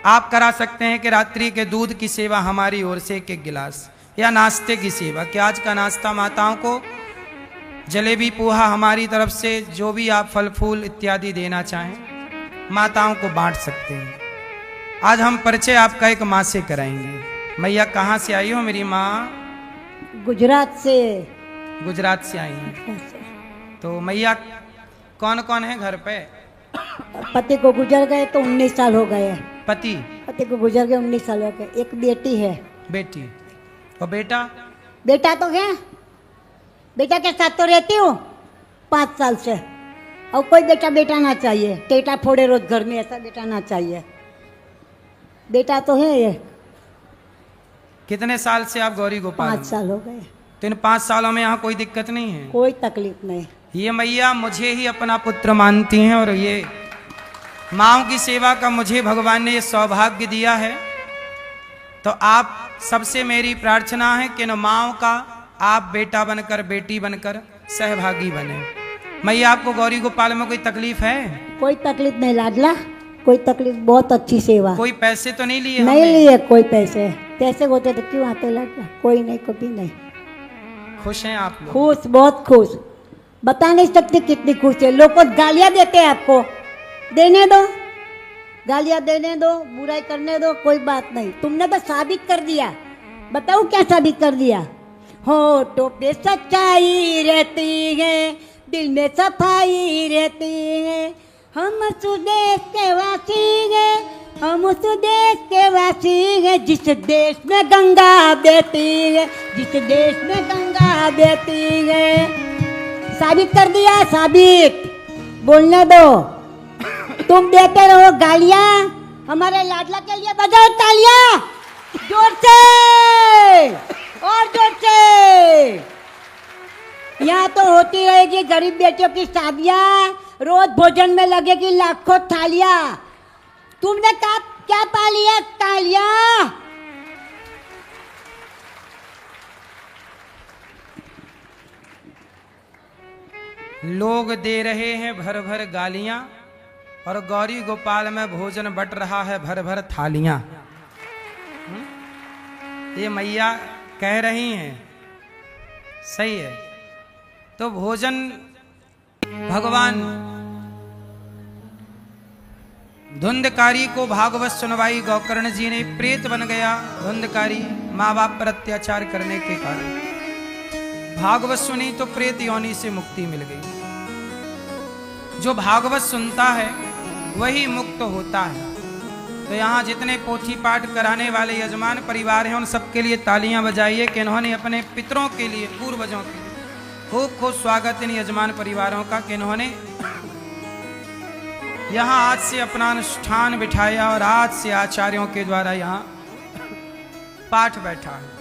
आप करा सकते हैं कि रात्रि के दूध की सेवा हमारी ओर से एक गिलास, या नाश्ते की सेवा कि आज का नाश्ता माताओं को जलेबी पोहा हमारी तरफ से जो भी आप फल फूल इत्यादि देना चाहें माताओं को बांट सकते हैं। आज हम परिचय आपका एक माँ से कराएंगे। मैया कहाँ से आई हो? मेरी माँ गुजरात से। गुजरात से आई हैं। तो मैया कौन कौन है घर पे? पति को गुजर गए तो 19 साल हो गए। पति को गुजर गए 19 साल हो गए। एक बेटी है। बेटी और बेटा? बेटा तो है, बेटा के साथ तो रहती हूँ 5 साल से। और कोई बेटा ना चाहिए, टेटा फोड़े रोज घर में, ऐसा बेटा ना चाहिए। बेटा तो है ये। कितने साल से आप गौरी गोपाल? 5 साल हो गए। तो इन 5 सालों में यहाँ कोई दिक्कत नहीं है? कोई तकलीफ नहीं। ये मैया मुझे ही अपना पुत्र मानती हैं और ये माँओं की सेवा का मुझे भगवान ने ये सौभाग्य दिया है। तो आप सबसे मेरी प्रार्थना है कि न माँओं का आप बेटा बनकर, बेटी बनकर सहभागी बने। मैया आपको गौरी गोपाल में कोई तकलीफ है? कोई तकलीफ नहीं लाडला, कोई तकलीफ, बहुत अच्छी सेवा। कोई पैसे तो नहीं लिए? नहीं लिए कोई पैसे। पैसे होते तो क्यों आते लाडला? कोई नहीं, कभी नहीं। खुश हैं आप लोग? खुश, बहुत खुश, बता नहीं सकते कितनी खुश है। लोग को गालियां देते हैं, आपको देने दो, गालियां देने दो, बुराई करने दो, कोई बात नहीं। तुमने तो साबित कर दिया। बताओ क्या साबित कर दिया? होठों पे सच्चाई रहती है, दिल में सफाई रहती है। हम सुदेश के वासी हैं, हम उस देश के वासी हैं जिस देश में गंगा बहती है, जिस देश में गंगा बहती है। साबित कर दिया, साबित। बोलने दो। तुम देते रहो गालियां, हमारे लाडला के लिए बजाओ तालियां जोर से और जोर से। यहाँ तो होती रहेगी गरीब बेटियों की शादियां, रोज भोजन में लगेगी लाखों थालियां। तुमने क्या पा लिया? तालियां। लोग दे रहे हैं भर भर गालियां और गौरी गोपाल में भोजन बट रहा है भर भर थालियां। ये मैया कह रही हैं, सही है। तो भोजन भगवान धुंधकारी को भागवत सुनवाई गोकर्ण जी ने, प्रेत बन गया धुंधकारी माँ बाप पर अत्याचार करने के कारण। भागवत सुनी तो प्रेत योनि से मुक्ति मिल गई। जो भागवत सुनता है वही मुक्त होता है। तो यहाँ जितने पोथी पाठ कराने वाले यजमान परिवार हैं उन सबके लिए तालियां बजाइए कि इन्होंने अपने पितरों के लिए, पूर्वजों के लिए खूब खूब स्वागत इन यजमान परिवारों का कि इन्होंने यहाँ आज से अपना अनुष्ठान बिठाया और आज से आचार्यों के द्वारा यहाँ पाठ बैठा है।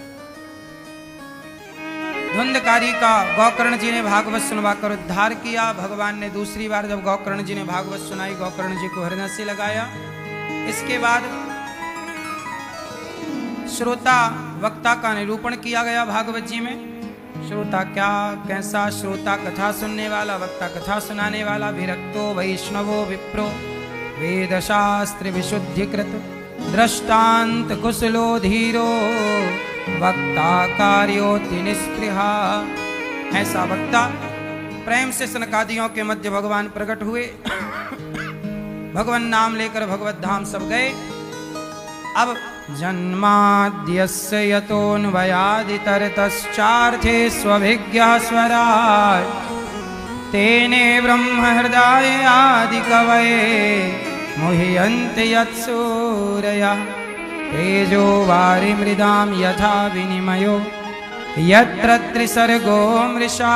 धुंधकारी का गोकर्ण जी ने भागवत सुनवा कर उद्धार किया। भगवान ने दूसरी बार जब गोकर्ण जी ने भागवत सुनाई, गोकर्ण जी को हृदय से लगाया। इसके बाद श्रोता वक्ता का निरूपण किया गया भागवत जी में। श्रोता क्या, कैसा श्रोता? कथा सुनने वाला, वक्ता कथा सुनाने वाला। विरक्तो वैष्णवो विप्रो वेद शास्त्र विशुद्धिकृत दृष्टांत कुशलो धीरो वक्ता कार्योति निष्पृहा। ऐसा वक्ता प्रेम से सनकादियों के मध्य भगवान प्रकट हुए। भगवान नाम लेकर भगवत धाम सब गए। अब जन्माद्यस्य यतोऽन्वयादितरतश्चार्थे स्वभिज्ञः स्वराट् तेने ब्रह्म हृदय आदि कवये मुह्यन्ति यत्सूरयः तेजो वारिमृदां यथा विनिमयो यत्र त्रिसर्गो मृषा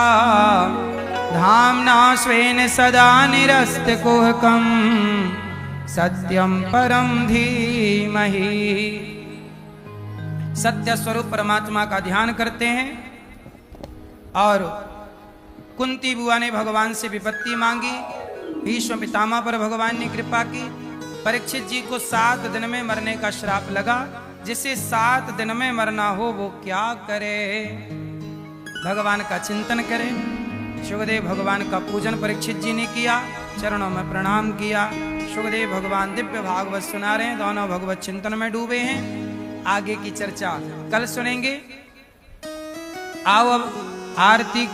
धाम्ना स्वेन सदा निरस्तकुहकम् सत्यम परम धीमहि। सत्य स्वरूप परमात्मा का ध्यान करते हैं। और कुंती बुआ ने भगवान से विपत्ति मांगी। भीष्म पितामह पर भगवान ने कृपा की। परीक्षित जी को 7 दिन में मरने का श्राप लगा। जिसे 7 दिन में मरना हो वो क्या करे? भगवान का चिंतन करे। सुखदेव भगवान का पूजन परीक्षित जी ने किया, चरणों में प्रणाम किया। सुखदेव भगवान दिव्य भागवत सुना रहे हैं, दोनों भगवत चिंतन में डूबे हैं। आगे की चर्चा कल सुनेंगे। आओ अब आरती